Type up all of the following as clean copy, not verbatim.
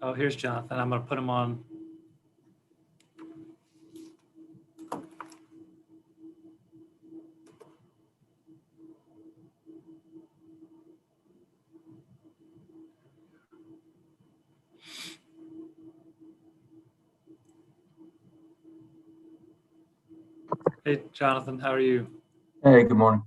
Oh, here's Jonathan. I'm going to put him on. Hey, Jonathan, how are you? Hey, good morning.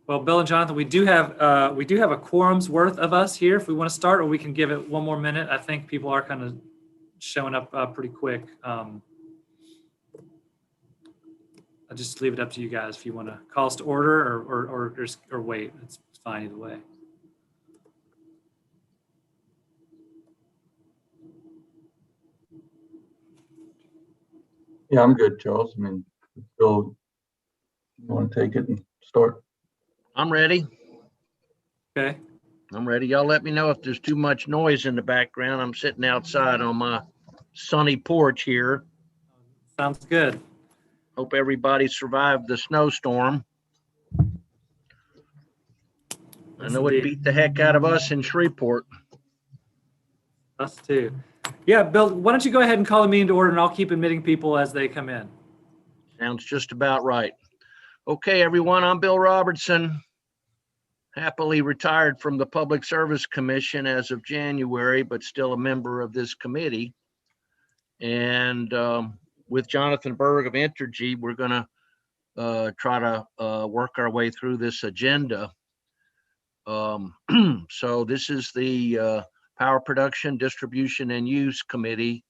Well, Bill and Jonathan, we do have a quorum's worth of us here. If we want to start, or we can give it one more minute. I think people are kind of showing up pretty quick. I'll just leave it up to you guys if you want to call us to order or wait. It's fine either way. Yeah, I'm good, Charles. I mean, Bill, you want to take it and start? I'm ready. Okay. I'm ready. Y'all let me know if there's too much noise in the background. I'm sitting outside on my sunny porch here. Sounds good. Hope everybody survived the snowstorm. I know it beat the heck out of us in Shreveport. Us too. Yeah, Bill, why don't you go ahead and call the meeting to order, and I'll keep admitting people as they come in. Sounds just about right. Okay, everyone, I'm Bill Robertson. Happily retired from the Public Service Commission as of January, but still a member of this committee. And with Jonathan Berg of Entergy, we're going to try to work our way through this agenda. So this is the Power Production, Distribution, and Use Committee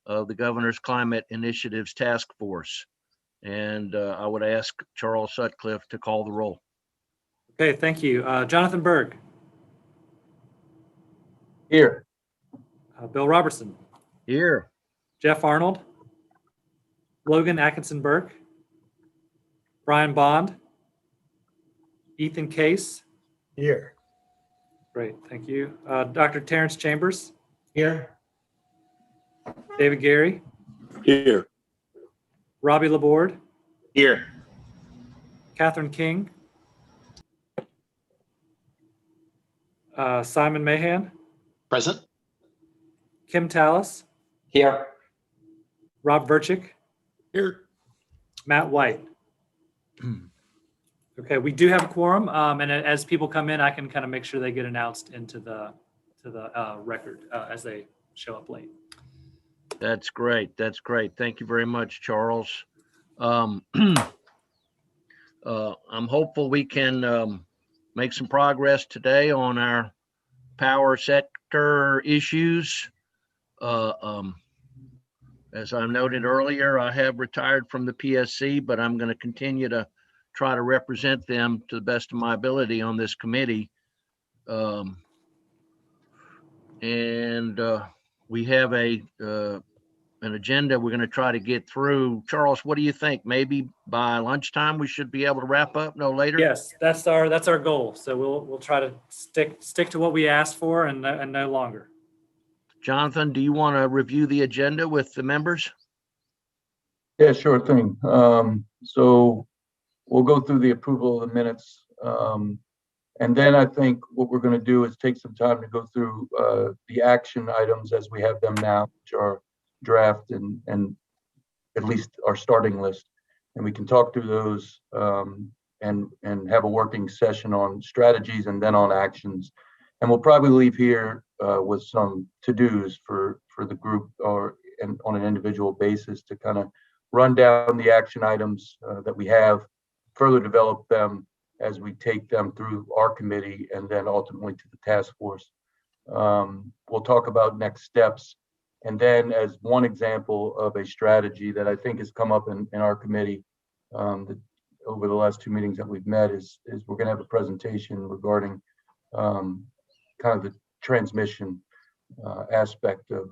of the Governor's Climate Initiatives Task Force. And I would ask Charles Sutcliffe to call the roll. Okay, thank you. Jonathan Berg. Here. Bill Robertson. Here. Jeff Arnold. Logan Atkinson Burke. Brian Bond. Ethan Case. Here. Great, thank you. Dr. Terrence Chambers. Here. David Gary. Here. Robbie Laborde. Here. Catherine King. Simon Mahan. Present. Kim Tallis. Here. Rob Verchick. Here. Matt White. Okay, we do have a quorum, and as people come in, I can kind of make sure they get announced into the record as they show up late. That's great. That's great. Thank you very much, Charles. I'm hopeful we can make some progress today on our power sector issues. As I noted earlier, I have retired from the PSC, but I'm going to continue to try to represent them to the best of my ability on this committee. We have an agenda we're going to try to get through. Charles, what do you think? Maybe by lunchtime we should be able to wrap up, no later? Yes, that's our goal. So we'll try to stick to what we asked for and no longer. Jonathan, do you want to review the agenda with the members? Yeah, sure thing. So we'll go through the approval of the minutes. And then I think what we're going to do is take some time to go through the action items as we have them now, which are draft and at least our starting list. And we can talk through those and have a working session on strategies and then on actions. And we'll probably leave here with some to-dos for the group and on an individual basis to kind of run down the action items that we have, further develop them as we take them through our committee and then ultimately to the task force. We'll talk about next steps. And then as one example of a strategy that I think has come up in our committee over the last two meetings that we've met is we're going to have a presentation regarding kind of the transmission aspect of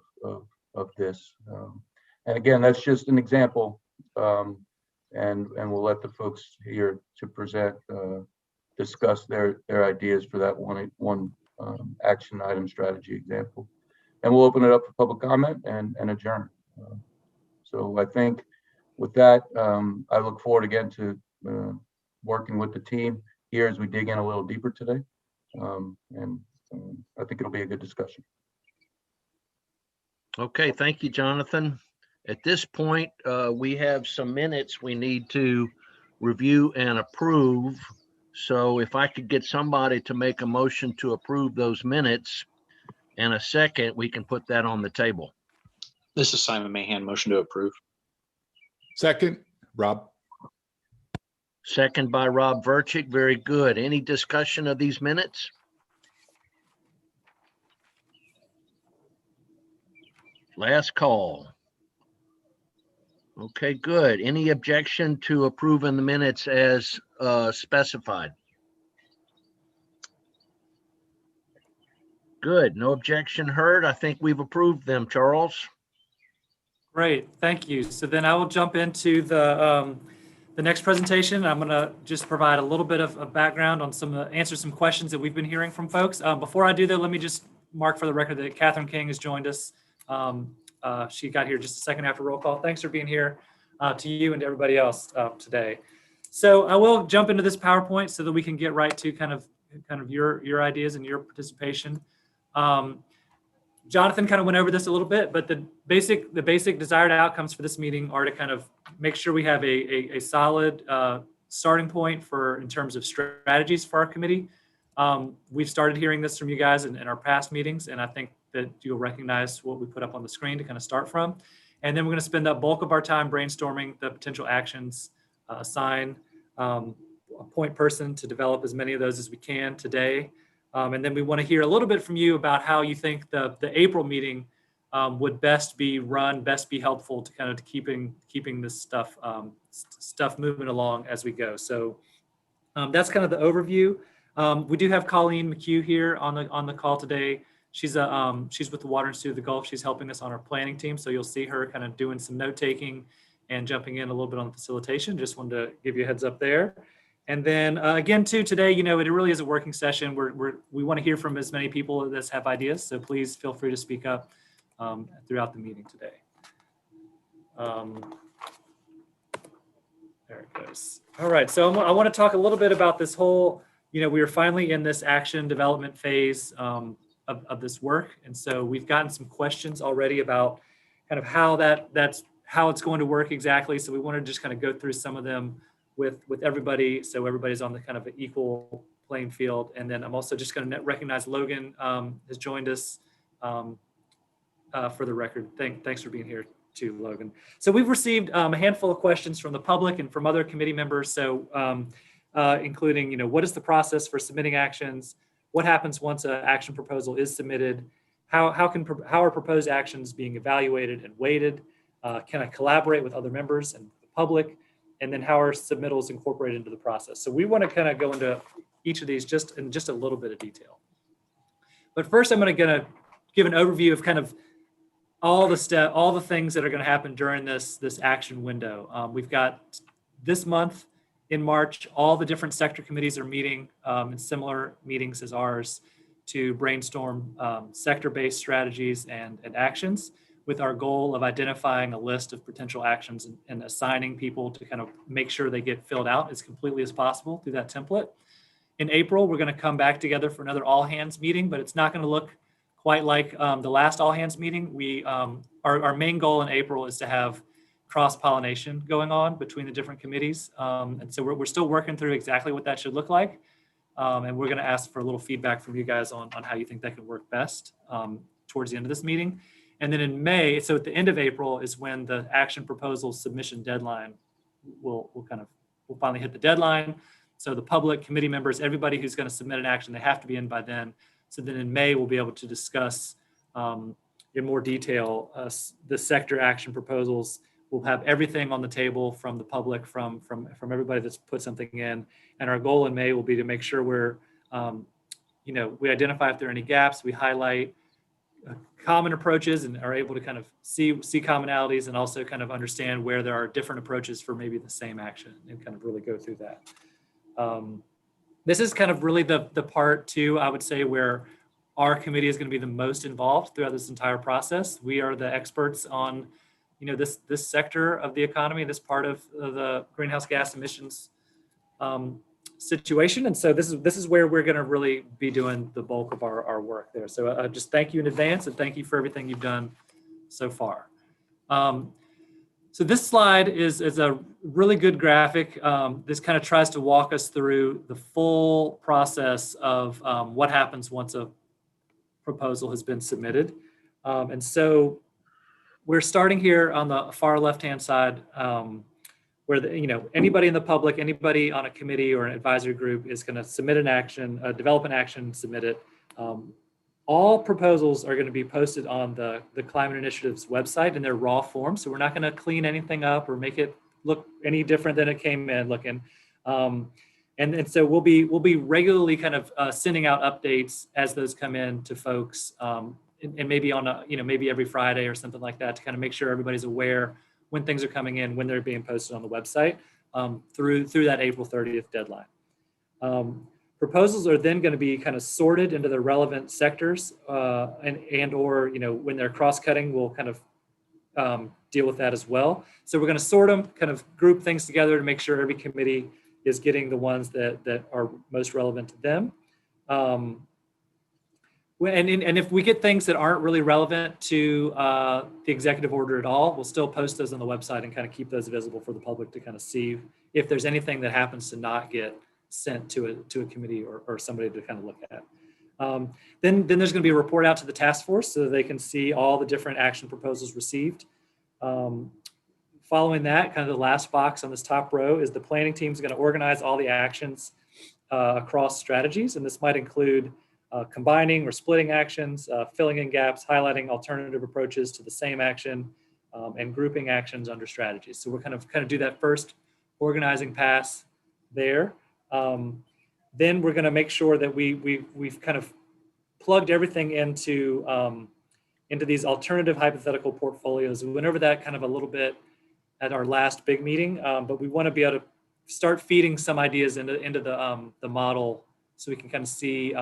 this. And again, that's just an example. and we'll let the folks here to present, discuss their ideas for that one action item strategy example. And we'll open it up for public comment and adjourn. So I think with that, I look forward again to working with the team here as we dig in a little deeper today. And I think it'll be a good discussion. Okay, thank you, Jonathan. At this point, we have some minutes we need to review and approve. So if I could get somebody to make a motion to approve those minutes and a second, we can put that on the table. This is Simon Mahn, motion to approve. Second, Rob. Second by Rob Verchick. Very good. Any discussion of these minutes? Last call. Okay, good. Any objection to approving the minutes as specified? Good. No objection heard. I think we've approved them, Charles. Great, thank you. So then I will jump into the next presentation. I'm going to just provide a little bit of background on answer some questions that we've been hearing from folks. Before I do that, let me just mark for the record that Catherine King has joined us. She got here just a second after roll call. Thanks for being here, to you and to everybody else today. So I will jump into this PowerPoint so that we can get right to kind of your ideas and your participation. Jonathan kind of went over this a little bit, but the basic desired outcomes for this meeting are to kind of make sure we have a solid starting point in terms of strategies for our committee. We've started hearing this from you guys in our past meetings, and I think that you'll recognize what we put up on the screen to kind of start from. And then we're going to spend the bulk of our time brainstorming the potential actions, assign a point person to develop as many of those as we can today. And then we want to hear a little bit from you about how you think the April meeting would best be run, best be helpful to kind of keeping this stuff moving along as we go. So that's kind of the overview. We do have Colleen McHugh here on the call today. She's with the Water Institute of the Gulf. She's helping us on our planning team. So you'll see her kind of doing some note taking and jumping in a little bit on the facilitation. Just wanted to give you a heads up there. And then again, too, today, it really is a working session. We want to hear from as many people that have ideas. So please feel free to speak up throughout the meeting today. There it goes. All right. So I want to talk a little bit about this whole, we are finally in this action development phase of this work. And so we've gotten some questions already about kind of how that's how it's going to work exactly. So we want to just kind of go through some of them with everybody, so everybody's on the kind of an equal playing field. And then I'm also just going to recognize Logan has joined us for the record. Thanks for being here too, Logan. So we've received a handful of questions from the public and from other committee members. So including, what is the process for submitting actions? What happens once an action proposal is submitted? How are proposed actions being evaluated and weighted? Can I collaborate with other members and the public? And then how are submittals incorporated into the process? So we want to kind of go into each of these in just a little bit of detail. But first, I'm going to give an overview of kind of all the things that are going to happen during this action window. We've got this month in March, all the different sector committees are meeting in similar meetings as ours to brainstorm sector-based strategies and actions, with our goal of identifying a list of potential actions and assigning people to kind of make sure they get filled out as completely as possible through that template. In April, we're going to come back together for another all hands meeting, but it's not going to look quite like the last all hands meeting. Our main goal in April is to have cross-pollination going on between the different committees. And so we're still working through exactly what that should look like. And we're going to ask for a little feedback from you guys on how you think that could work best towards the end of this meeting. And then in May, so at the end of April is when the action proposal submission deadline we'll finally hit the deadline. So the public, committee members, everybody who's going to submit an action, they have to be in by then. So then in May, we'll be able to discuss in more detail the sector action proposals. We'll have everything on the table from the public, from everybody that's put something in. And our goal in May will be to make sure we identify if there are any gaps, we highlight common approaches and are able to kind of see commonalities and also kind of understand where there are different approaches for maybe the same action and kind of really go through that. This is kind of really the part too, I would say, where our committee is going to be the most involved throughout this entire process. We are the experts on, this sector of the economy, this part of the greenhouse gas emissions situation. And so this is where we're going to really be doing the bulk of our work there. So just thank you in advance and thank you for everything you've done so far. So this slide is a really good graphic. This kind of tries to walk us through the full process of what happens once a proposal has been submitted. And so we're starting here on the far left-hand side, where anybody in the public, anybody on a committee or an advisory group is going to submit an action, develop an action, submit it. All proposals are going to be posted on the Climate Initiative's website in their raw form. So we're not going to clean anything up or make it look any different than it came in looking. And so we'll be regularly kind of sending out updates as those come in to folks, and maybe on maybe every Friday or something like that, to kind of make sure everybody's aware when things are coming in, when they're being posted on the website, through that April 30th deadline. Proposals are then going to be kind of sorted into the relevant sectors, and or when they're cross-cutting, we'll kind of deal with that as well. So we're going to sort them, kind of group things together to make sure every committee is getting the ones that are most relevant to them. And if we get things that aren't really relevant to the executive order at all, we'll still post those on the website and kind of keep those visible for the public to kind of see if there's anything that happens to not get sent to a committee or somebody to kind of look at. Then there's going to be a report out to the task force so that they can see all the different action proposals received. Following that, kind of the last box on this top row is the planning team is going to organize all the actions across strategies, and this might include combining or splitting actions, filling in gaps, highlighting alternative approaches to the same action, and grouping actions under strategies. So we're kind of do that first organizing pass there. Then we're going to make sure that we've kind of plugged everything into these alternative hypothetical portfolios. We went over that kind of a little bit at our last big meeting, but we want to be able to start feeding some ideas into the model so we can kind of see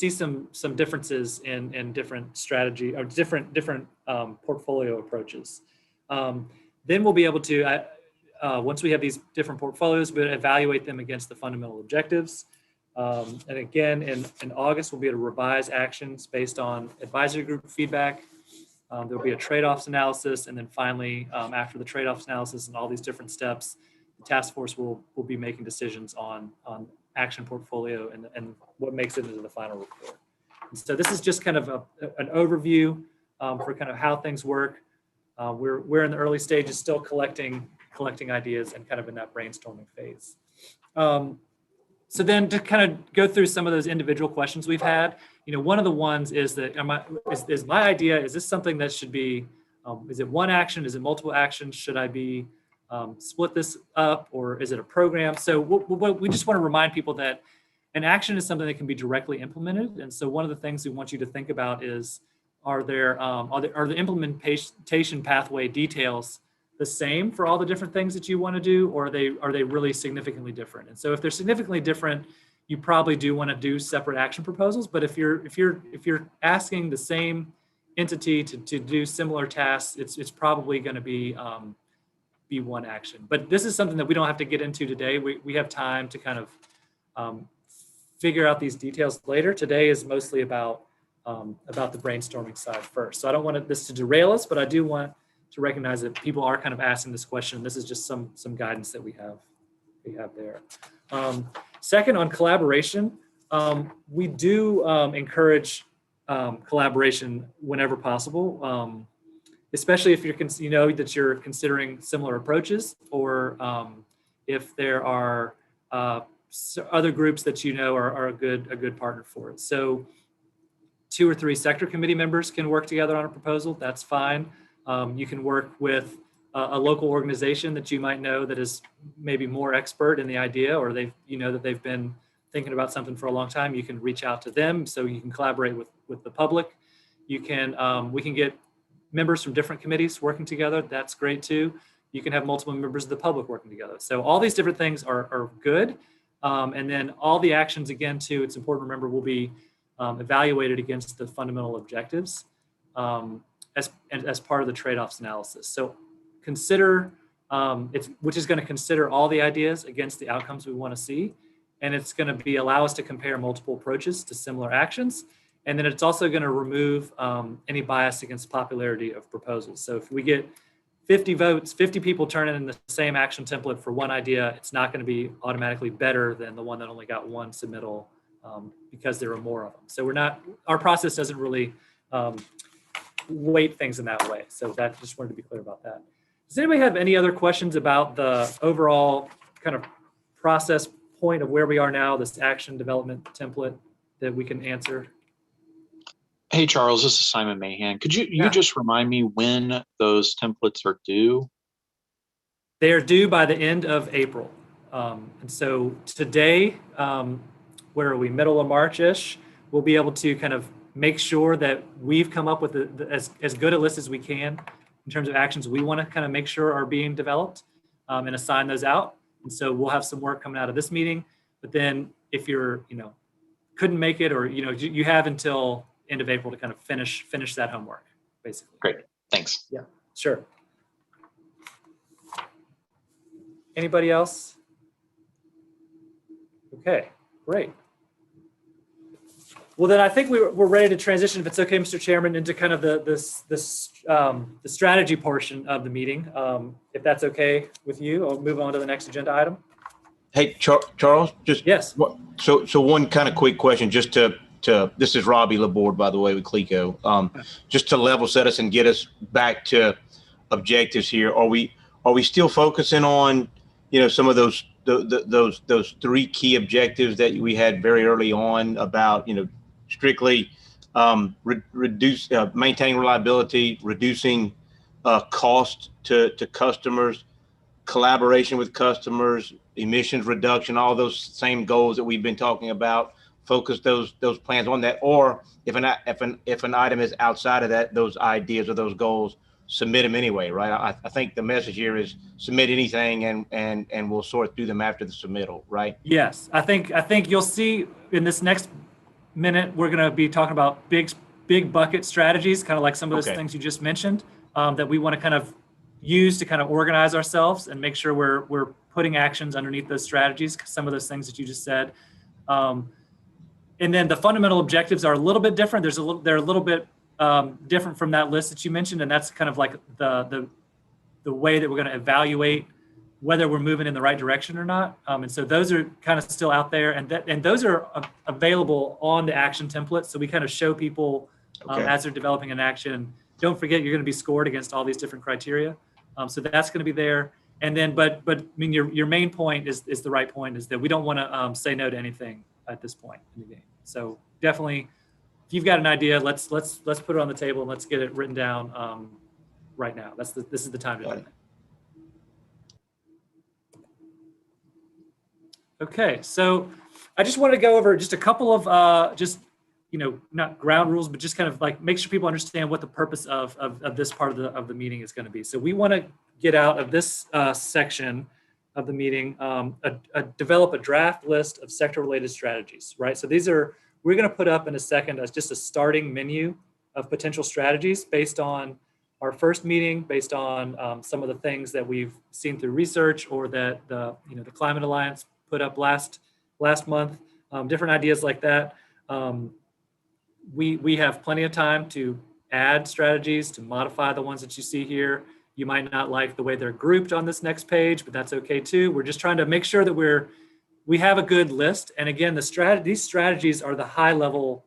some differences in different strategy or different portfolio approaches. Then we'll be able to, once we have these different portfolios, we'll evaluate them against the fundamental objectives. And again, in August, we'll be able to revise actions based on advisory group feedback. There'll be a trade-offs analysis. And then finally, after the trade-offs analysis and all these different steps, the task force will be making decisions on action portfolio and what makes it into the final report. And so this is just kind of an overview for kind of how things work. We're in the early stages, still collecting ideas and kind of in that brainstorming phase. So then to kind of go through some of those individual questions we've had, one of the ones is that is my idea, is this something that should be, is it one action? Is it multiple actions? Should I be split this up, or is it a program? So we just want to remind people that an action is something that can be directly implemented. And so one of the things we want you to think about is, are the implementation pathway details the same for all the different things that you want to do, or are they really significantly different? And so if they're significantly different, you probably do want to do separate action proposals. But if you're asking the same entity to do similar tasks, it's probably going to be one action. But this is something that we don't have to get into today. We have time to kind of figure out these details later. Today is mostly about the brainstorming side first. So I don't want this to derail us, but I do want to recognize that people are kind of asking this question. This is just some guidance that we have there. Second, on collaboration, we do encourage collaboration whenever possible, especially if that you're considering similar approaches, or if there are other groups that are a good partner for it. So 2 or 3 sector committee members can work together on a proposal. That's fine. You can work with a local organization that you might know that is maybe more expert in the idea, or they've been thinking about something for a long time, you can reach out to them so you can collaborate with the public. You can, we can get members from different committees working together. That's great too. You can have multiple members of the public working together. So all these different things are good. And then all the actions, again, too, it's important to remember, will be evaluated against the fundamental objectives as part of the trade-offs analysis. So consider, which is going to consider all the ideas against the outcomes we want to see. And it's going to allow us to compare multiple approaches to similar actions. And then it's also going to remove any bias against popularity of proposals. So if we get 50 votes, 50 people turn in the same action template for one idea, it's not going to be automatically better than the one that only got one submittal because there are more of them. So our process doesn't really weight things in that way. So that, just wanted to be clear about that. Does anybody have any other questions about the overall kind of process point of where we are now, this action development template that we can answer? Hey, Charles, this is Simon Mahan. Could you Yeah. just remind me when those templates are due? They are due by the end of April. And so today, where are we, middle of March-ish, we'll be able to kind of make sure that we've come up with as good a list as we can in terms of actions we want to kind of make sure are being developed and assign those out. And so we'll have some work coming out of this meeting. But then if you're, couldn't make it, or, you have until end of April to kind of finish that homework, basically. Great, thanks. Yeah, sure. Anybody else? Okay, great. Well, then I think we're ready to transition, if it's okay, Mr. Chairman, into kind of the strategy portion of the meeting. If that's okay with you, I'll move on to the next agenda item. Hey, Charles, just Yes. So one kind of quick question, just to this is Robbie Laborde, by the way, with CLECO. Just to level set us and get us back to objectives here. Are we still focusing on, some of those three key objectives that we had very early on about, strictly reduce maintaining reliability, reducing cost to customers, collaboration with customers, emissions reduction, all those same goals that we've been talking about? Focus those plans on that, or if an item is outside of that, those ideas or those goals, submit them anyway, right? I think the message here is submit anything and we'll sort through them after the submittal, right? Yes, I think you'll see in this next minute, we're going to be talking about big bucket strategies, kind of like some of those things you just mentioned, that we want to kind of use to kind of organize ourselves and make sure we're putting actions underneath those strategies, some of those things that you just said. And then the fundamental objectives are a little bit different. They're a little bit different from that list that you mentioned, and that's kind of like the way that we're going to evaluate whether we're moving in the right direction or not. And so those are kind of still out there, and those are available on the action template. So we kind of show people as they're developing an action. Don't forget, you're going to be scored against all these different criteria. So that's going to be there. And then, but I mean, your main point is the right point, is that we don't want to say no to anything at this point in the game. So definitely, if you've got an idea, let's put it on the table and let's get it written down right now. This is the time to do it. Okay, so I just wanted to go over just a couple of not ground rules, but just kind of like make sure people understand what the purpose of this part of the meeting is going to be. So we want to get out of this section of the meeting, develop a draft list of sector-related strategies, right? So we're going to put up in a second as just a starting menu of potential strategies based on our first meeting, based on some of the things that we've seen through research, or that the Climate Alliance put up last month, different ideas like that. We have plenty of time to add strategies, to modify the ones that you see here. You might not like the way they're grouped on this next page, but that's okay too. We're just trying to make sure that we have a good list. And again, these strategies are the high level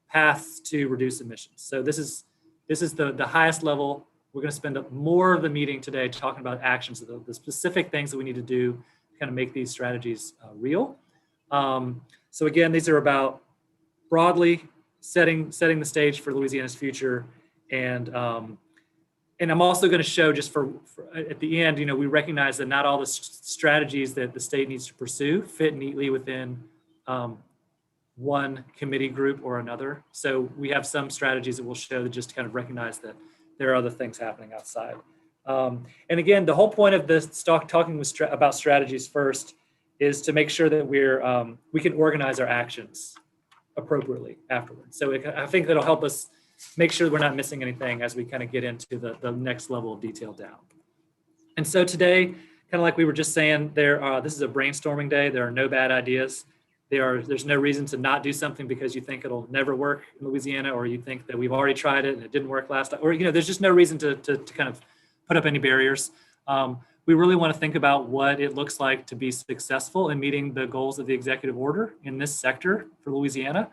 paths to reduce emissions. So this is the highest level. We're going to spend more of the meeting today talking about actions, the specific things that we need to do to kind of make these strategies real. So again, these are about broadly setting the stage for Louisiana's future. And I'm also going to show, just for at the end, we recognize that not all the strategies that the state needs to pursue fit neatly within one committee group or another. So we have some strategies that we'll show that just kind of recognize that there are other things happening outside. And again, the whole point of this talking about strategies first is to make sure that we can organize our actions appropriately afterwards. So I think that'll help us make sure we're not missing anything as we kind of get into the next level of detail down. And so today, kind of like we were just saying, this is a brainstorming day. There are no bad ideas. There's no reason to not do something because you think it'll never work in Louisiana, or you think that we've already tried it and it didn't work last time, or there's just no reason to kind of put up any barriers. We really want to think about what it looks like to be successful in meeting the goals of the executive order in this sector for Louisiana.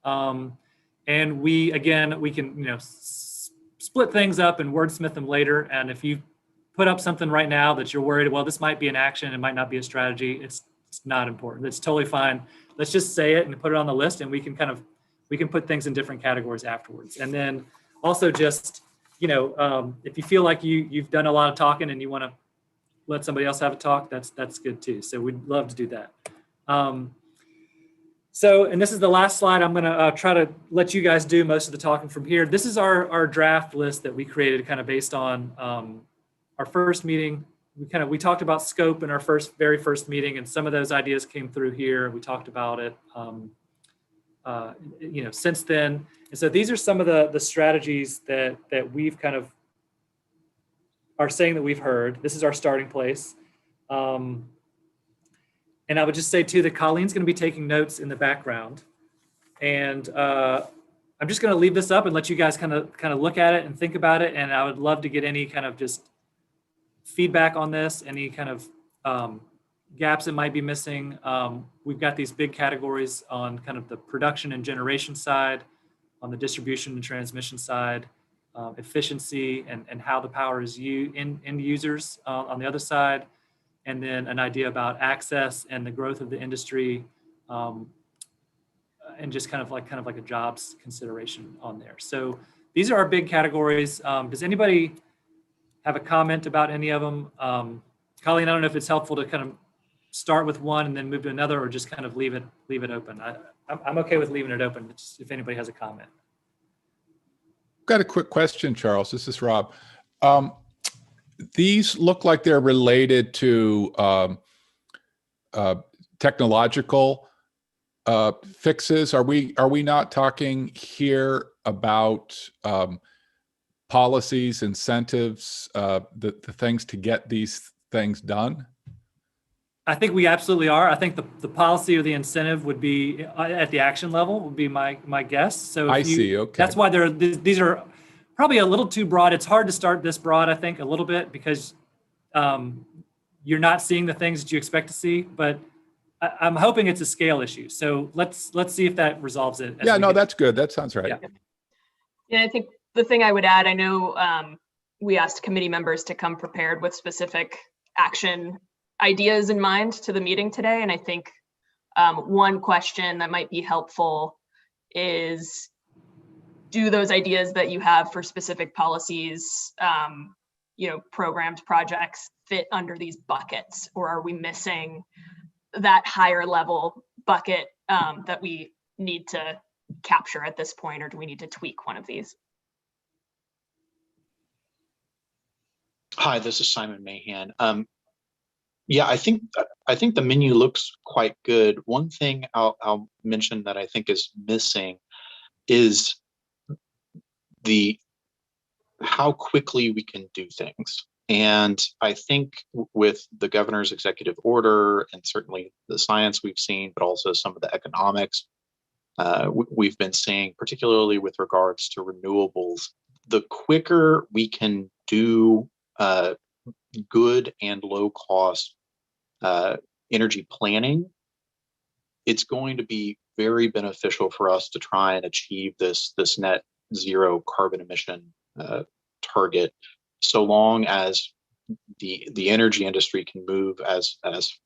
And we can split things up and wordsmith them later. And if you put up something right now that you're worried, well, this might be an action, it might not be a strategy, it's not important. It's totally fine. Let's just say it and put it on the list, and we can put things in different categories afterwards. And then also just, if you feel like you've done a lot of talking and you want to let somebody else have a talk, that's good too. So we'd love to do that. And this is the last slide. I'm going to try to let you guys do most of the talking from here. This is our draft list that we created kind of based on our first meeting. We talked about scope in our very first meeting, and some of those ideas came through here. We talked about it, since then. And so these are some of the strategies that we've kind of are saying that we've heard. This is our starting place. And I would just say too that Colleen's going to be taking notes in the background, and I'm just going to leave this up and let you guys kind of look at it and think about it. And I would love to get any kind of just feedback on this, any kind of gaps that might be missing. We've got these big categories on kind of the production and generation side, on the distribution and transmission side, efficiency and how the power is used in users on the other side, and then an idea about access and the growth of the industry, and just kind of like a jobs consideration on there. So these are our big categories. Does anybody have a comment about any of them? Colleen, I don't know if it's helpful to kind of start with one and then move to another, or just kind of leave it open. I'm okay with leaving it open if anybody has a comment. Got a quick question, Charles. This is Rob. These look like they're related to technological fixes. Are we not talking here about policies, incentives, the things to get these things done? I think we absolutely are. I think the policy or the incentive would be at the action level would be my guess. So I see. Okay. That's why these are probably a little too broad. It's hard to start this broad, I think, a little bit, because you're not seeing the things that you expect to see. But I'm hoping it's a scale issue. So let's see if that resolves it. Yeah, no, that's good. That sounds right. Yeah, I think the thing I would add, I know we asked committee members to come prepared with specific action ideas in mind to the meeting today. And I think one question that might be helpful is, do those ideas that you have for specific policies, programs, projects fit under these buckets, or are we missing that higher level bucket that we need to capture at this point, or do we need to tweak one of these? Hi, this is Simon Mahan. Yeah, I think the menu looks quite good. One thing I'll mention that I think is missing is how quickly we can do things. And I think with the governor's executive order, and certainly the science we've seen, but also some of the economics we've been seeing, particularly with regards to renewables, the quicker we can do good and low cost energy planning, it's going to be very beneficial for us to try and achieve this net zero carbon emission target, so long as the energy industry can move as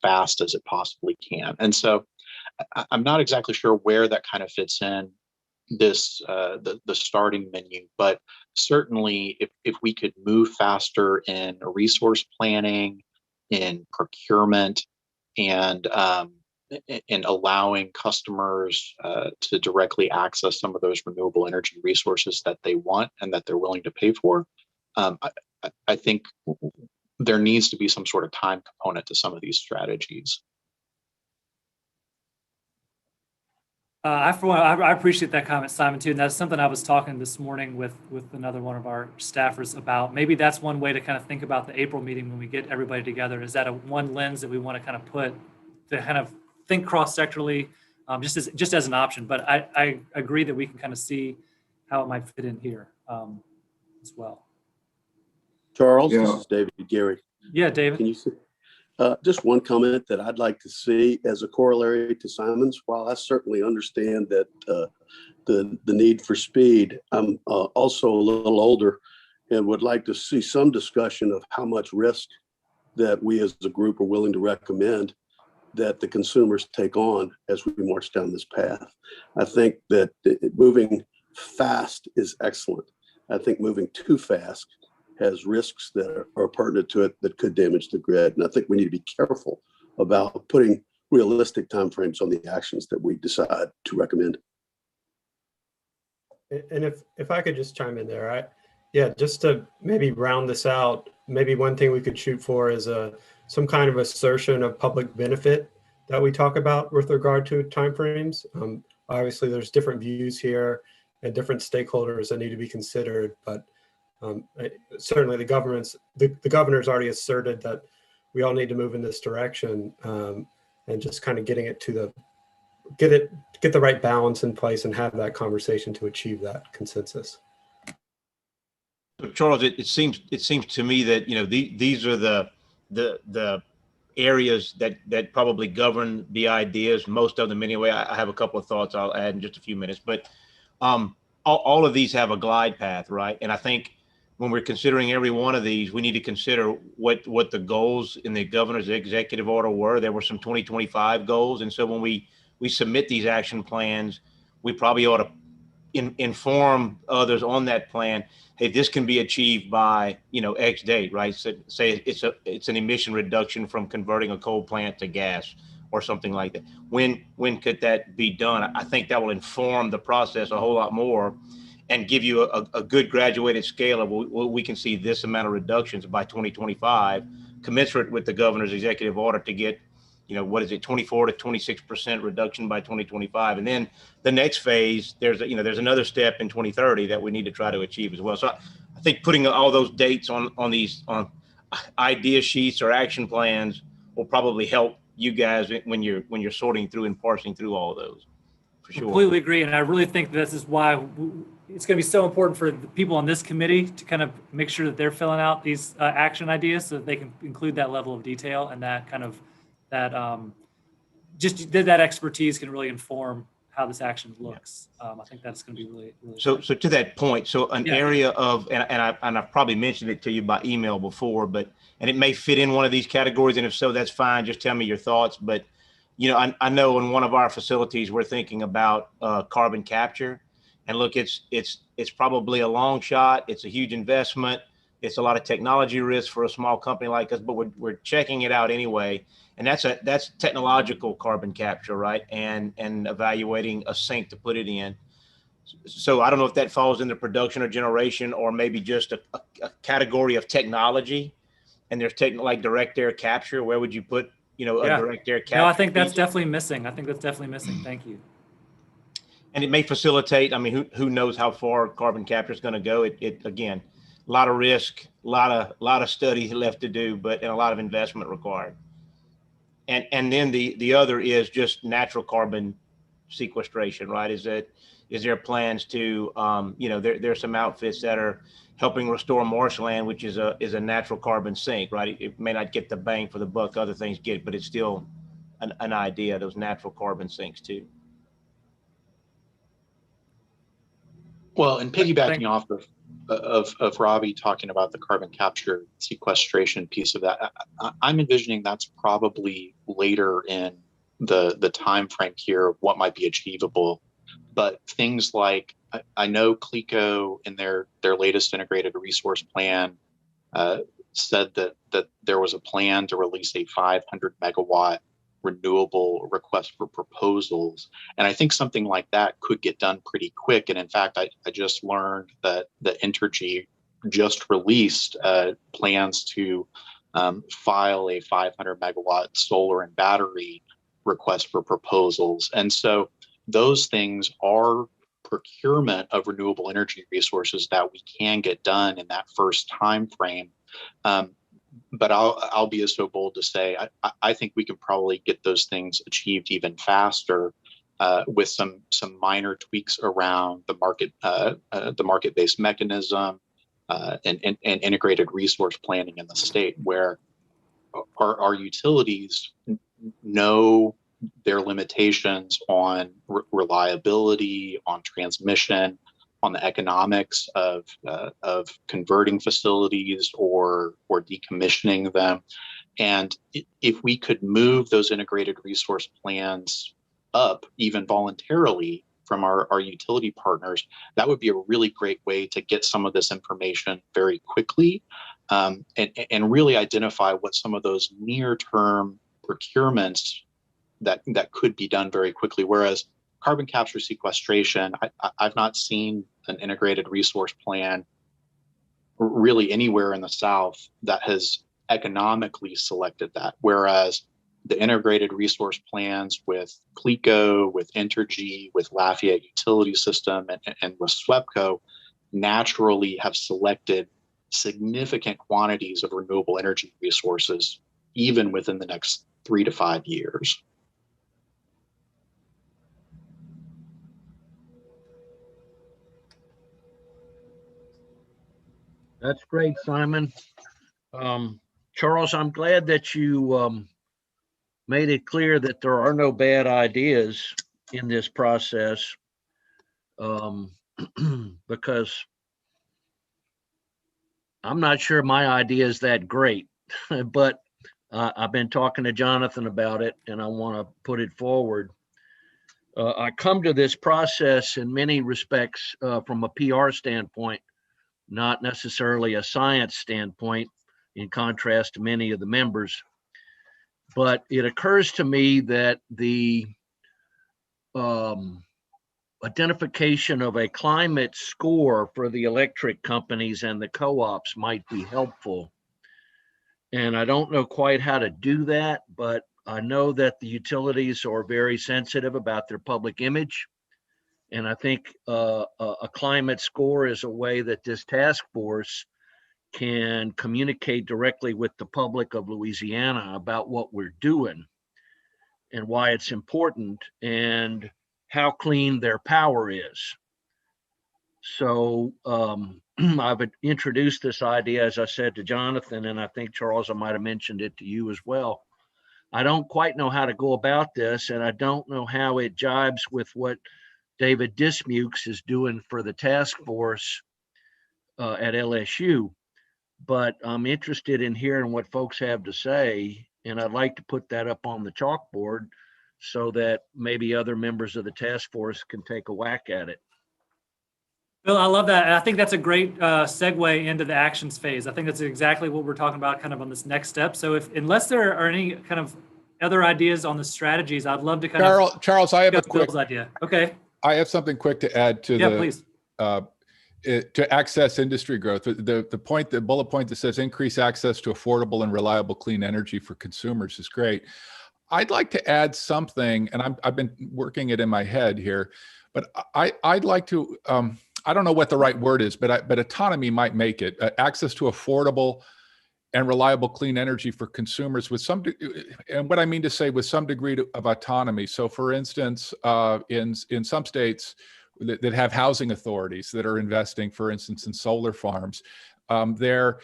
fast as it possibly can. And so I'm not exactly sure where that kind of fits in this the starting menu, but certainly if we could move faster in resource planning, in procurement, and in allowing customers to directly access some of those renewable energy resources that they want and that they're willing to pay for. I think there needs to be some sort of time component to some of these strategies. For one, I appreciate that comment, Simon, too. And that's something I was talking this morning with another one of our staffers about. Maybe that's one way to kind of think about the April meeting when we get everybody together. Is that a one lens that we want to kind of put to kind of think cross-sectorally, just as an option? But I agree that we can kind of see how it might fit in here as well. Charles, Yeah. this is David Gary. Yeah, David. Can you see? Just one comment that I'd like to see as a corollary to Simon's. While I certainly understand that the need for speed, I'm also a little older and would like to see some discussion of how much risk that we as a group are willing to recommend that the consumers take on as we march down this path. I think that moving fast is excellent. I think moving too fast has risks that are pertinent to it that could damage the grid. And I think we need to be careful about putting realistic timeframes on the actions that we decide to recommend. And if I could just chime in there, just to maybe round this out, maybe one thing we could shoot for is some kind of assertion of public benefit that we talk about with regard to timeframes. Obviously, there's different views here and different stakeholders that need to be considered, but certainly the governor's already asserted that we all need to move in this direction, and just kind of getting it to get the right balance in place and have that conversation to achieve that consensus. Charles, it seems to me that these are the areas that probably govern the ideas, most of them anyway. I have a couple of thoughts I'll add in just a few minutes, but all of these have a glide path, right? And I think when we're considering every one of these, we need to consider what the goals in the governor's executive order were. There were some 2025 goals. And so when we submit these action plans, we probably ought to inform others on that plan. Hey, this can be achieved by, X date, right? So say it's an emission reduction from converting a coal plant to gas or something like that. When could that be done? I think that will inform the process a whole lot more and give you a good graduated scale of we can see this amount of reductions by 2025, commensurate with the governor's executive order to get, 24 to 26% reduction by 2025. And then the next phase, there's another step in 2030 that we need to try to achieve as well. So I think putting all those dates on idea sheets or action plans will probably help you guys when you're sorting through and parsing through all of those. For sure. Completely agree. And I really think this is why it's going to be so important for the people on this committee to kind of make sure that they're filling out these action ideas so that they can include that level of detail and that kind of that expertise can really inform how this action looks. I think that's going to be really so to that point. An area of and I've probably mentioned it to you by email before, and it may fit in one of these categories, and if so, that's fine. Just tell me your thoughts. But I know in one of our facilities we're thinking about carbon capture, and look, it's probably a long shot. It's a huge investment. It's a lot of technology risk for a small company like us, but we're checking it out anyway. And that's technological carbon capture, right? And evaluating a sink to put it in. So I don't know if that falls into production or generation, or maybe just a category of technology. And there's like direct air capture. Where would you put, a direct air capture? No, I think that's definitely missing. Thank you. And it may facilitate. I mean, who knows how far carbon capture is going to go? It again, a lot of risk, a lot of study left to do, and a lot of investment required. And then the other is just natural carbon sequestration, right? Is there plans to there's some outfits that are helping restore marshland, which is a natural carbon sink, right? It may not get the bang for the buck other things get, but it's still an idea, those natural carbon sinks too. Well, and piggybacking off of Robbie talking about the carbon capture sequestration piece of that, I'm envisioning that's probably later in the time frame here of what might be achievable. But things like, I know CLECO in their latest integrated resource plan said that there was a plan to release a 500 megawatt renewable requests for proposals. And I think something like that could get done pretty quick. And in fact, I just learned that the Entergy just released plans to file a 500 megawatt solar and battery request for proposals. And so those things are procurement of renewable energy resources that we can get done in that first time frame. But I'll be so bold to say I think we can probably get those things achieved even faster with some minor tweaks around the market-based mechanism and integrated resource planning in the state, where our utilities know their limitations on reliability, on transmission, on the economics of converting facilities or decommissioning them. And if we could move those integrated resource plans up, even voluntarily, from our utility partners, that would be a really great way to get some of this information very quickly, and really identify what some of those near-term procurements that could be done very quickly. Whereas carbon capture sequestration, I've not seen an integrated resource plan really anywhere in the South that has economically selected that. Whereas the integrated resource plans with CLECO, with Entergy, with Lafayette Utility System, and with SWEPCO naturally have selected significant quantities of renewable energy resources, even within the next 3 to 5 years. That's great, Simon. Charles, I'm glad that you made it clear that there are no bad ideas in this process, because I'm not sure my idea is that great, but I've been talking to Jonathan about it and I want to put it forward. I come to this process in many respects from a PR standpoint, not necessarily a science standpoint, in contrast to many of the members. But it occurs to me that the identification of a climate score for the electric companies and the co-ops might be helpful. And I don't know quite how to do that, but I know that the utilities are very sensitive about their public image. And I think a climate score is a way that this task force can communicate directly with the public of Louisiana about what we're doing and why it's important and how clean their power is. So I've introduced this idea, as I said, to Jonathan, and I think, Charles, I might have mentioned it to you as well. I don't quite know how to go about this, and I don't know how it jibes with what David Dismukes is doing for the task force at LSU. But I'm interested in hearing what folks have to say, and I'd like to put that up on the chalkboard so that maybe other members of the task force can take a whack at it. Bill, I love that. And I think that's a great segue into the actions phase. I think that's exactly what we're talking about kind of on this next step. So unless there are any kind of other ideas on the strategies, I'd love to kind of Charles, I have a quick Bill's idea. Okay. I have something quick to add to Please. To access industry growth. The bullet point that says increase access to affordable and reliable clean energy for consumers is great. I'd like to add something, and I've been working it in my head here, but I'd like to, I don't know what the right word is, but autonomy might make it. Access to affordable and reliable clean energy for consumers with some, and what I mean to say with some degree of autonomy. So for instance, in some states that have housing authorities that are investing, for instance, in solar farms, and they're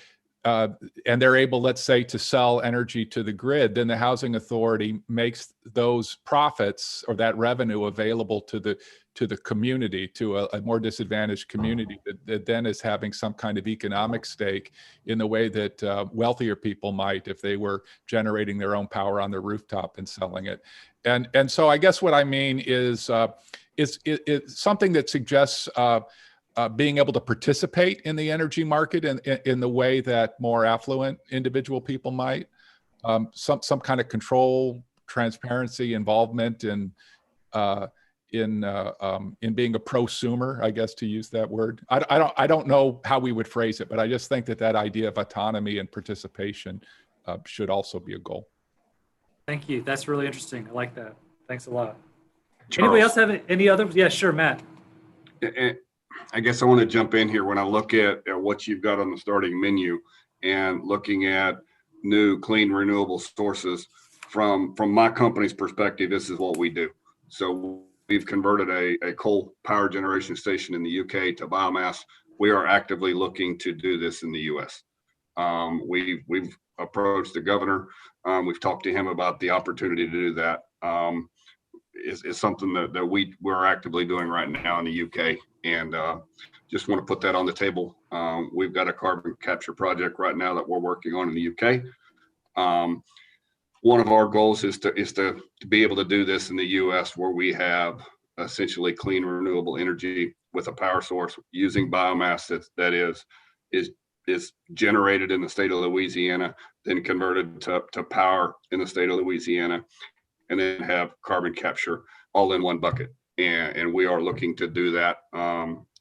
able, let's say, to sell energy to the grid, then the housing authority makes those profits or that revenue available to the community, to a more disadvantaged community that then is having some kind of economic stake in the way that wealthier people might if they were generating their own power on their rooftop and selling it. And so I guess what I mean is something that suggests being able to participate in the energy market in the way that more affluent individual people might, some kind of control transparency, involvement, and in being a prosumer, I guess, to use that word. I don't know how we would phrase it, but I just think that that idea of autonomy and participation should also be a goal. Thank you. That's really interesting. I like that. Thanks a lot. Charles, Anybody else have any other? Yeah, sure, Matt. I guess I want to jump in here. When I look at what you've got on the starting menu and looking at new clean renewable sources, from my company's perspective, this is what we do. So we've converted a coal power generation station in the UK to biomass. We are actively looking to do this in the US. We've approached the governor. We've talked to him about the opportunity to do that. Is something that we're actively doing right now in the UK, and just want to put that on the table. We've got a carbon capture project right now that we're working on in the UK. One of our goals is to be able to do this in the US, where we have essentially clean renewable energy with a power source using biomass that is generated in the state of Louisiana, then converted to power in the state of Louisiana, and then have carbon capture all in one bucket. And we are looking to do that.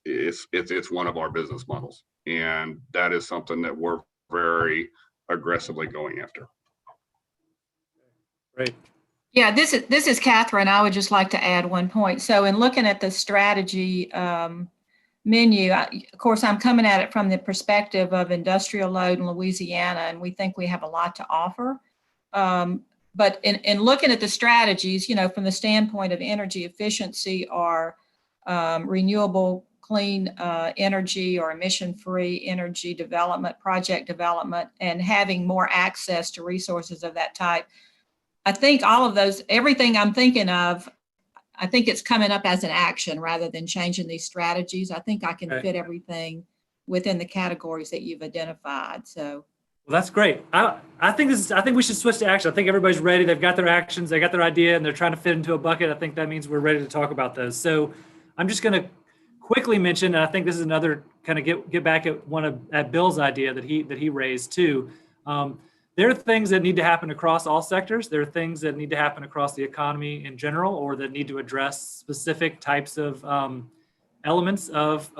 It's one of our business models, and that is something that we're very aggressively going after. Great. Yeah, this is Catherine. I would just like to add one point. So in looking at the strategy menu, of course, I'm coming at it from the perspective of industrial load in Louisiana, and we think we have a lot to offer. But in looking at the strategies, from the standpoint of energy efficiency or renewable clean energy or emission-free energy development, project development, and having more access to resources of that type, I think all of those, everything I'm thinking of, I think it's coming up as an action rather than changing these strategies. I think I can fit everything within the categories that you've identified. So. Well, that's great. I think we should switch to action. I think everybody's ready. They've got their actions, they got their idea, and they're trying to fit into a bucket. I think that means we're ready to talk about those. So I'm just going to quickly mention, and I think this is another kind of get back at Bill's idea that he raised too. There are things that need to happen across all sectors. There are things that need to happen across the economy in general, or that need to address specific types of elements of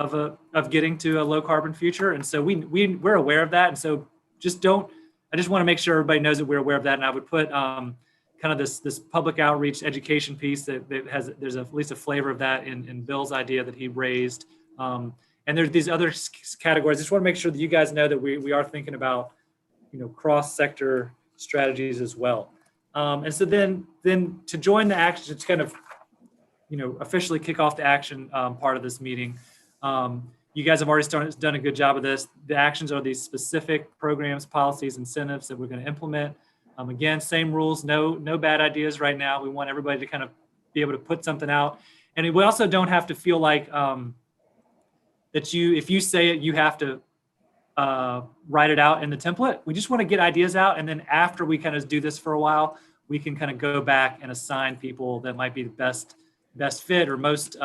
getting to a low carbon future. And so we're aware of that. And so I just want to make sure everybody knows that we're aware of that. And I would put kind of this public outreach education piece that there's at least a flavor of that in Bill's idea that he raised. And there's these other categories. I just want to make sure that you guys know that we are thinking about cross-sector strategies as well. And so then to join the action, to kind of, officially kick off the action part of this meeting, you guys have already done a good job of this. The actions are these specific programs, policies, incentives that we're going to implement. Again, same rules, no bad ideas right now. We want everybody to kind of be able to put something out. And we also don't have to feel like that if you say it, you have to write it out in the template. We just want to get ideas out, and then after we kind of do this for a while, we can kind of go back and assign people that might be the best fit or most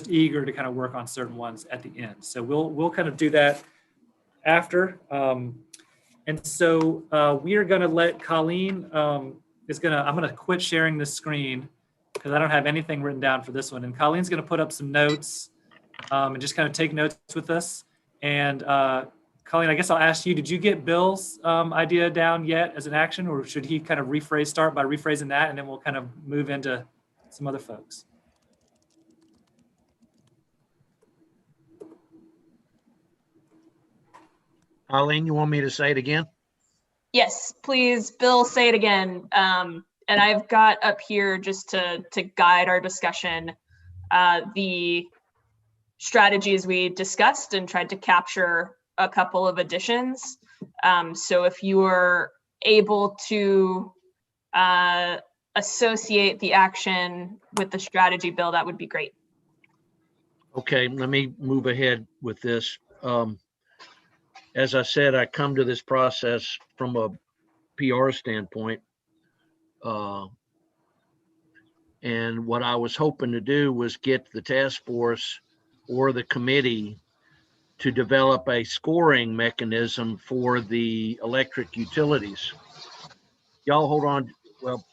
eager to kind of work on certain ones at the end. So we'll kind of do that after. And so we are going to let Colleen I'm going to quit sharing this screen because I don't have anything written down for this one. And Colleen's going to put up some notes and just kind of take notes with us. And Colleen, I guess I'll ask you, did you get Bill's idea down yet as an action, or should he kind of start by rephrasing that, and then we'll kind of move into some other folks? Arlene, you want me to say it again? Yes, please, Bill, say it again. And I've got up here just to guide our discussion, the strategies we discussed and tried to capture a couple of additions. So if you are able to associate the action with the strategy, Bill, that would be great. Okay, let me move ahead with this. As I said, I come to this process from a PR standpoint. And what I was hoping to do was get the task force or the committee to develop a scoring mechanism for the electric utilities. Y'all hold on. Well,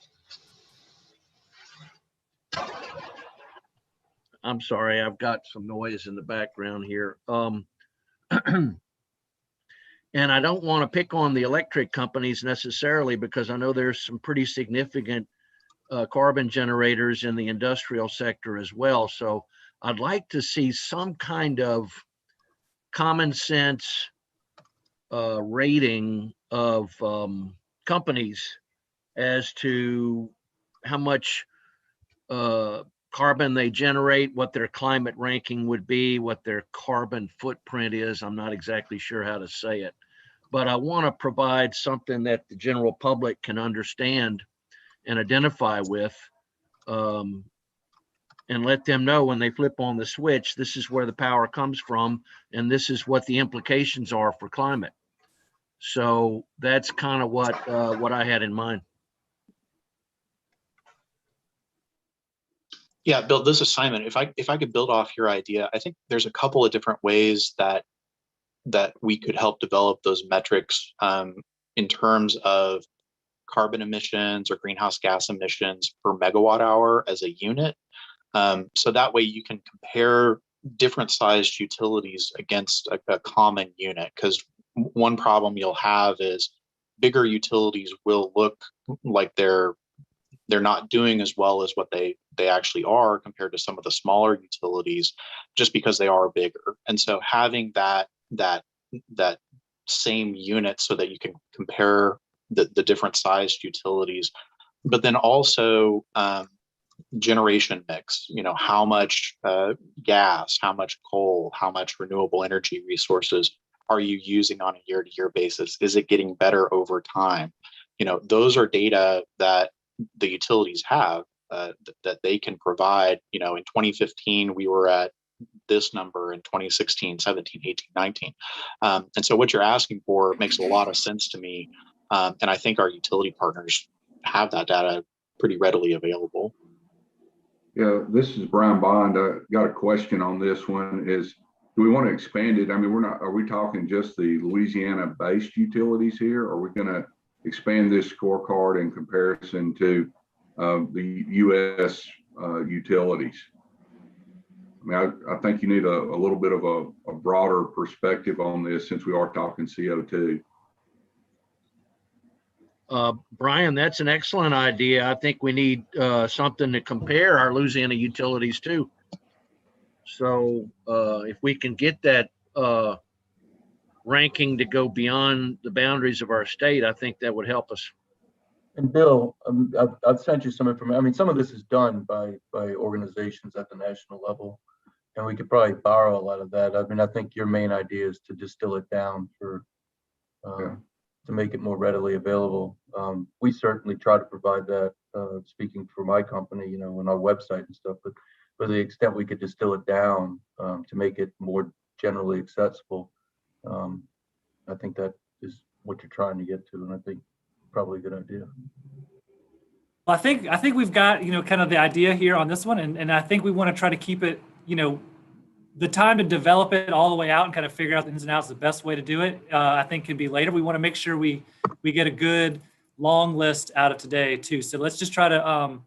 I'm sorry, I've got some noise in the background here. And I don't want to pick on the electric companies necessarily, because I know there's some pretty significant carbon generators in the industrial sector as well. So I'd like to see some kind of common sense rating of companies as to how much carbon they generate, what their climate ranking would be, what their carbon footprint is. I'm not exactly sure how to say it, but I want to provide something that the general public can understand and identify with, and let them know when they flip on the switch, this is where the power comes from, and this is what the implications are for climate. So that's kind of what I had in mind. Yeah, Bill, this is Simon. If I could build off your idea, I think there's a couple of different ways that we could help develop those metrics in terms of carbon emissions or greenhouse gas emissions per megawatt hour as a unit. So that way you can compare different sized utilities against a common unit, because one problem you'll have is bigger utilities will look like they're not doing as well as what they actually are compared to some of the smaller utilities, just because they are bigger. And so having that same unit so that you can compare the different sized utilities, but then also generation mix, how much gas, how much coal, how much renewable energy resources are you using on a year-to-year basis? Is it getting better over time? Those are data that the utilities have that they can provide. In 2015, we were at this number, in 2016, 17, 18, 19. And so what you're asking for makes a lot of sense to me. And I think our utility partners have that data pretty readily available. Yeah, this is Brian Bond. I got a question on this one. Do we want to expand it? I mean, are we talking just the Louisiana-based utilities here? Or are we going to expand this scorecard in comparison to the U.S. utilities? I mean, I think you need a little bit of a broader perspective on this, since we are talking CO2. Brian, that's an excellent idea. I think we need something to compare our Louisiana utilities to. So if we can get that ranking to go beyond the boundaries of our state, I think that would help us. And Bill, I've sent you some information. I mean, some of this is done by organizations at the national level, and we could probably borrow a lot of that. I mean, I think your main idea is to distill it down to make it more readily available. We certainly try to provide that, speaking for my company, on our website and stuff, but to the extent we could distill it down to make it more generally accessible, I think that is what you're trying to get to, and I think probably a good idea. Well, I think we've got, kind of the idea here on this one, and I think we want to try to keep it, the time to develop it all the way out and kind of figure out the ins and outs, the best way to do it, I think can be later. We want to make sure we get a good long list out of today too. So let's just try to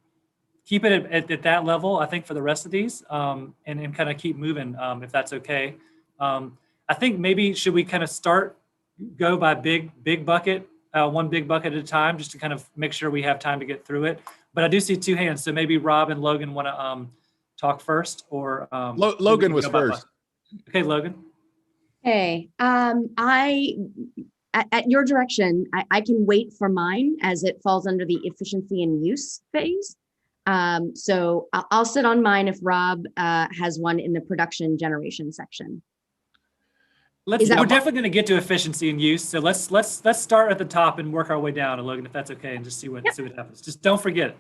keep it at that level, I think, for the rest of these, and kind of keep moving, if that's okay. I think maybe should we kind of go by big bucket, one big bucket at a time, just to kind of make sure we have time to get through it. But I do see two hands, so maybe Rob and Logan want to talk first, or Logan was first. Okay, Logan. Hey, at your direction, I can wait for mine as it falls under the efficiency and use phase. So I'll sit on mine if Rob has one in the production generation section. We're definitely going to get to efficiency and use. So let's start at the top and work our way down, Logan, if that's okay, and just see what happens. Just don't forget it.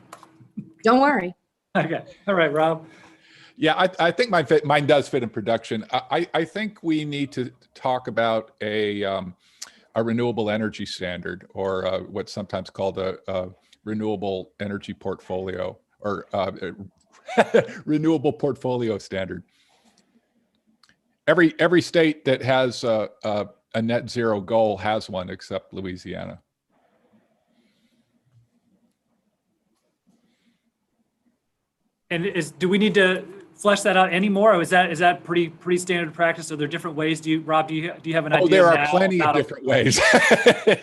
Don't worry. Okay. All right, Rob. Yeah, I think mine does fit in production. I think we need to talk about a renewable energy standard, or what's sometimes called a renewable energy portfolio, or renewable portfolio standard. Every state that has a net zero goal has one, except Louisiana. And do we need to flesh that out any more? Or is that pretty standard practice? Are there different ways? Rob, do you have an idea? Oh, there are now plenty of about different ways.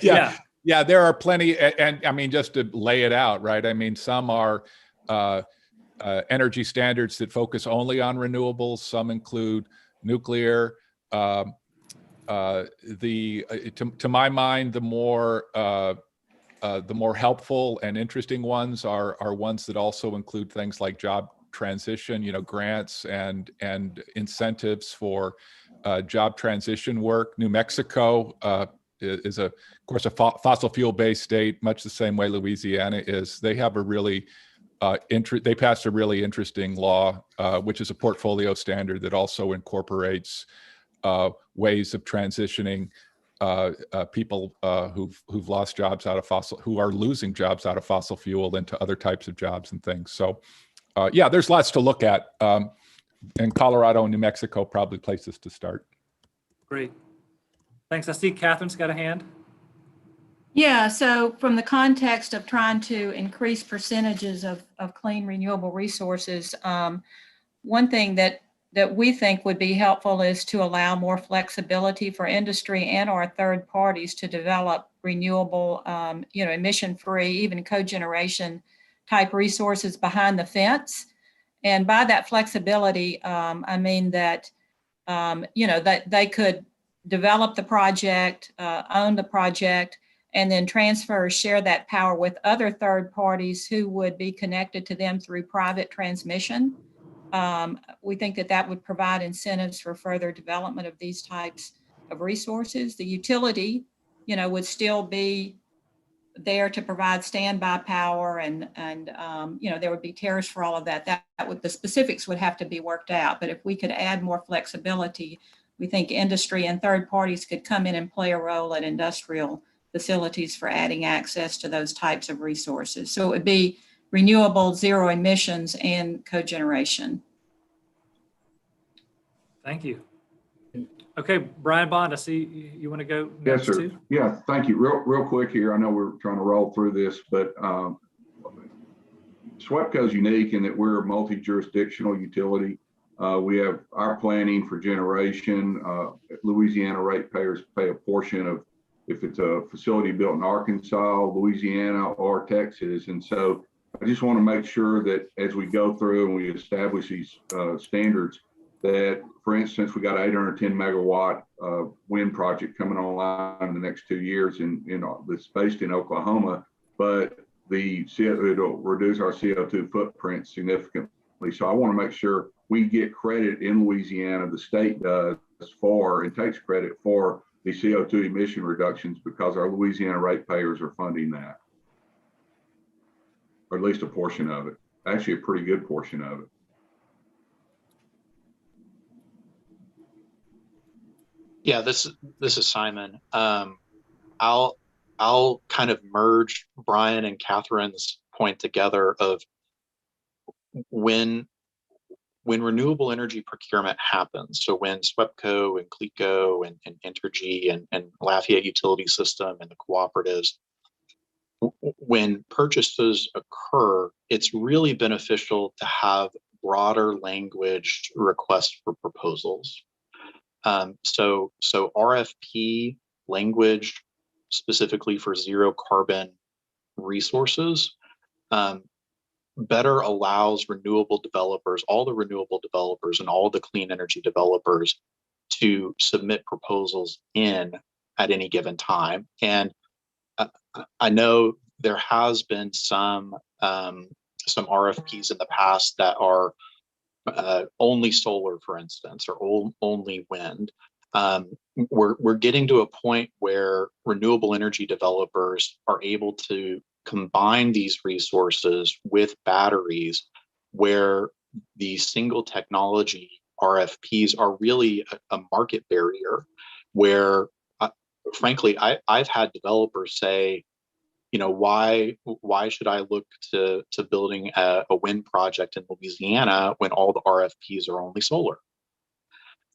Yeah. Yeah, there are plenty. And I mean, just to lay it out, right? I mean, some are energy standards that focus only on renewables. Some include nuclear. To my mind, the more helpful and interesting ones are ones that also include things like job transition, grants and incentives for job transition work. New Mexico is of course a fossil fuel based state, much the same way Louisiana is. They have a really they passed a really interesting law, which is a portfolio standard that also incorporates ways of transitioning people who've lost jobs out of who are losing jobs out of fossil fuel into other types of jobs and things. So yeah, there's lots to look at. And Colorado and New Mexico probably places to start. Great. Thanks. I see Catherine's got a hand. Yeah, so from the context of trying to increase percentages of clean renewable resources, one thing that we think would be helpful is to allow more flexibility for industry and our third parties to develop renewable, emission-free, even cogeneration type resources behind the fence. And by that flexibility, I mean that, that they could develop the project, own the project, and then transfer or share that power with other third parties who would be connected to them through private transmission. We think that would provide incentives for further development of these types of resources. The utility, would still be there to provide standby power and there would be tariffs for all of that. The specifics would have to be worked out. But if we could add more flexibility, we think industry and third parties could come in and play a role at industrial facilities for adding access to those types of resources. So it would be renewable, zero emissions, and cogeneration. Thank you. Okay, Brian Bond, I see you want to go next. Yes, sir. Too? Yeah, thank you. Real quick here. I know we're trying to roll through this, but SWEPCO is unique in that we're a multi-jurisdictional utility. We have our planning for generation. Louisiana ratepayers pay a portion of if it's a facility built in Arkansas, Louisiana, or Texas. And so I just want to make sure that as we go through and we establish these standards, that, for instance, we got 810 megawatt wind project coming online in the next 2 years that's based in Oklahoma, but it'll reduce our CO2 footprint significantly. So I want to make sure we get credit in Louisiana, the state does, and takes credit for the CO2 emission reductions because our Louisiana ratepayers are funding that, or at least a portion of it. Actually, a pretty good portion of it. Yeah, this is Simon. I'll kind of merge Brian and Catherine's point together of when renewable energy procurement happens. So when SWEPCO and CLECO and Entergy and Lafayette Utility System and the cooperatives, when purchases occur, it's really beneficial to have broader language requests for proposals. So RFP language specifically for zero carbon resources better allows renewable developers, all the renewable developers and all the clean energy developers to submit proposals in at any given time. And I know there has been some RFPs in the past that are only solar, for instance, or only wind. We're getting to a point where renewable energy developers are able to combine these resources with batteries, where the single technology RFPs are really a market barrier, where frankly, I've had developers say, why should I look to building a wind project in Louisiana when all the RFPs are only solar?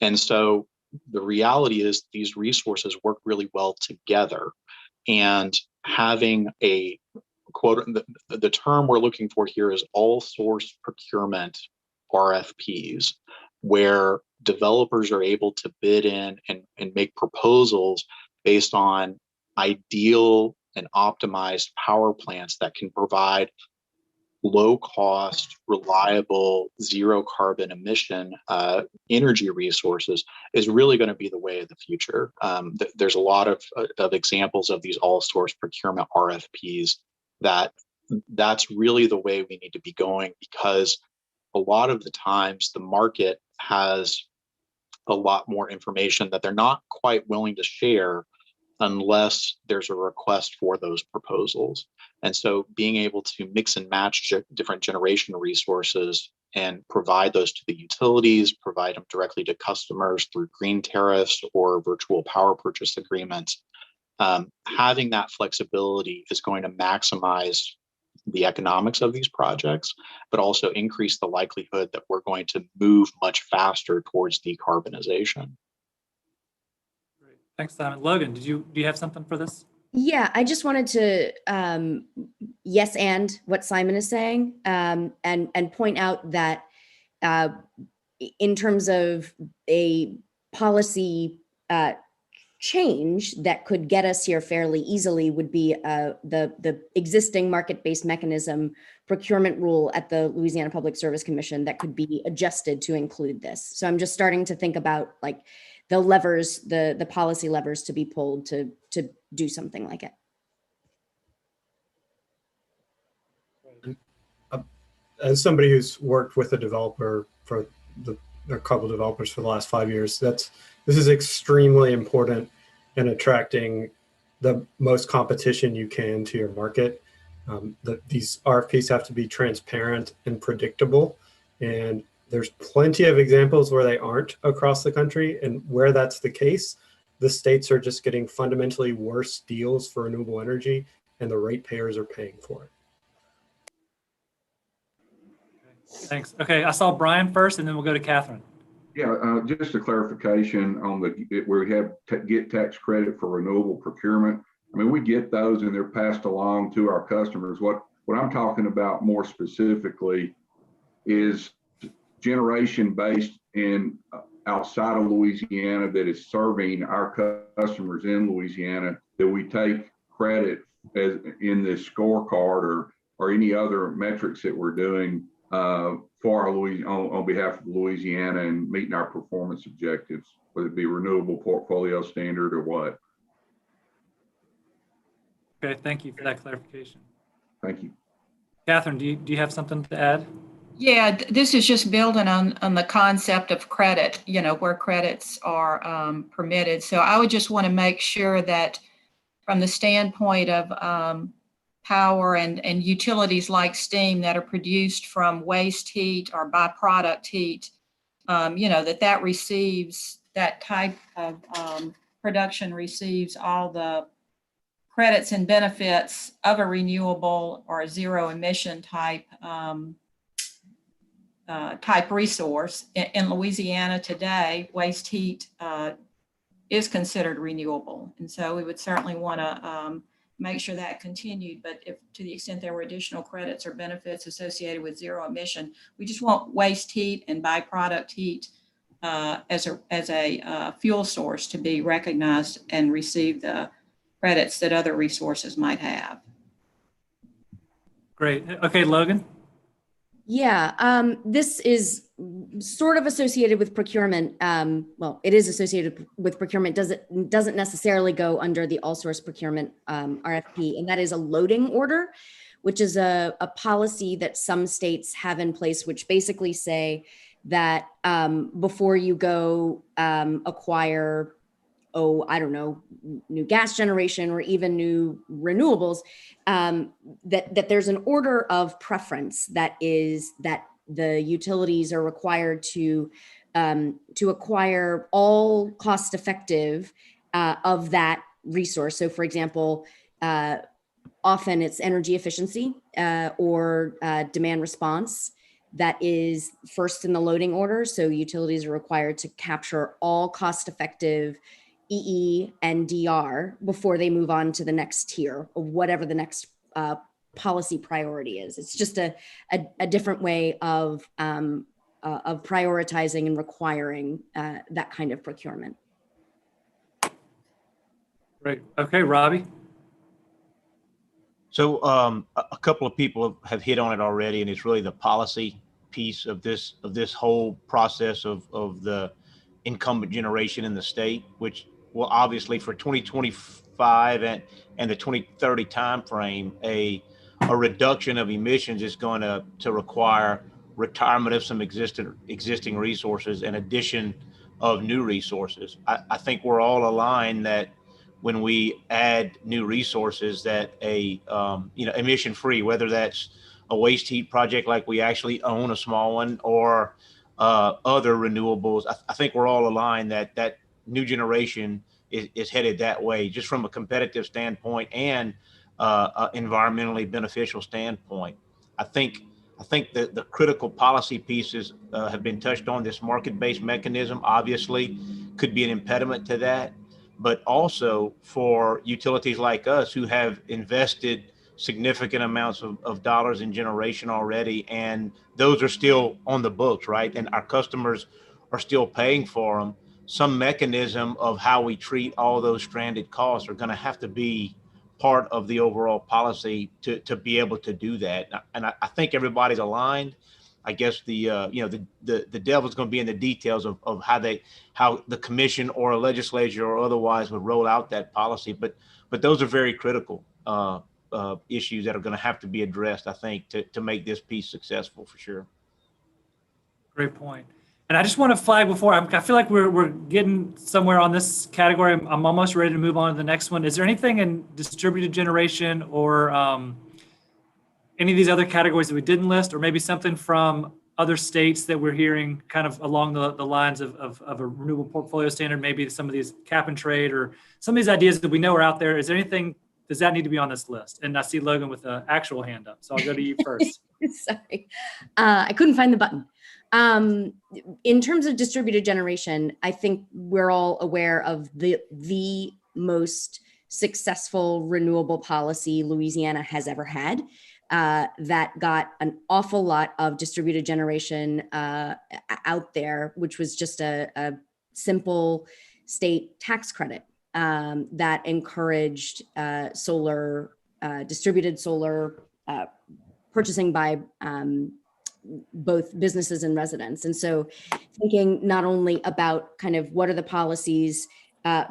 And so the reality is these resources work really well together, and having a quote, the term we're looking for here is all source procurement RFPs where developers are able to bid in and make proposals based on ideal and optimized power plants that can provide low cost, reliable, zero carbon emission energy resources is really going to be the way of the future. There's a lot of examples of these all source procurement RFPs that's really the way we need to be going, because a lot of the times the market has a lot more information that they're not quite willing to share unless there's a request for those proposals. And so being able to mix and match different generation resources and provide those to the utilities, provide them directly to customers through green tariffs or virtual power purchase agreements, having that flexibility is going to maximize the economics of these projects, but also increase the likelihood that we're going to move much faster towards decarbonization. Great. Thanks, Simon. Logan, do you have something for this? Yeah, I just wanted to yes and what Simon is saying, and point out that in terms of a policy change that could get us here fairly easily would be the existing market-based mechanism procurement rule at the Louisiana Public Service Commission that could be adjusted to include this. So I'm just starting to think about like the levers, the policy levers to be pulled to do something like it. As somebody who's worked with a developer for a couple of developers for the last 5 years, this is extremely important in attracting the most competition you can to your market. These RFPs have to be transparent and predictable, and there's plenty of examples where they aren't across the country, and where that's the case, the states are just getting fundamentally worse deals for renewable energy, and the ratepayers are paying for it. Thanks. Okay, I saw Brian first, and then we'll go to Catherine. Yeah, just a clarification on where we have get tax credit for renewable procurement. I mean, we get those and they're passed along to our customers. What I'm talking about more specifically is generation based in outside of Louisiana that is serving our customers in Louisiana, that we take credit as in this scorecard or any other metrics that we're doing for our on behalf of Louisiana and meeting our performance objectives, whether it be renewable portfolio standard or what. Okay, thank you for that clarification. Thank you. Catherine, do you have something to add? Yeah, this is just building on the concept of credit, where credits are permitted. So I would just want to make sure that from the standpoint of power and utilities like steam that are produced from waste heat or byproduct heat, that receives, that type of production receives all the credits and benefits of a renewable or a zero emission type resource. In Louisiana today, waste heat is considered renewable. And so we would certainly want to make sure that continued, but if to the extent there were additional credits or benefits associated with zero emission, we just want waste heat and byproduct heat as a fuel source to be recognized and receive the credits that other resources might have. Great. Okay, Logan. Yeah, this is sort of associated with procurement. Well, it is associated with procurement. Doesn't necessarily go under the all source procurement RFP, and that is a loading order, which is a policy that some states have in place, which basically say that before you go acquire, I don't know, new gas generation or even new renewables, that there's an order of preference that is that the utilities are required to acquire all cost effective of that resource. So for example, often it's energy efficiency or demand response that is first in the loading order. So utilities are required to capture all cost effective EE and DR before they move on to the next tier of whatever the next policy priority is. It's just a different way of of prioritizing and requiring that kind of procurement. Great. Okay, Robbie. So a couple of people have hit on it already, and it's really the policy piece of this whole process of the incumbent generation in the state, which will obviously for 2025 and the 2030 timeframe, a reduction of emissions is going to require retirement of some existing resources and addition of new resources. I think we're all aligned that when we add new resources that emission free, whether that's a waste heat project like we actually own a small one, or other renewables, I think we're all aligned that new generation is headed that way, just from a competitive standpoint and environmentally beneficial standpoint. I think that the critical policy pieces have been touched on. This market-based mechanism obviously could be an impediment to that, but also for utilities like us who have invested significant amounts of dollars in generation already, and those are still on the books, right? And our customers are still paying for them. Some mechanism of how we treat all those stranded costs are going to have to be part of the overall policy to be able to do that. And I think everybody's aligned. I guess the devil's going to be in the details of how the commission or a legislature or otherwise would roll out that policy. But those are very critical issues that are going to have to be addressed, I think, to make this piece successful for sure. Great point. And I just want to flag before, I feel like we're getting somewhere on this category. I'm almost ready to move on to the next one. Is there anything in distributed generation or any of these other categories that we didn't list, or maybe something from other states that we're hearing kind of along the lines of a renewable portfolio standard, maybe some of these cap and trade or some of these ideas that we know are out there? Is there anything, does that need to be on this list? And I see Logan with an actual hand up, so I'll go to you first. Sorry, I couldn't find the button. In terms of distributed generation, I think we're all aware of the most successful renewable policy Louisiana has ever had. That got an awful lot of distributed generation out there, which was just a simple state tax credit that encouraged distributed solar purchasing by both businesses and residents. And so thinking not only about kind of what are the policies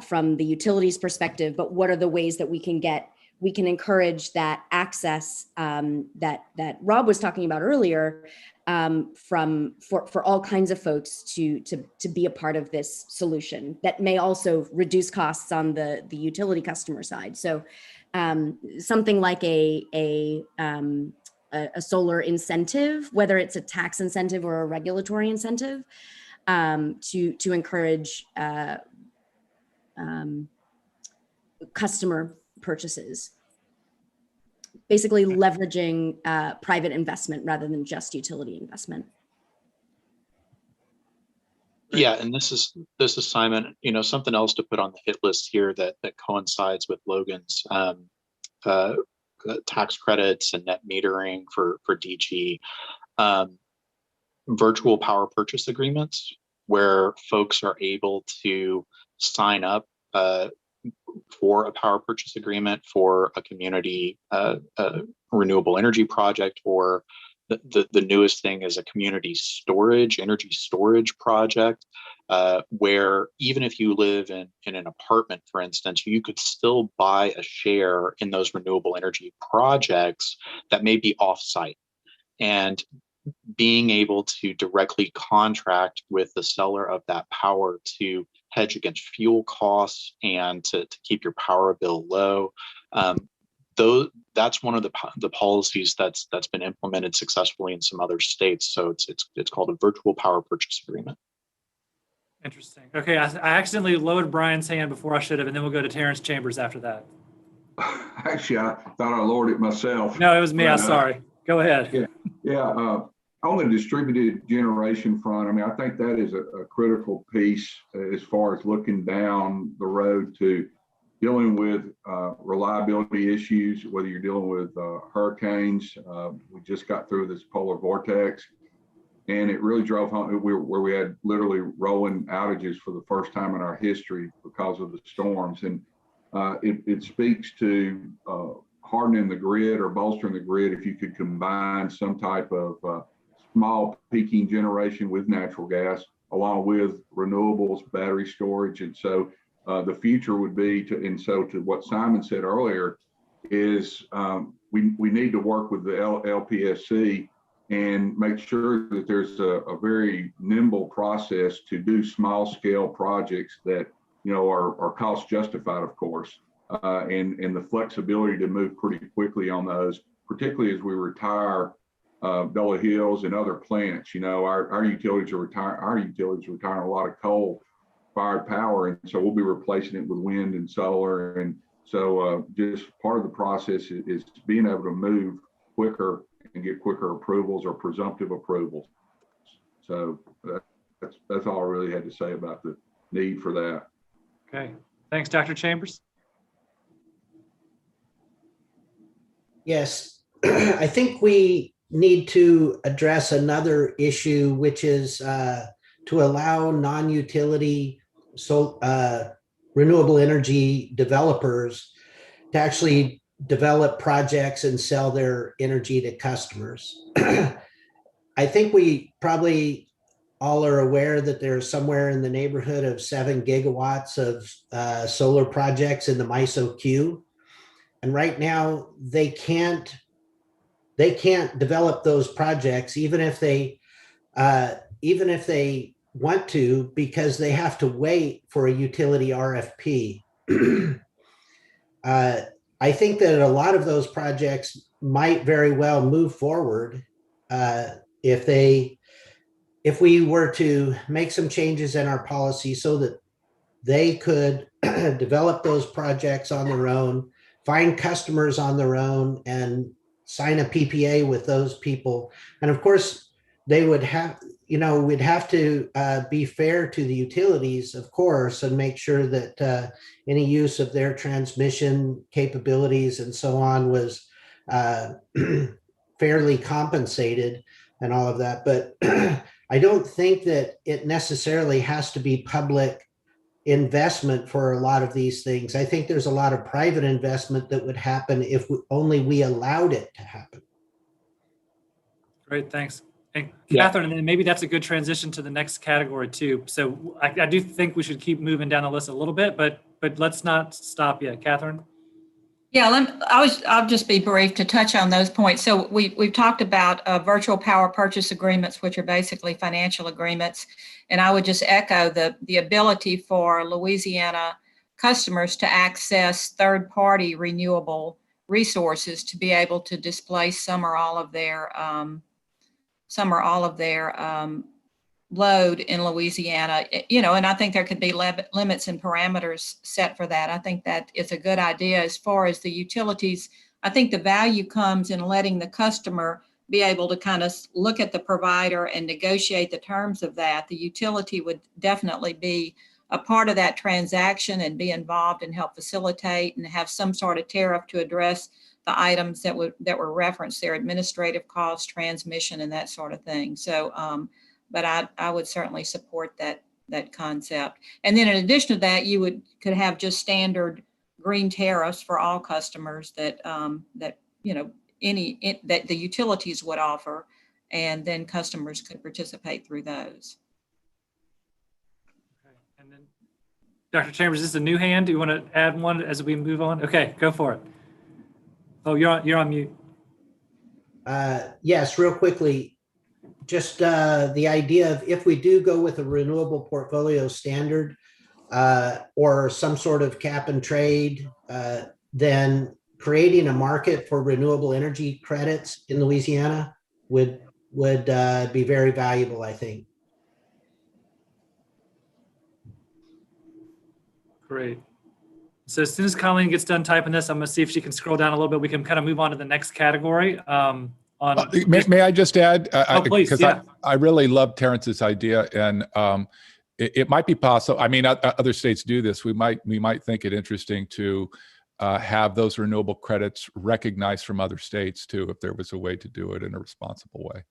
from the utilities perspective, but what are the ways that we can encourage that access that Rob was talking about earlier for all kinds of folks to be a part of this solution that may also reduce costs on the utility customer side. So something like a solar incentive, whether it's a tax incentive or a regulatory incentive, to encourage customer purchases, basically leveraging private investment rather than just utility investment. Yeah, and this is Simon. Something else to put on the hit list here that coincides with Logan's tax credits and net metering for DG, virtual power purchase agreements, where folks are able to sign up for a power purchase agreement for a community renewable energy project, or the newest thing is a community energy storage project, where even if you live in an apartment, for instance, you could still buy a share in those renewable energy projects that may be off-site. And being able to directly contract with the seller of that power to hedge against fuel costs and to keep your power bill low. That's one of the policies that's been implemented successfully in some other states. So it's called a virtual power purchase agreement. Interesting. Okay, I accidentally lowered Brian's hand before I should have, and then we'll go to Terrence Chambers after that. Actually, I thought I lowered it myself. No, it was me. I'm sorry. Go ahead. Yeah. On the distributed generation front, I mean, I think that is a critical piece as far as looking down the road to dealing with reliability issues, whether you're dealing with hurricanes. We just got through this polar vortex. And it really drove home where we had literally rolling outages for the first time in our history because of the storms. And it speaks to hardening the grid or bolstering the grid if you could combine some type of small peaking generation with natural gas, along with renewables, battery storage. And so the future would be to what Simon said earlier is we need to work with the LPSC and make sure that there's a very nimble process to do small scale projects that, you know, are cost justified, of course, and the flexibility to move pretty quickly on those, particularly as we retire Bella Hills and other plants. You know, our utilities are retiring a lot of coal fired power, and so we'll be replacing it with wind and solar. And so just part of the process is being able to move quicker and get quicker approvals or presumptive approvals. So that's all I really had to say about the need for that. Okay, thanks, Dr. Chambers. Yes, I think we need to address another issue, which is to allow non-utility renewable energy developers to actually develop projects and sell their energy to customers. I think we probably all are aware that there's somewhere in the neighborhood of 7 gigawatts of solar projects in the MISO queue. And right now they can't develop those projects even if they want to, because they have to wait for a utility RFP. I think that a lot of those projects might very well move forward if we were to make some changes in our policy so that they could develop those projects on their own, find customers on their own, and sign a PPA with those people. And of course, they would have, you know, we'd have to be fair to the utilities, of course, and make sure that any use of their transmission capabilities and so on was fairly compensated and all of that. But I don't think that it necessarily has to be public investment for a lot of these things. I think there's a lot of private investment that would happen if only we allowed it to happen. Great, thanks. And Yeah. Catherine, and then maybe that's a good transition to the next category too. So I do think we should keep moving down the list a little bit, but let's not stop yet. Catherine? Yeah, I'll just be brief to touch on those points. So we've talked about virtual power purchase agreements, which are basically financial agreements. And I would just echo the ability for Louisiana customers to access third-party renewable resources to be able to displace some or all of their load in Louisiana, you know, and I think there could be limits and parameters set for that. I think that is a good idea. As far as the utilities, I think the value comes in letting the customer be able to kind of look at the provider and negotiate the terms of that. The utility would definitely be a part of that transaction and be involved and help facilitate and have some sort of tariff to address the items that were referenced there, administrative costs, transmission, and that sort of thing. So, but I would certainly support that concept. And then in addition to that, you could have just standard green tariffs for all customers that you know that the utilities would offer, and then customers could participate through those. Okay. And then Dr. Chambers, is this a new hand? Do you want to add one as we move on? Okay, go for it. Oh, you're on mute. Yes, real quickly. Just the idea of if we do go with a renewable portfolio standard or some sort of cap and trade, then creating a market for renewable energy credits in Louisiana would be very valuable, I think. Great. So as soon as Colleen gets done typing this, I'm going to see if she can scroll down a little bit. We can kind of move on to the next category. May I just add? Please, because yeah. I really love Terrence's idea, and it might be possible. I mean, other states do this. We might think it interesting to have those renewable credits recognized from other states too, if there was a way to do it in a responsible way.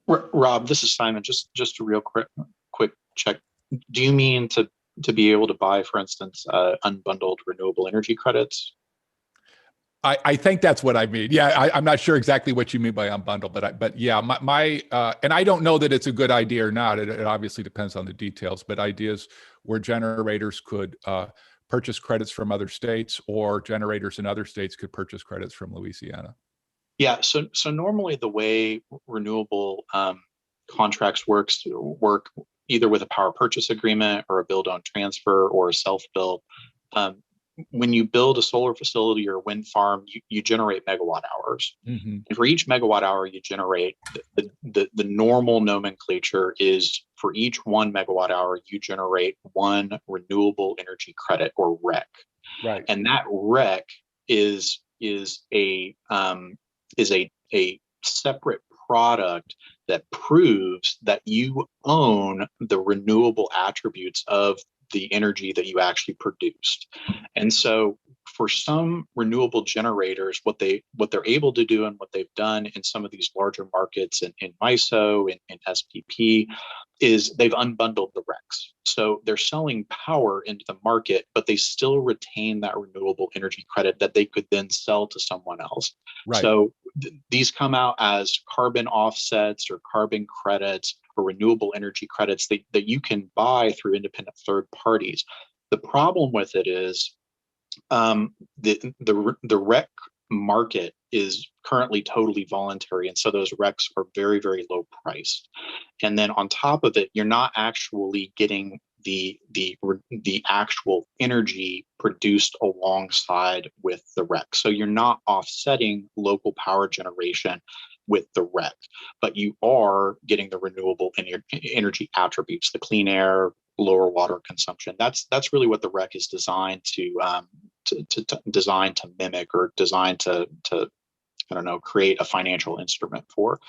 Rob, this is Simon. Just a real quick check. Do you mean to be able to buy, for instance, unbundled renewable energy credits? I think that's what I mean. Yeah, I'm not sure exactly what you mean by unbundled, but yeah, and I don't know that it's a good idea or not. It obviously depends on the details, but ideas where generators could purchase credits from other states, or generators in other states could purchase credits from Louisiana. Yeah. So normally the way renewable contracts work either with a power purchase agreement or a build own transfer or a self build. When you build a solar facility or wind farm, you generate megawatt hours. Mm-hmm. And for each megawatt hour you generate, the normal nomenclature is for each 1 megawatt hour, you generate 1 renewable energy credit, or REC. Right. And that REC is a separate product that proves that you own the renewable attributes of the energy that you actually produced. And so for some renewable generators, what they're able to do and what they've done in some of these larger markets in MISO and SPP is they've unbundled the RECs. So they're selling power into the market, but they still retain that renewable energy credit that they could then sell to someone else. Right. So these come out as carbon offsets or carbon credits or renewable energy credits that you can buy through independent third parties. The problem with it is the REC market is currently totally voluntary, and so those RECs are very, very low priced. And then on top of it, you're not actually getting the actual energy produced alongside with the REC. So you're not offsetting local power generation with the REC, but you are getting the renewable energy attributes, the clean air, lower water consumption. That's really what the REC is designed designed to mimic, or designed to I don't know, create a financial instrument for.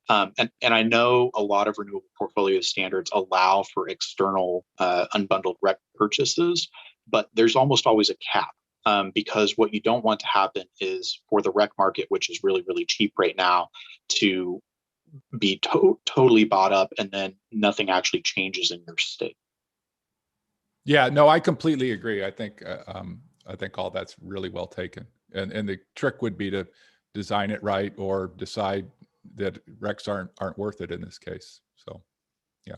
And I know a lot of renewable portfolio standards allow for external unbundled REC purchases, but there's almost always a cap. Because what you don't want to happen is for the REC market, which is really, really cheap right now, to be totally bought up and then nothing actually changes in your state. Yeah, no, I completely agree. I think all that's really well taken. And the trick would be to design it right, or decide that RECs aren't worth it in this case. So, yeah.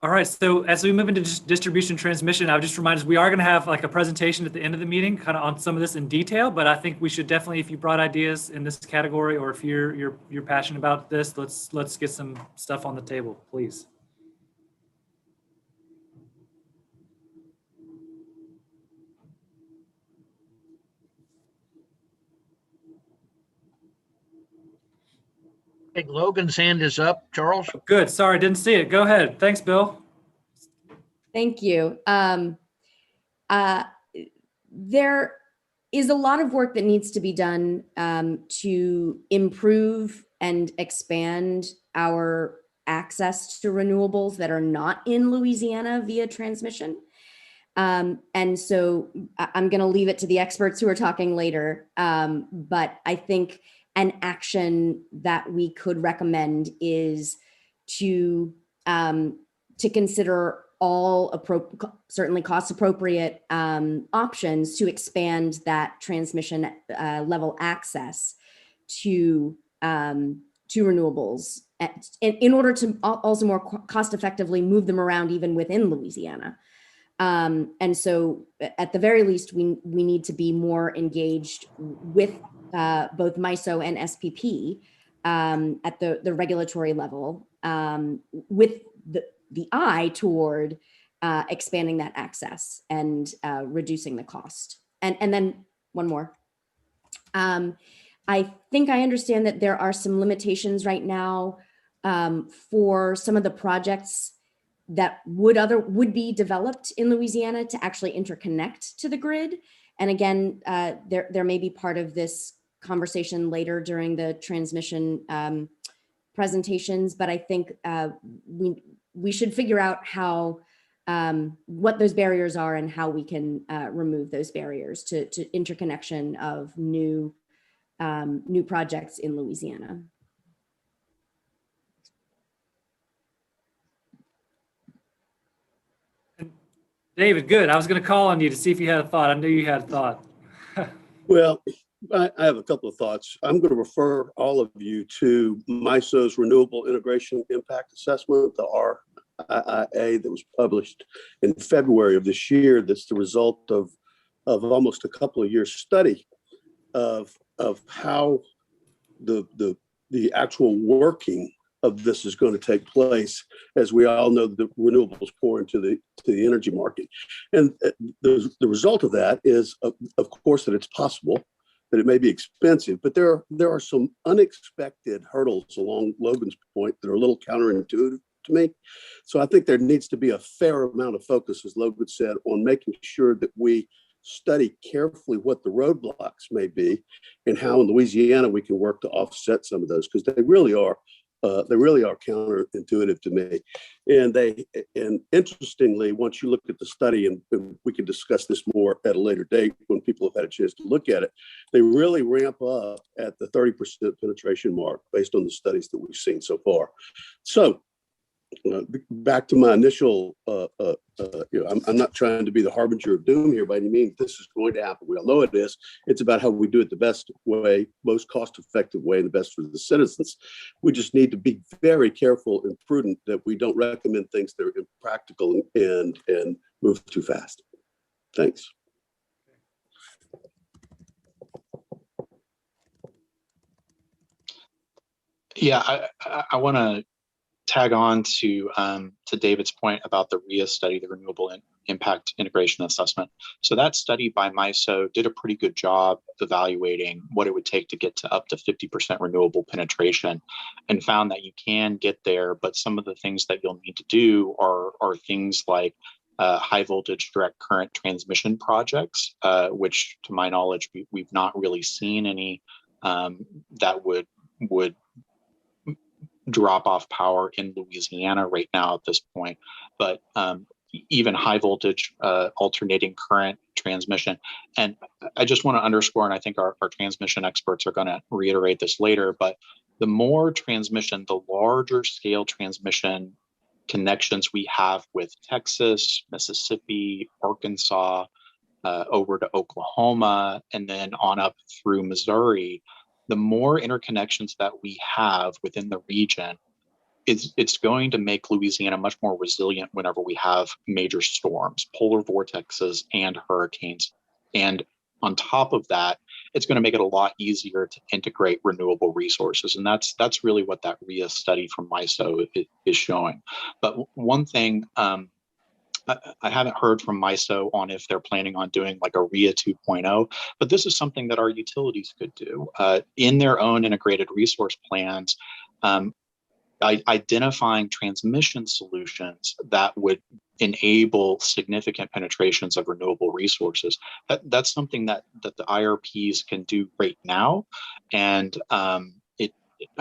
All right, so as we move into distribution transmission, I would just remind us, we are going to have like a presentation at the end of the meeting kind of on some of this in detail, but I think we should definitely, if you brought ideas in this category, or if you're passionate about this, let's get some stuff on the table, please. I think Logan's hand is up, Charles. Good, sorry, didn't see it. Go ahead. Thanks, Bill. Thank you. There is a lot of work that needs to be done to improve and expand our access to renewables that are not in Louisiana via transmission. And so I'm going to leave it to the experts who are talking later. But I think an action that we could recommend is to consider all certainly cost appropriate options to expand that transmission level access to renewables in order to also more cost effectively move them around even within Louisiana. And so at the very least, we need to be more engaged with both MISO and SPP at the regulatory level, with the eye toward expanding that access and reducing the cost. And then one more. I think I understand that there are some limitations right now for some of the projects that would be developed in Louisiana to actually interconnect to the grid. And again, there may be part of this conversation later during the transmission presentations, but I think we should figure out how what those barriers are and how we can remove those barriers to interconnection of new new projects in Louisiana. David, good. I was going to call on you to see if you had a thought. I knew you had a thought. Well, I have a couple of thoughts. I'm going to refer all of you to MISO's Renewable Integration Impact Assessment, the RIIA, that was published in February of this year. That's the result of almost a couple of years study of how the actual working of this is going to take place. As we all know, the renewables pour into the energy market. And the result of that is, of course, that it's possible, that it may be expensive, but there are some unexpected hurdles along Logan's point that are a little counterintuitive to me. So I think there needs to be a fair amount of focus, as Logan said, on making sure that we study carefully what the roadblocks may be and how in Louisiana we can work to offset some of those, because they really are counterintuitive to me. And interestingly, once you look at the study, and we can discuss this more at a later date when people have had a chance to look at it, they really ramp up at the 30% penetration mark based on the studies that we've seen so far. So back to my initial, I'm not trying to be the harbinger of doom here by any means. This is going to happen. We all know it is. It's about how we do it the best way, most cost-effective way, and the best for the citizens. We just need to be very careful and prudent that we don't recommend things that are impractical and move too fast. Thanks. Yeah, I want to tag on to David's point about the RIA study, the Renewable Impact Integration Assessment. So that study by MISO did a pretty good job evaluating what it would take to get to up to 50% renewable penetration, and found that you can get there, but some of the things that you'll need to do are things like high voltage direct current transmission projects, which to my knowledge, we've not really seen any that would drop off power in Louisiana right now at this point, but even high voltage alternating current transmission. And I just want to underscore, and I think our transmission experts are going to reiterate this later, but the more transmission, the larger scale transmission connections we have with Texas, Mississippi, Arkansas, over to Oklahoma, and then on up through Missouri, the more interconnections that we have within the region, it's going to make Louisiana much more resilient whenever we have major storms, polar vortexes, and hurricanes. And on top of that, it's going to make it a lot easier to integrate renewable resources. And that's really what that RIA study from MISO is showing. But one thing, I haven't heard from MISO on if they're planning on doing like a RIA 2.0, but this is something that our utilities could do in their own integrated resource plans, identifying transmission solutions that would enable significant penetrations of renewable resources. That's something that the IRPs can do right now. And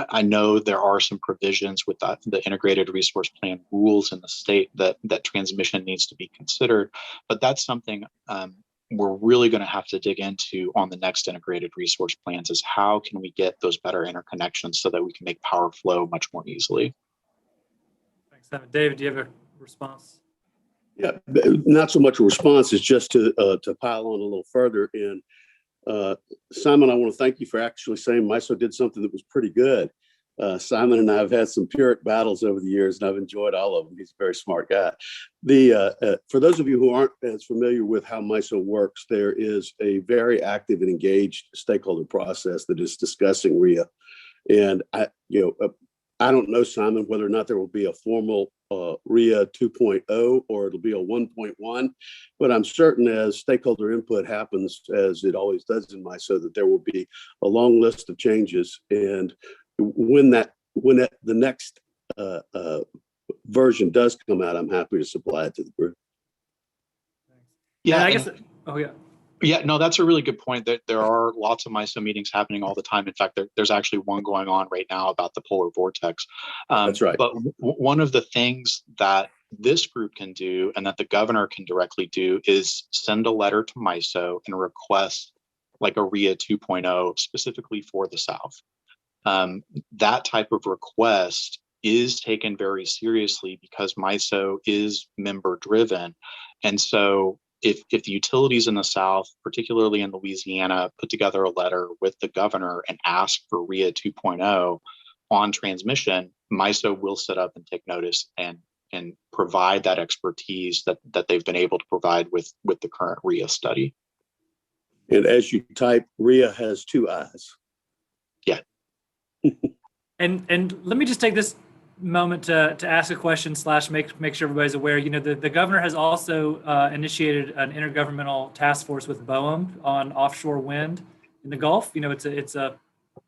I know there are some provisions with the integrated resource plan rules in the state that transmission needs to be considered, but that's something we're really going to have to dig into on the next integrated resource plans, is how can we get those better interconnections so that we can make power flow much more easily. Thanks, Simon. David, do you have a response? Yeah, not so much a response, it's just to pile on a little further. And Simon, I want to thank you for actually saying MISO did something that was pretty good. Simon and I have had some Pyrrhic battles over the years, and I've enjoyed all of them. He's a very smart guy. For those of you who aren't as familiar with how MISO works, there is a very active and engaged stakeholder process that is discussing RIA. And I don't know, Simon, whether or not there will be a formal RIA 2.0 or it'll be a 1.1, but I'm certain as stakeholder input happens, as it always does in MISO, that there will be a long list of changes. And when the next version does come out, I'm happy to supply it to the group. Yeah, I guess. Oh yeah. Yeah, no, that's a really good point. That there are lots of MISO meetings happening all the time. In fact, there's actually one going on right now about the polar vortex. That's right. But one of the things that this group can do and that the governor can directly do is send a letter to MISO and request like a RIA 2.0 specifically for the South. That type of request is taken very seriously because MISO is member driven. And so if the utilities in the South, particularly in Louisiana, put together a letter with the governor and ask for RIA 2.0 on transmission, MISO will set up and take notice and provide that expertise that they've been able to provide with the current RIA study. And as you type, RIA has 2 eyes. Yeah. And let me just take this moment to ask a question / make sure everybody's aware. You know, the governor has also initiated an intergovernmental task force with BOEM on offshore wind in the Gulf. You know, it's a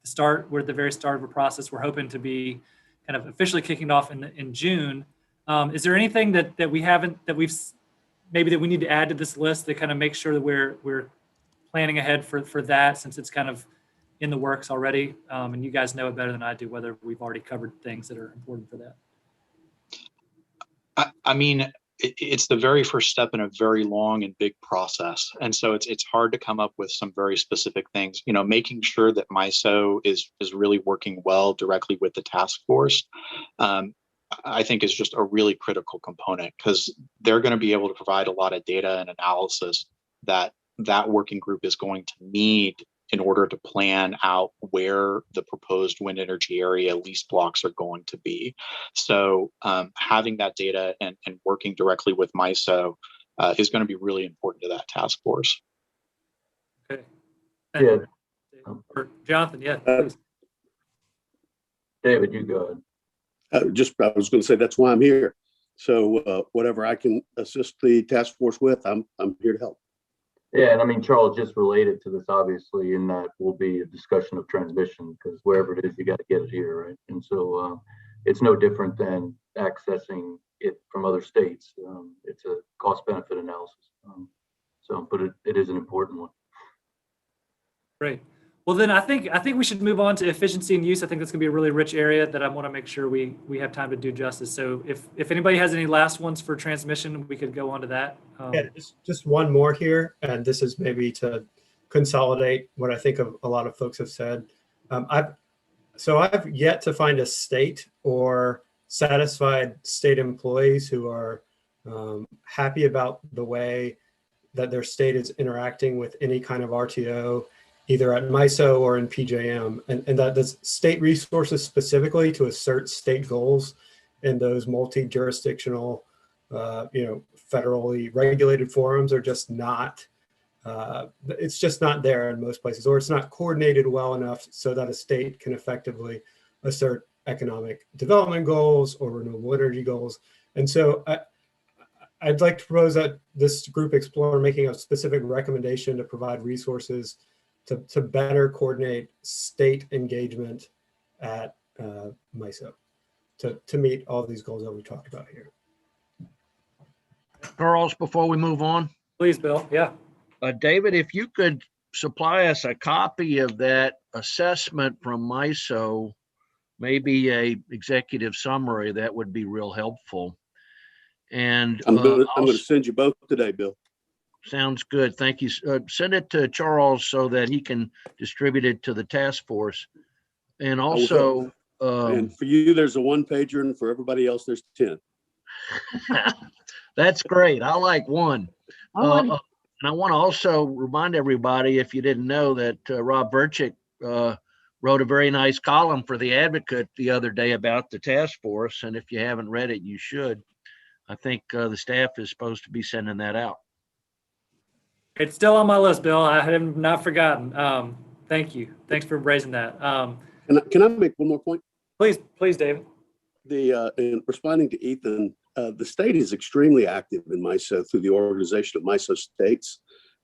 start. We're at the very start of a process. We're hoping to be kind of officially kicking off in June. Is there anything that we haven't, that we've maybe that we need to add to this list to kind of make sure that we're planning ahead for that, since it's kind of in the works already? And you guys know it better than I do, whether we've already covered things that are important for that. I mean, it's the very first step in a very long and big process. And so it's hard to come up with some very specific things. You know, making sure that MISO is really working well directly with the task force, I think is just a really critical component, because they're going to be able to provide a lot of data and analysis that working group is going to need in order to plan out where the proposed wind energy area lease blocks are going to be. So having that data and working directly with MISO is going to be really important to that task force. Okay. Yeah. Or Jonathan, yeah, please. David, you go ahead. I was going to say, that's why I'm here. So whatever I can assist the task force with, I'm here to help. Yeah, and I mean, Charles, just related to this, obviously, in that will be a discussion of transmission, because wherever it is, you got to get it here, right? And so it's no different than accessing it from other states. It's a cost-benefit analysis. But it is an important one. Great. Well, then I think we should move on to efficiency and use. I think that's going to be a really rich area that I want to make sure we have time to do justice. So if anybody has any last ones for transmission, we could go on to that. Yeah, just one more here, and this is maybe to consolidate what I think of a lot of folks have said. I've yet to find a state or satisfied state employees who are happy about the way that their state is interacting with any kind of RTO, either at MISO or in PJM, and that the state resources specifically to assert state goals in those multi-jurisdictional, federally regulated forums are just not, it's just not there in most places, or it's not coordinated well enough so that a state can effectively assert economic development goals or renewable energy goals. And so I'd like to propose that this group explore making a specific recommendation to provide resources to better coordinate state engagement at MISO to meet all these goals that we talked about here. Charles, before we move on. Please, Bill. Yeah. David, if you could supply us a copy of that assessment from MISO, maybe a executive summary, that would be real helpful. And I'm going to send you both today, Bill. Sounds good. Thank you. Send it to Charles so that he can distribute it to the task force. And also, and for you, there's a 1-pager, and for everybody else, there's 10. That's great. I like one. And I want to also remind everybody, if you didn't know, that Rob Verchick wrote a very nice column for The Advocate the other day about the task force. And if you haven't read it, you should. I think the staff is supposed to be sending that out. It's still on my list, Bill. I have not forgotten. Thank you. Thanks for raising that. Can I make one more point? Please, David. In responding to Ethan, the state is extremely active in MISO through the organization of MISO states,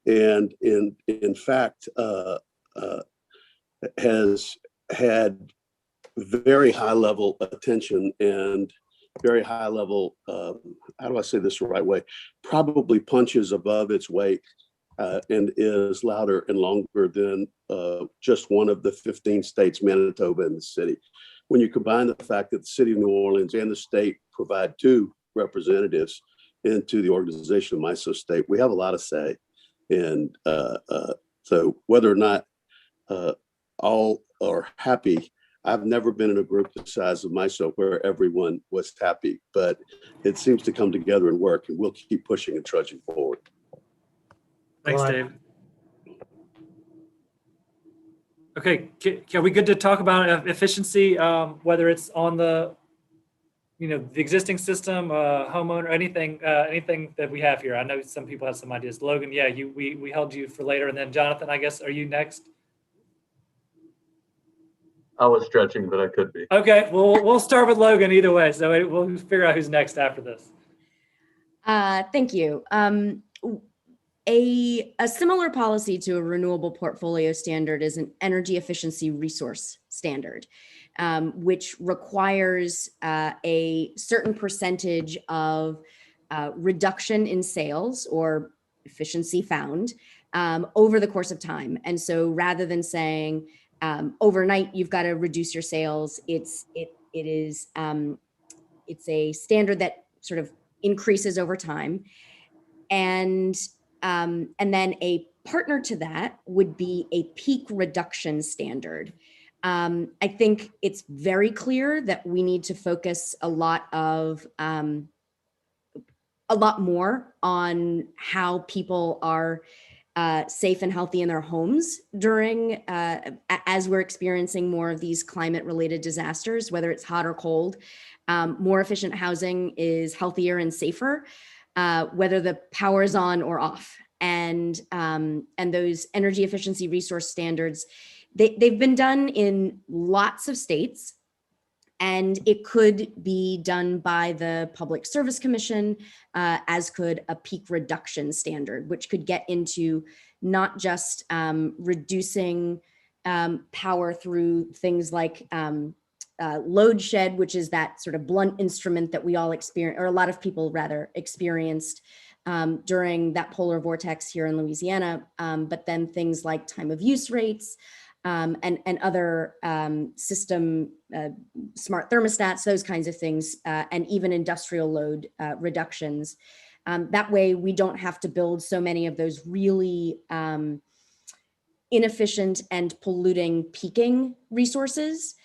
and in fact has had very high level attention and very high level, how do I say this the right way, probably punches above its weight and is louder and longer than just one of the 15 states, Manitoba and the city. When you combine the fact that the city of New Orleans and the state provide 2 representatives into the organization of MISO state, we have a lot of say in So whether or not all are happy, I've never been in a group the size of myself where everyone was happy, but it seems to come together and work, and we'll keep pushing and trudging forward. Thanks, Well, Dave. Okay, are we good to talk about efficiency, whether it's on the, the existing system, homeowner, anything that we have here? I know some people have some ideas. Logan, yeah, we held you for later, and then Jonathan, I guess, are you next? I was stretching, but I could be. Okay, well, we'll start with Logan either way, so we'll figure out who's next after this. Thank you. A similar policy to a renewable portfolio standard is an energy efficiency resource standard, which requires a certain percentage of reduction in sales or efficiency found over the course of time. And so rather than saying overnight you've got to reduce your sales, it's a standard that sort of increases over time. And then a partner to that would be a peak reduction standard. I think it's very clear that we need to focus a lot more on how people are safe and healthy in their homes during, as we're experiencing more of these climate-related disasters, whether it's hot or cold. More efficient housing is healthier and safer, whether the power is on or off. And those energy efficiency resource standards, they've been done in lots of states, and it could be done by the Public Service Commission, as could a peak reduction standard, which could get into not just reducing power through things like load shed, which is that sort of blunt instrument that we all experience, or a lot of people rather experienced during that polar vortex here in Louisiana, but then things like time of use rates and other system smart thermostats, those kinds of things, and even industrial load reductions. That way we don't have to build so many of those really inefficient and polluting peaking resources.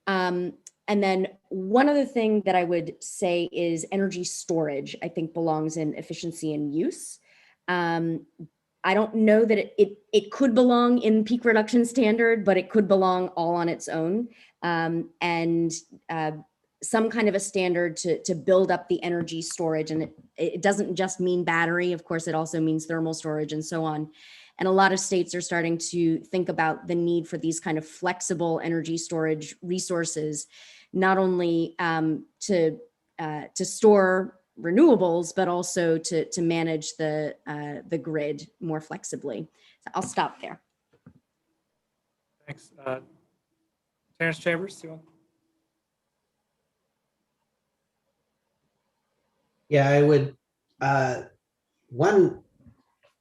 And then one other thing that I would say is energy storage, I think belongs in efficiency and use. I don't know that it could belong in peak reduction standard, but it could belong all on its own. And some kind of a standard to build up the energy storage. And it doesn't just mean battery, of course, it also means thermal storage and so on. And a lot of states are starting to think about the need for these kind of flexible energy storage resources, not only to store renewables, but also to manage the grid more flexibly. So I'll stop there. Thanks. Terrence Chambers, do you want? Yeah, I would.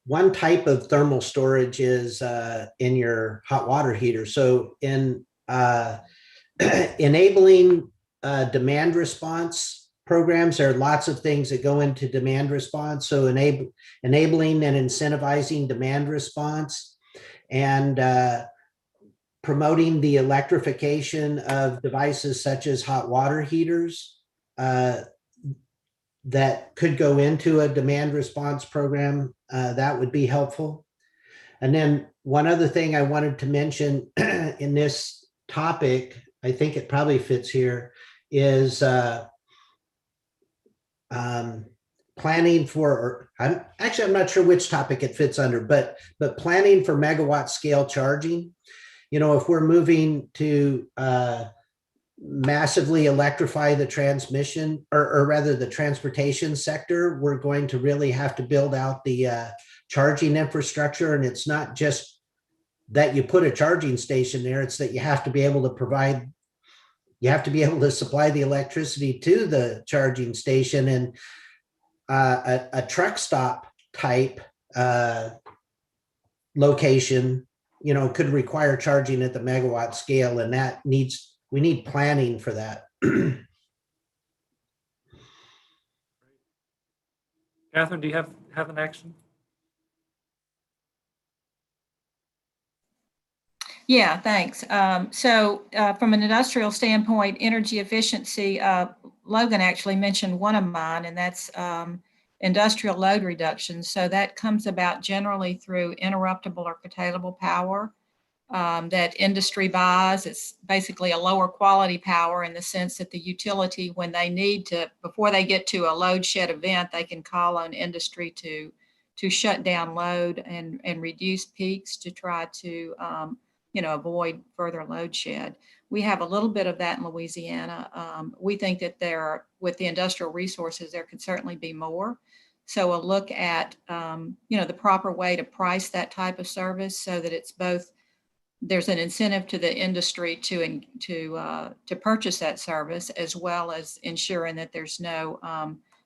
One type of thermal storage is in your hot water heater. So in enabling demand response programs, there are lots of things that go into demand response. So enabling and incentivizing demand response, and promoting the electrification of devices such as hot water heaters that could go into a demand response program, that would be helpful. And then one other thing I wanted to mention in this topic, I think it probably fits here, is planning for, I'm not sure which topic it fits under, but planning for megawatt scale charging. You know, if we're moving to massively electrify the transmission, or rather the transportation sector, we're going to really have to build out the charging infrastructure. And it's not just that you put a charging station there, it's that you have to be able to supply the electricity to the charging station. And a truck stop type location, you know, could require charging at the megawatt scale, and we need planning for that. Catherine, do you have an action? Yeah, thanks. From an industrial standpoint, energy efficiency, Logan actually mentioned one of mine, and that's industrial load reduction. So that comes about generally through interruptible or curtailable power that industry buys. It's basically a lower quality power in the sense that the utility, when they need to, before they get to a load shed event, they can call on industry to shut down load and reduce peaks to try to avoid further load shed. We have a little bit of that in Louisiana. We think that with the industrial resources, there could certainly be more. So a look at, the proper way to price that type of service so that it's both, there's an incentive to the industry to purchase that service, as well as ensuring that there's no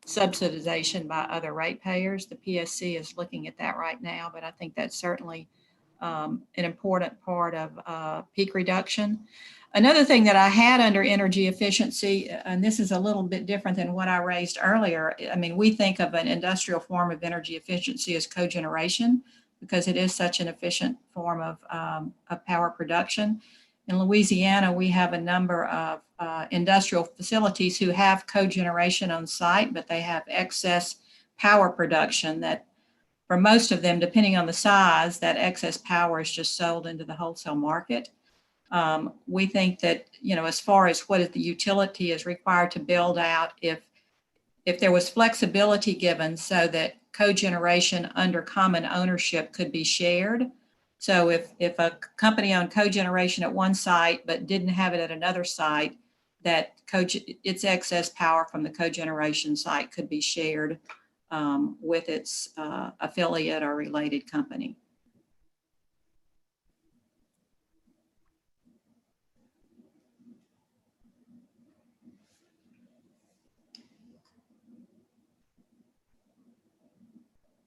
subsidization by other ratepayers. The PSC is looking at that right now, but I think that's certainly an important part of peak reduction. Another thing that I had under energy efficiency, and this is a little bit different than what I raised earlier. I mean, we think of an industrial form of energy efficiency as cogeneration because it is such an efficient form of power production. In Louisiana, we have a number of industrial facilities who have cogeneration on site, but they have excess power production that, for most of them, depending on the size, that excess power is just sold into the wholesale market. We think that, as far as what the utility is required to build out, if there was flexibility given so that cogeneration under common ownership could be shared. So if a company owned cogeneration at one site but didn't have it at another site, that its excess power from the cogeneration site could be shared with its affiliate or related company.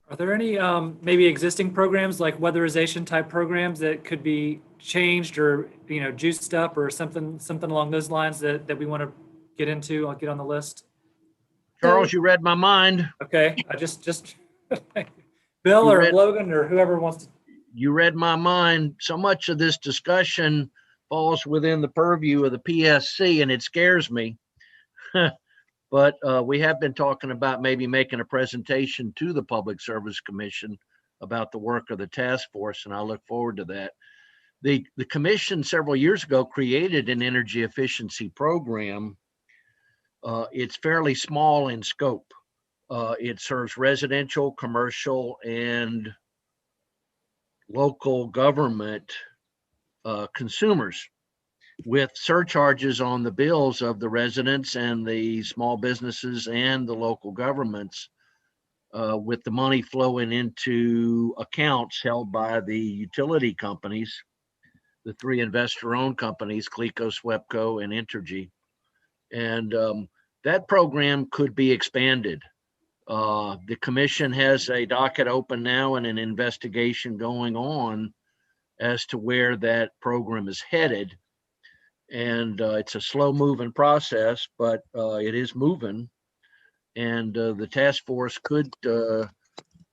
Are there any maybe existing programs like weatherization type programs that could be changed or juiced up or something along those lines that we want to get into? I'll get on the list. Charles, you read my mind. Okay, I just Bill or Logan or whoever wants to. You read my mind. So much of this discussion falls within the purview of the PSC, and it scares me. But we have been talking about maybe making a presentation to the Public Service Commission about the work of the task force, and I look forward to that. The commission several years ago created an energy efficiency program. It's fairly small in scope. It serves residential, commercial, and local government consumers, with surcharges on the bills of the residents and the small businesses and the local governments, with the money flowing into accounts held by the utility companies, the three investor-owned companies, CLECO, SWEPCO, and Entergy. And that program could be expanded. The commission has a docket open now and an investigation going on as to where that program is headed. And it's a slow moving process, but it is moving. And the task force could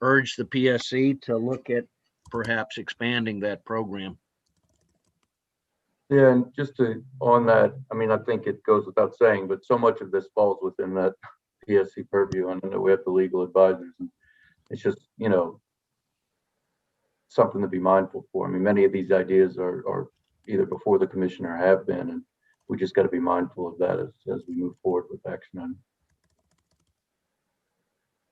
urge the PSC to look at perhaps expanding that program. Yeah, and just on that, I mean, I think it goes without saying, but so much of this falls within that PSC purview, and I know we have the legal advisors, and it's just, something to be mindful for. I mean, many of these ideas are either before the commission or have been, and we just got to be mindful of that as we move forward with action on it.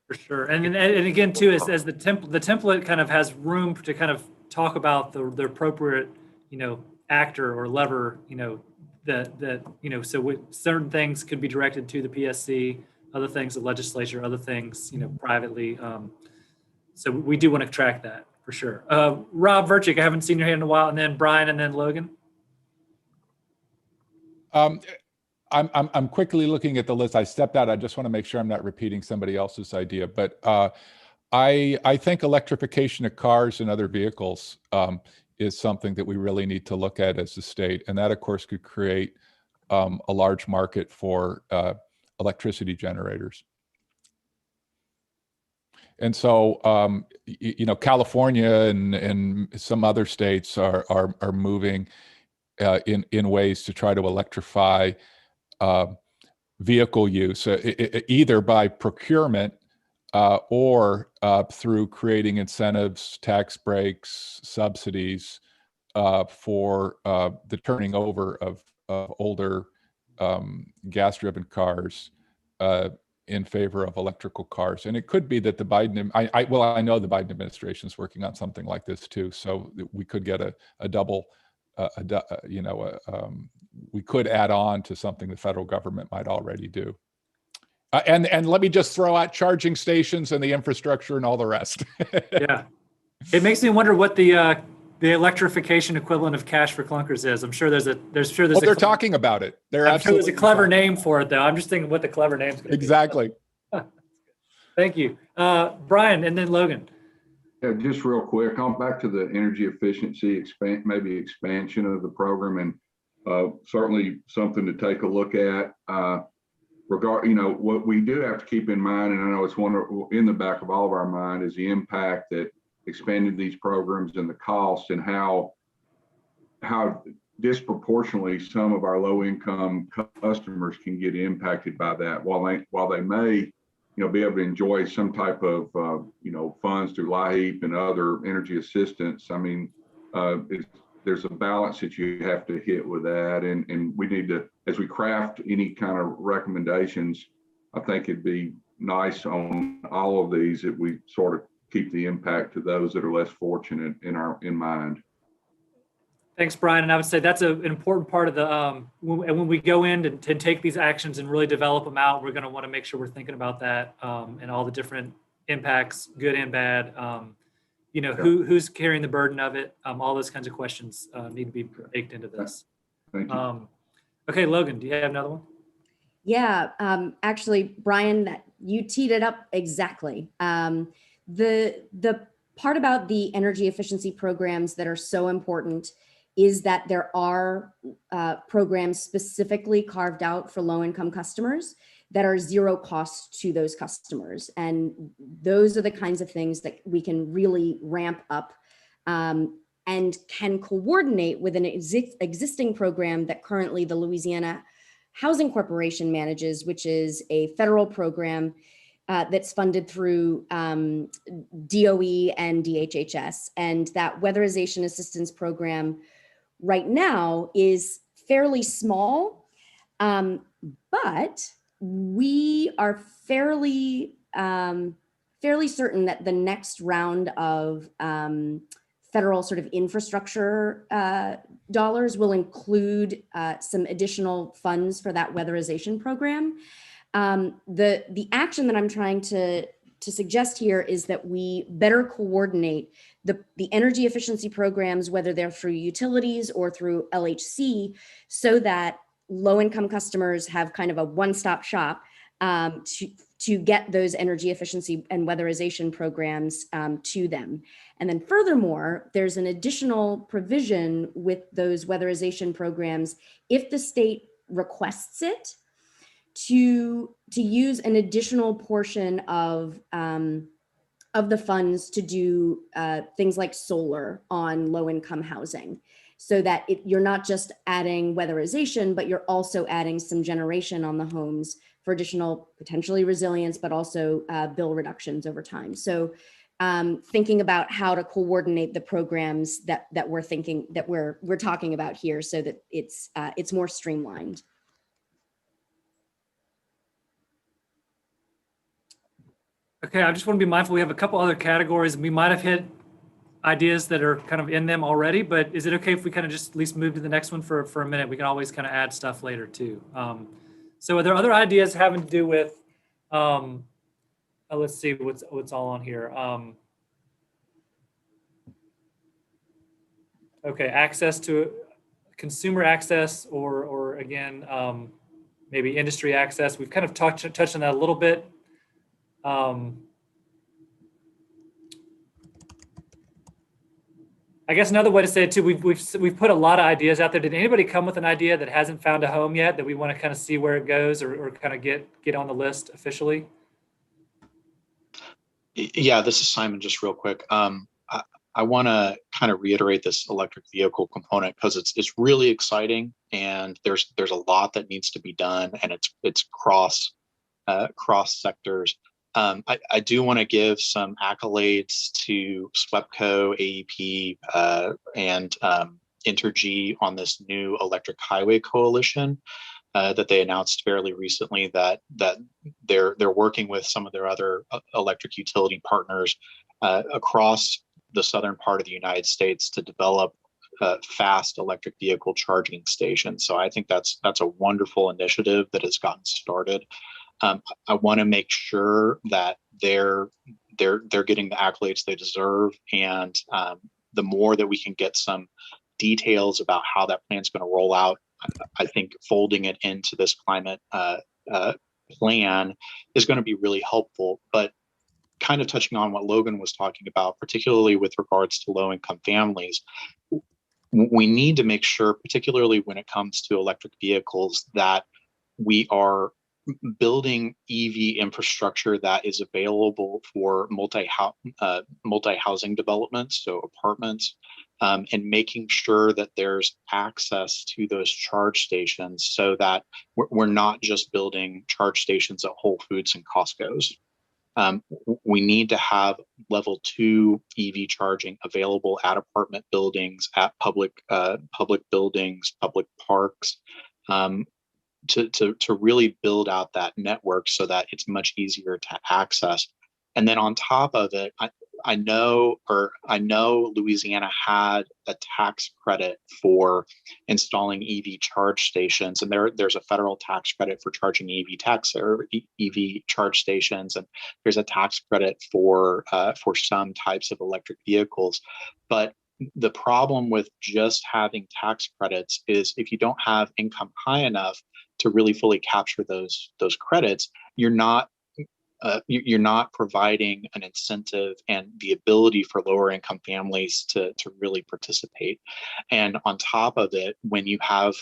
For sure. And again, too, as the template kind of has room to kind of talk about the appropriate, actor or lever, so certain things could be directed to the PSC, other things the legislature, other things, privately. So we do want to track that for sure. Rob Verchick, I haven't seen your hand in a while, and then Brian, and then Logan. I'm quickly looking at the list. I stepped out. I just want to make sure I'm not repeating somebody else's idea. But I think electrification of cars and other vehicles is something that we really need to look at as a state. And that, of course, could create a large market for electricity generators. And so, California and some other states are moving in ways to try to electrify vehicle use, either by procurement or through creating incentives, tax breaks, subsidies for the turning over of older gas-driven cars in favor of electrical cars. And it could be that the Biden, I know the Biden administration is working on something like this too. So we could get a double, we could add on to something the federal government might already do. And let me just throw out charging stations and the infrastructure and all the rest. Yeah, it makes me wonder what the electrification equivalent of cash for clunkers is. I'm sure they're talking about it. I'm sure there's a clever name for it, though. I'm just thinking what the clever name's going to be. Exactly. Thank you, Brian, and then Logan. Yeah, just real quick, on back to the energy efficiency expansion of the program, and certainly something to take a look at. What we do have to keep in mind, and I know it's in the back of all of our mind, is the impact that expanding these programs and the cost, and how disproportionately some of our low-income customers can get impacted by that. While they may, be able to enjoy some type of funds through LIHEAP and other energy assistance. I mean, there's a balance that you have to hit with that, and we need to, as we craft any kind of recommendations, I think it'd be nice on all of these that we sort of keep the impact to those that are less fortunate in mind. Thanks, Brian. And I would say that's an important part of the, when we go in and take these actions and really develop them out, we're going to want to make sure we're thinking about that and all the different impacts, good and bad. Who's carrying the burden of it? All those kinds of questions need to be baked into this. Thank you. Okay, Logan, do you have another one? Yeah, actually, Brian, you teed it up exactly. The part about the energy efficiency programs that are so important is that there are programs specifically carved out for low-income customers that are zero cost to those customers. And those are the kinds of things that we can really ramp up and can coordinate with an existing program that currently the Louisiana Housing Corporation manages, which is a federal program that's funded through DOE and DHHS. And that weatherization assistance program right now is fairly small, but we are fairly certain that the next round of federal sort of infrastructure dollars will include some additional funds for that weatherization program. The action that I'm trying to suggest here is that we better coordinate the energy efficiency programs, whether they're through utilities or through LHC, so that low-income customers have kind of a one-stop shop to get those energy efficiency and weatherization programs to them. And then furthermore, there's an additional provision with those weatherization programs if the state requests it, to use an additional portion of the funds to do things like solar on low-income housing, so that you're not just adding weatherization, but you're also adding some generation on the homes for additional potentially resilience, but also bill reductions over time. So thinking about how to coordinate the programs that we're talking about here, so that it's more streamlined. Okay, I just want to be mindful. We have a couple other categories. We might have hit ideas that are kind of in them already, but is it okay if we kind of just at least move to the next one for a minute? We can always kind of add stuff later too. So are there other ideas having to do with, let's see what's all on here. Okay, access to consumer access, or again, maybe industry access. We've kind of touched on that a little bit. I guess another way to say it too, we've put a lot of ideas out there. Did anybody come with an idea that hasn't found a home yet, that we want to kind of see where it goes, or kind of get on the list officially? Yeah, this is Simon, just real quick. I want to kind of reiterate this electric vehicle component because it's really exciting, and there's a lot that needs to be done, and it's cross sectors. I do want to give some accolades to SWEPCO, AEP, and Intergy on this new electric highway coalition that they announced fairly recently, that they're working with some of their other electric utility partners across the southern part of the United States to develop fast electric vehicle charging stations. So I think that's a wonderful initiative that has gotten started. I want to make sure that they're getting the accolades they deserve, and the more that we can get some details about how that plan is going to roll out, I think folding it into this climate plan is going to be really helpful. But kind of touching on what Logan was talking about, particularly with regards to low-income families, we need to make sure, particularly when it comes to electric vehicles, that we are building EV infrastructure that is available for multi-housing developments, so apartments, and making sure that there's access to those charge stations, so that we're not just building charge stations at Whole Foods and Costco's. We need to have level 2 EV charging available at apartment buildings, at public buildings, public parks, to really build out that network so that it's much easier to access. And then on top of it, I know Louisiana had a tax credit for installing EV charge stations, and there's a federal tax credit for charging EV charge stations, and there's a tax credit for some types of electric vehicles. But the problem with just having tax credits is if you don't have income high enough to really fully capture those credits, you're not providing an incentive and the ability for lower income families to really participate. And on top of it, when you have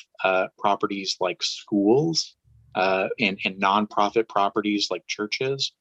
properties like schools and nonprofit properties like churches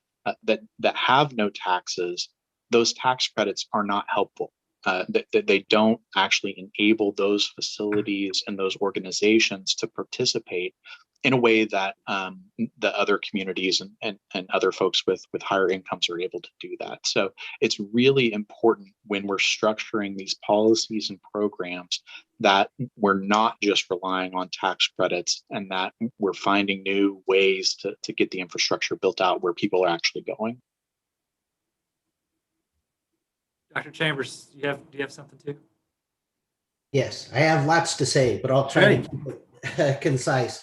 that have no taxes, those tax credits are not helpful. That they don't actually enable those facilities and those organizations to participate in a way that the other communities and other folks with higher incomes are able to do that. So it's really important when we're structuring these policies and programs that we're not just relying on tax credits, and that we're finding new ways to get the infrastructure built out where people are actually going. Dr. Chambers, do you have something too? Yes, I have lots to say, but I'll try to keep it concise.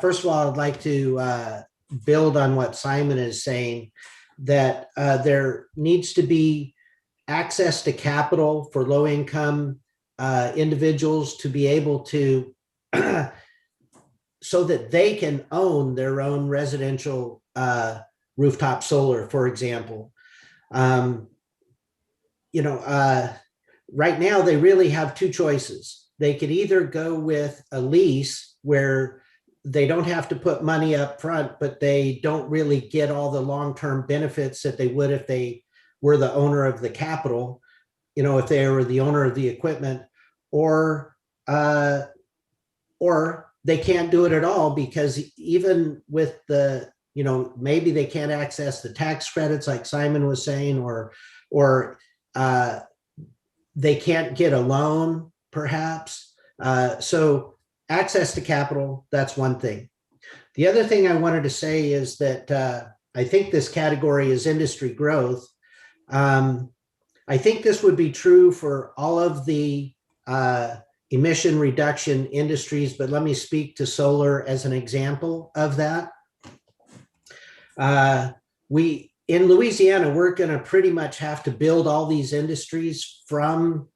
First of all, I'd like to build on what Simon is saying, that there needs to be access to capital for low-income individuals to be able to, so that they can own their own residential rooftop solar, for example. Right now they really have two choices. They could either go with a lease where they don't have to put money up front, but they don't really get all the long-term benefits that they would if they were the owner of the capital, if they were the owner of the equipment, or they can't do it at all, because even with the, maybe they can't access the tax credits like Simon was saying, or they can't get a loan perhaps. So access to capital, that's one thing. The other thing I wanted to say is that I think this category is industry growth. I think this would be true for all of the emission reduction industries, but let me speak to solar as an example of that. In Louisiana, we're going to pretty much have to build all these industries from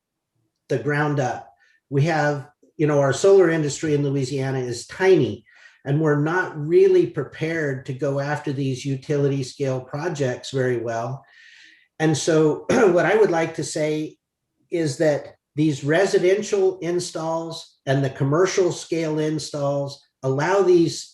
the ground up. We have, our solar industry in Louisiana is tiny, and we're not really prepared to go after these utility scale projects very well. And so what I would like to say is that these residential installs and the commercial scale installs allow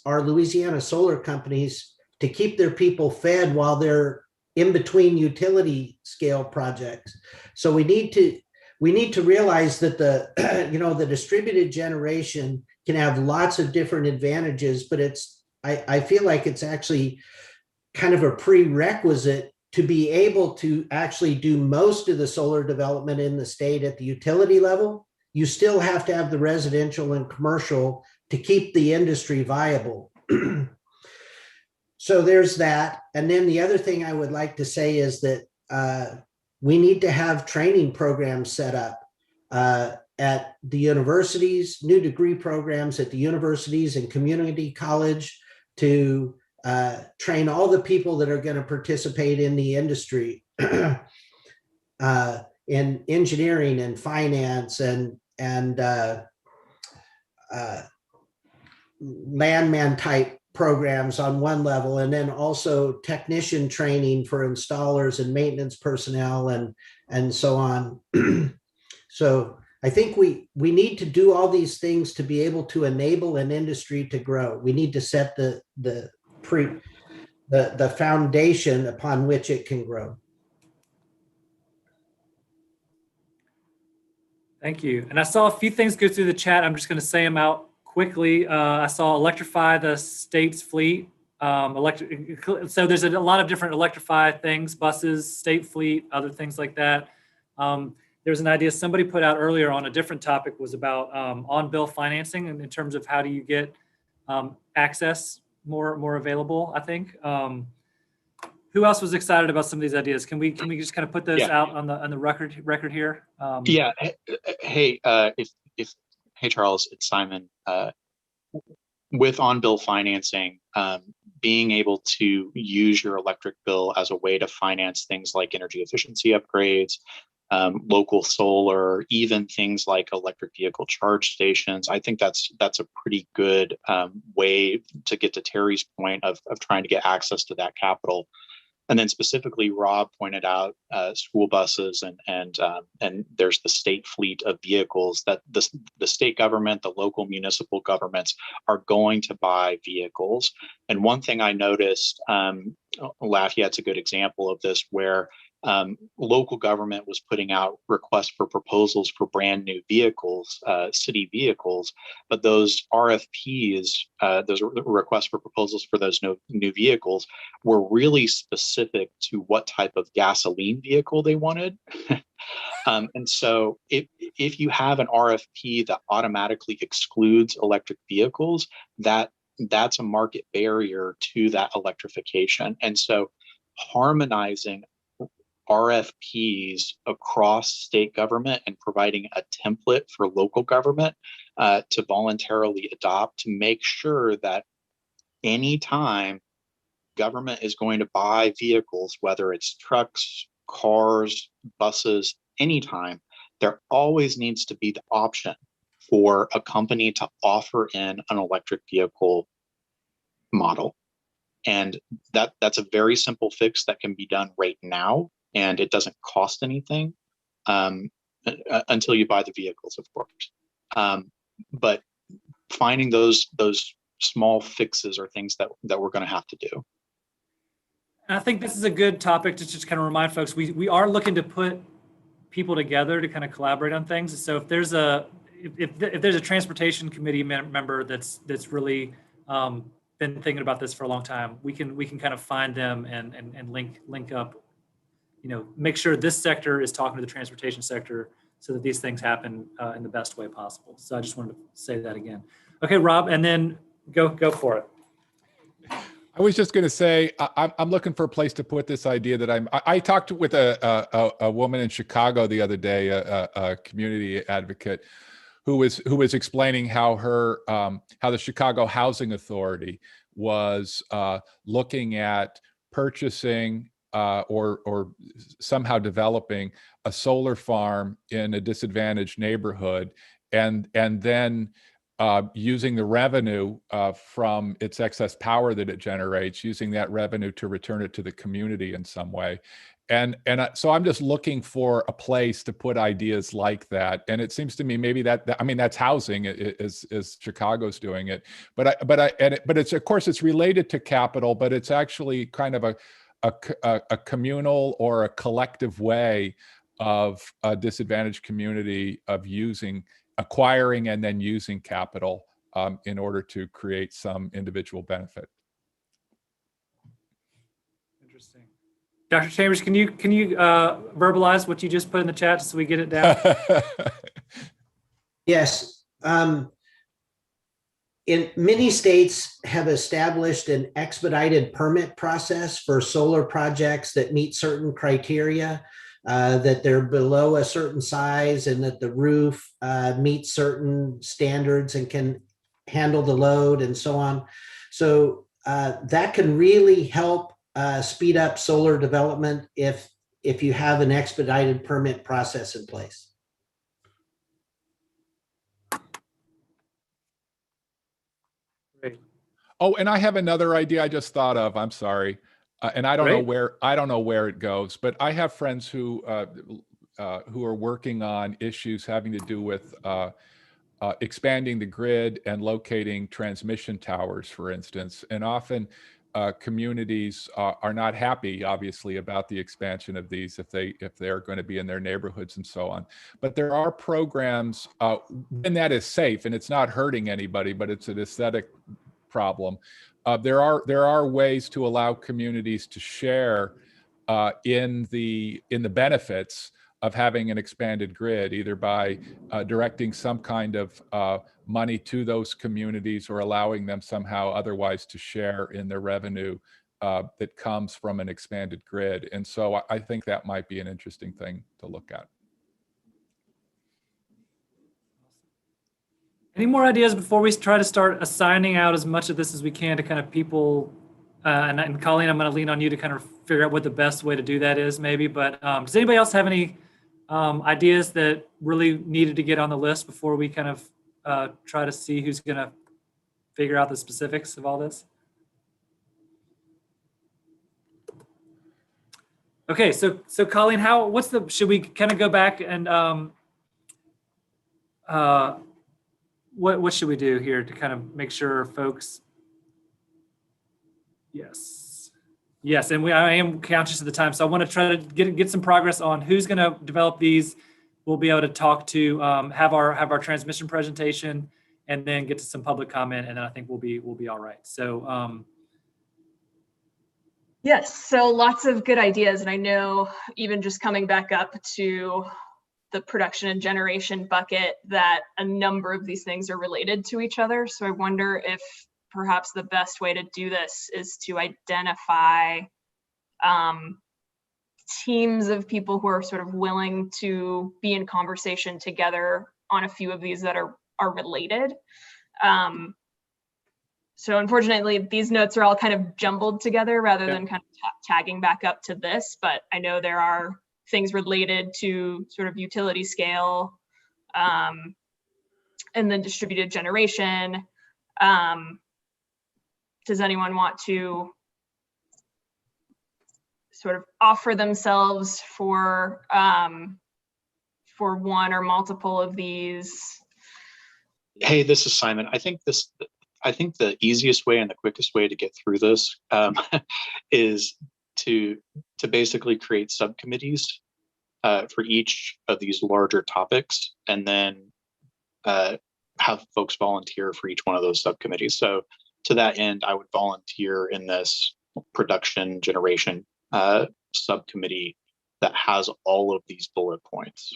our Louisiana solar companies to keep their people fed while they're in between utility scale projects. So we need to realize that the the distributed generation can have lots of different advantages, but I feel like it's actually kind of a prerequisite to be able to actually do most of the solar development in the state at the utility level. You still have to have the residential and commercial to keep the industry viable. So there's that. And then the other thing I would like to say is that we need to have training programs set up at the universities, new degree programs at the universities and community college to train all the people that are going to participate in the industry in engineering and finance and landman type programs on one level, and then also technician training for installers and maintenance personnel and so on. So I think we need to do all these things to be able to enable an industry to grow. We need to set the foundation upon which it can grow. Thank you. And I saw a few things go through the chat. I'm just going to say them out quickly. I saw electrify the state's fleet. So there's a lot of different electrify things, buses, state fleet, other things like that. There's an idea somebody put out earlier on a different topic was about on-bill financing and in terms of how do you get access more available, I think. Who else was excited about some of these ideas? Can we just kind of put those out on the record here? Yeah. Hey, hey Charles, it's Simon. With on-bill financing, being able to use your electric bill as a way to finance things like energy efficiency upgrades, local solar, even things like electric vehicle charge stations. I think that's a pretty good way to get to Terry's point of trying to get access to that capital. And then specifically, Rob pointed out school buses and there's the state fleet of vehicles that the state government, the local municipal governments are going to buy vehicles. And one thing I noticed, Lafayette's a good example of this, where local government was putting out requests for proposals for brand new vehicles, city vehicles, but those RFPs, those requests for proposals for those new vehicles were really specific to what type of gasoline vehicle they wanted. And so if you have an RFP that automatically excludes electric vehicles, that's a market barrier to that electrification. And so harmonizing RFPs across state government and providing a template for local government to voluntarily adopt to make sure that anytime government is going to buy vehicles, whether it's trucks, cars, buses, anytime, there always needs to be the option for a company to offer in an electric vehicle model. And that's a very simple fix that can be done right now. And it doesn't cost anything until you buy the vehicles, of course. But finding those small fixes are things that we're going to have to do. And I think this is a good topic to just kind of remind folks, we are looking to put people together to kind of collaborate on things. So if there's a transportation committee member that's really been thinking about this for a long time, we can kind of find them and link up. Make sure this sector is talking to the transportation sector so that these things happen in the best way possible. So I just wanted to say that again. Okay, Rob, and then go for it. I was just going to say, I'm looking for a place to put this idea that I talked with a woman in Chicago the other day, a community advocate, who was explaining how the Chicago Housing Authority was looking at purchasing or somehow developing a solar farm in a disadvantaged neighborhood, and then using the revenue from its excess power that it generates, using that revenue to return it to the community in some way. So I'm just looking for a place to put ideas like that. And it seems to me maybe that's housing is Chicago's doing it, but it's, of course, it's related to capital, but it's actually kind of a communal or a collective way of a disadvantaged community of acquiring and then using capital in order to create some individual benefit. Interesting. Dr. Chambers, can you verbalize what you just put in the chat so we get it down? Yes. In many states have established an expedited permit process for solar projects that meet certain criteria, that they're below a certain size and that the roof meets certain standards and can handle the load and so on. So that can really help speed up solar development if you have an expedited permit process in place. Great. Oh, and I have another idea I just thought of. I'm sorry. And I don't know where it goes, but I have friends who are working on issues having to do with expanding the grid and locating transmission towers, for instance. And often communities are not happy, obviously, about the expansion of these if they are going to be in their neighborhoods and so on. But there are programs when that is safe and it's not hurting anybody, but it's an aesthetic problem. There are ways to allow communities to share in the benefits of having an expanded grid, either by directing some kind of money to those communities or allowing them somehow otherwise to share in the revenue that comes from an expanded grid. And so I think that might be an interesting thing to look at. Any more ideas before we try to start assigning out as much of this as we can to kind of people? And Colleen, I'm going to lean on you to kind of figure out what the best way to do that is, maybe. But does anybody else have any ideas that really needed to get on the list before we kind of try to see who's going to figure out the specifics of all this? Okay, so Colleen, should we kind of go back and what should we do here to kind of make sure folks? Yes, and I am conscious of the time, so I want to try to get some progress on who's going to develop these. We'll be able to talk to have our transmission presentation, and then get to some public comment, and then I think we'll be all right. So yes, so lots of good ideas, and I know even just coming back up to the production and generation bucket that a number of these things are related to each other. So I wonder if perhaps the best way to do this is to identify teams of people who are sort of willing to be in conversation together on a few of these that are related. So unfortunately, these notes are all kind of jumbled together rather than kind of tagging back up to this, but I know there are things related to sort of utility scale and then distributed generation. Does anyone want to sort of offer themselves for one or multiple of these? Hey, this is Simon. I think the easiest way and the quickest way to get through this is to basically create subcommittees for each of these larger topics, and then have folks volunteer for each one of those subcommittees. So to that end, I would volunteer in this production generation subcommittee that has all of these bullet points.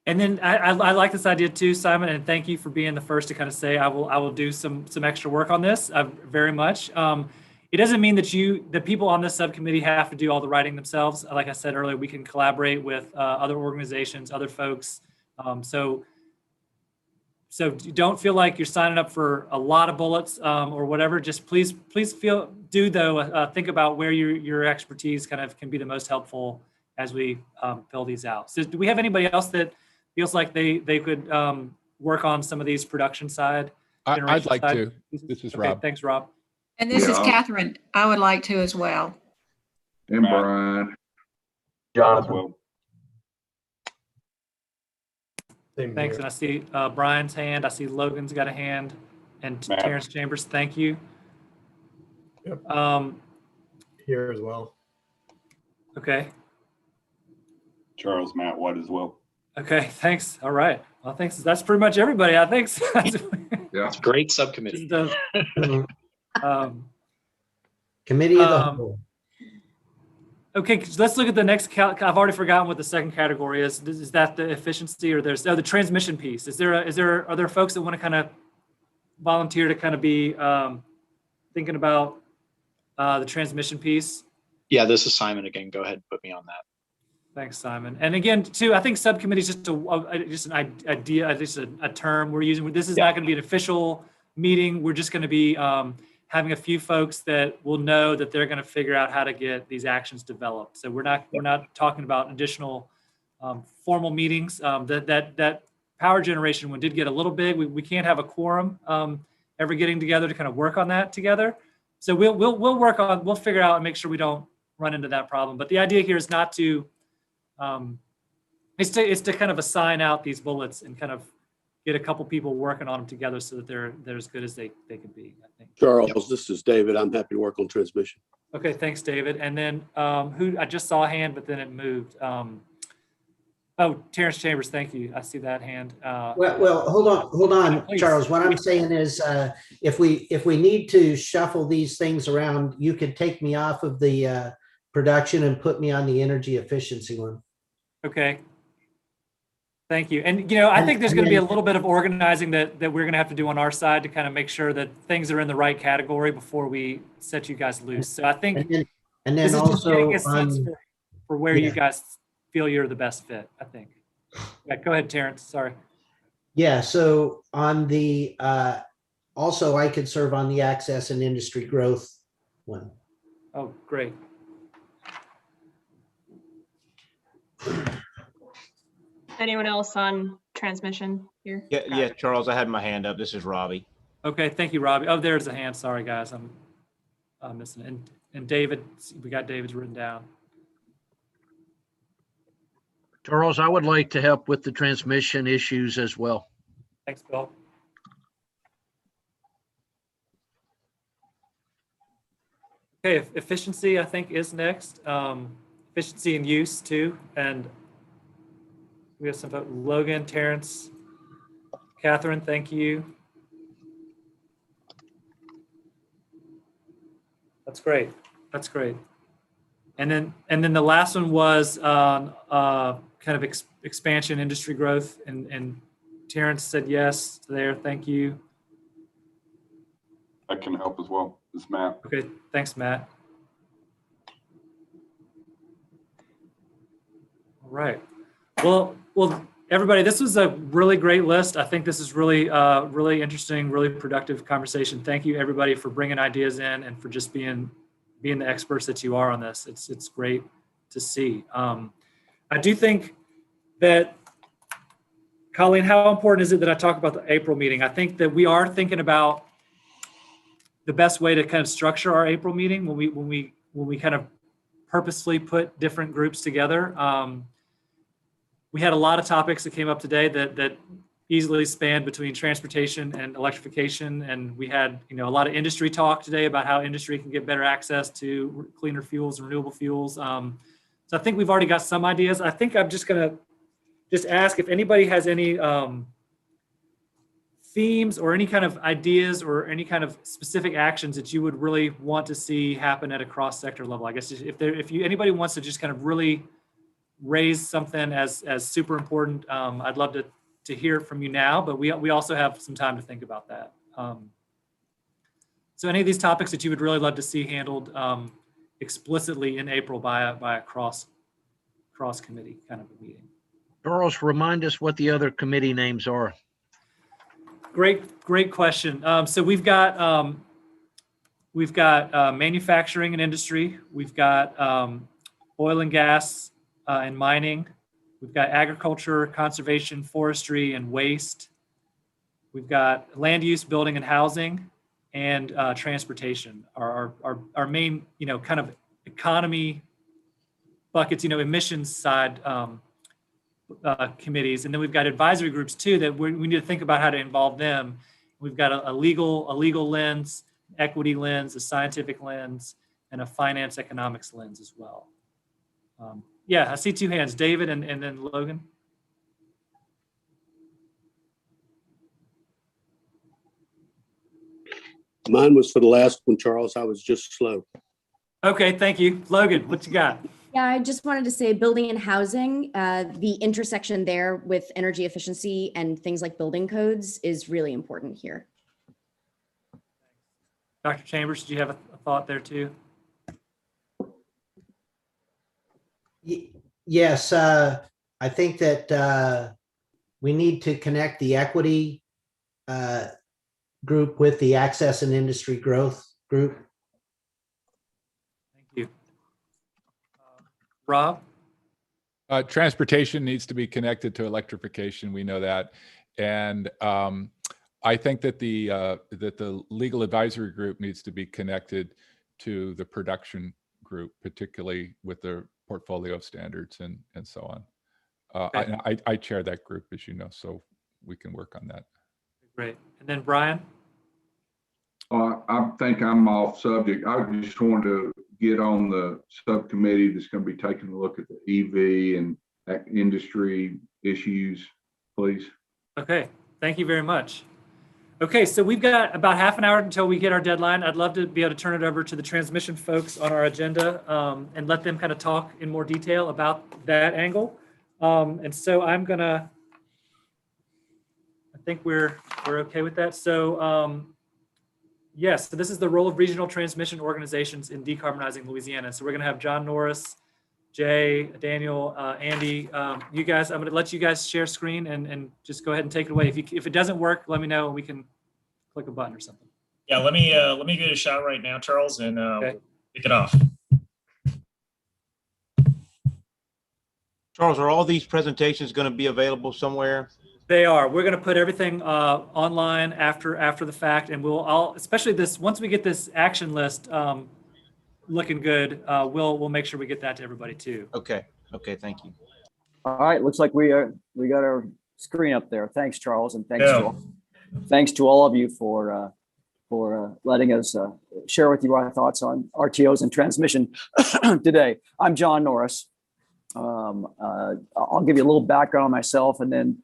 And then I like this idea too, Simon, and thank you for being the first to kind of say I will do some extra work on this very much. It doesn't mean that the people on this subcommittee have to do all the writing themselves. Like I said earlier, we can collaborate with other organizations, other folks. So don't feel like you're signing up for a lot of bullets or whatever. Just please think about where your expertise kind of can be the most helpful as we fill these out. So do we have anybody else that feels like they could work on some of these production side? I'd like to. This is Rob. Thanks, Rob. And this is Catherine. I would like to as well. And Brian. Jonathan. Thanks. And I see Brian's hand. I see Logan's got a hand, and Terrence Chambers. Thank you. Yep. here as well. Okay. Charles, Matt White as well. Okay, thanks. All right. Well, thanks. That's pretty much everybody, I think. Yeah. It's a great subcommittee. Um, Committee of the Um, whole. Okay, let's look at the next. I've already forgotten what the second category is. Is that the efficiency, or there's the transmission piece? Are there folks that want to kind of volunteer to kind of be thinking about the transmission piece? Yeah, this is Simon again. Go ahead and put me on that. Thanks, Simon. And again, too, I think subcommittee is just an idea, just a term we're using. This is not going to be an official meeting. We're just going to be having a few folks that will know that they're going to figure out how to get these actions developed. So we're not talking about additional formal meetings. That power generation one did get a little big. We can't have a quorum ever getting together to kind of work on that together. So we'll figure out and make sure we don't run into that problem. But the idea here is not to it's to kind of assign out these bullets and kind of get a couple people working on them together so that they're as good as they can be, I think. Charles, this is David. I'm happy to work on transmission. Okay, thanks, David. And then who, I just saw a hand, but then it moved. Oh, Terrence Chambers, thank you. I see that hand. Well, hold on, Please. Charles. What I'm saying is, if we need to shuffle these things around, you could take me off of the production and put me on the energy efficiency one. Okay. Thank you. And, I think there's going to be a little bit of organizing that we're going to have to do on our side to kind of make sure that things are in the right category before we set you guys loose. So I think and then this is just also getting a sense for where you yeah. guys feel you're the best fit, I think. Yeah, go ahead, Terrence. Sorry. Yeah, so on the also I could serve on the access and industry growth one. Oh, great. Anyone else on transmission here? Yeah, Charles, I had my hand up. This is Robbie. Okay, thank you, Robbie. Oh, there's a hand. Sorry, guys. I'm missing it. And David, we got David's written down. Charles, I would like to help with the transmission issues as well. Thanks, Bill. Okay, efficiency, I think, is next. Efficiency and use, too. And we have some folks, Logan, Terrence, Catherine, thank you. That's great. That's great. And then the last one was kind of expansion, industry growth, and Terrence said yes there. Thank you. I can help as well. This is Matt. Okay, thanks, Matt. All right. Well, everybody, this was a really great list. I think this is really, really interesting, really productive conversation. Thank you, everybody, for bringing ideas in and for just being the experts that you are on this. It's great to see. I do think that, Colleen, how important is it that I talk about the April meeting? I think that we are thinking about the best way to kind of structure our April meeting when we kind of purposefully put different groups together. We had a lot of topics that came up today that easily spanned between transportation and electrification. And we had, a lot of industry talk today about how industry can get better access to cleaner fuels and renewable fuels. So I think we've already got some ideas. I think I'm just going to ask if anybody has any themes or any kind of ideas or any kind of specific actions that you would really want to see happen at a cross sector level. I guess if anybody wants to just kind of really raise something as super important, I'd love to hear it from you now, but we also have some time to think about that. So any of these topics that you would really love to see handled explicitly in April by a cross committee kind of a meeting. Charles, remind us what the other committee names are. Great question. So we've got manufacturing and industry. We've got oil and gas and mining. We've got agriculture, conservation, forestry, and waste. We've got land use, building and housing, and transportation. Our main, kind of economy buckets, emissions side committees. And then we've got advisory groups too that we need to think about how to involve them. We've got a legal lens, equity lens, a scientific lens, and a finance economics lens as well. Yeah, I see two hands, David and then Logan. Mine was for the last one, Charles. I was just slow. Okay, thank you. Logan, what you got? Yeah, I just wanted to say building and housing, the intersection there with energy efficiency and things like building codes is really important here. Dr. Chambers, did you have a thought there too? Yes, I think that we need to connect the equity group with the access and industry growth group. Thank you. Rob? Transportation needs to be connected to electrification. We know that. And I think that the legal advisory group needs to be connected to the production group, particularly with their portfolio standards and so on. Okay. I chair that group, as you know, so we can work on that. Great. And then Brian? I think I'm off subject. I just wanted to get on the subcommittee that's going to be taking a look at the EV and industry issues, please. Okay, thank you very much. Okay, so we've got about half an hour until we hit our deadline. I'd love to be able to turn it over to the transmission folks on our agenda and let them kind of talk in more detail about that angle. And so I think we're okay with that. So yes, so this is the role of regional transmission organizations in decarbonizing Louisiana. So we're gonna have John Norris, Jay, Daniel, Andy, you guys, I'm going to let you guys share screen and just go ahead and take it away. If it doesn't work, let me know and we can click a button or something. Yeah, let me give it a shot right now, Charles, and Okay. we'll kick it off. Charles, are all these presentations going to be available somewhere? They are. We're going to put everything online after the fact, and we'll especially this once we get this action list looking good, we'll make sure we get that to everybody too. Okay. Okay. Thank you. All right. Looks like we got our screen up there. Thanks, Charles, and thanks to all of you for letting us share with you our thoughts on RTOs and transmission today. I'm John Norris. I'll give you a little background on myself, and then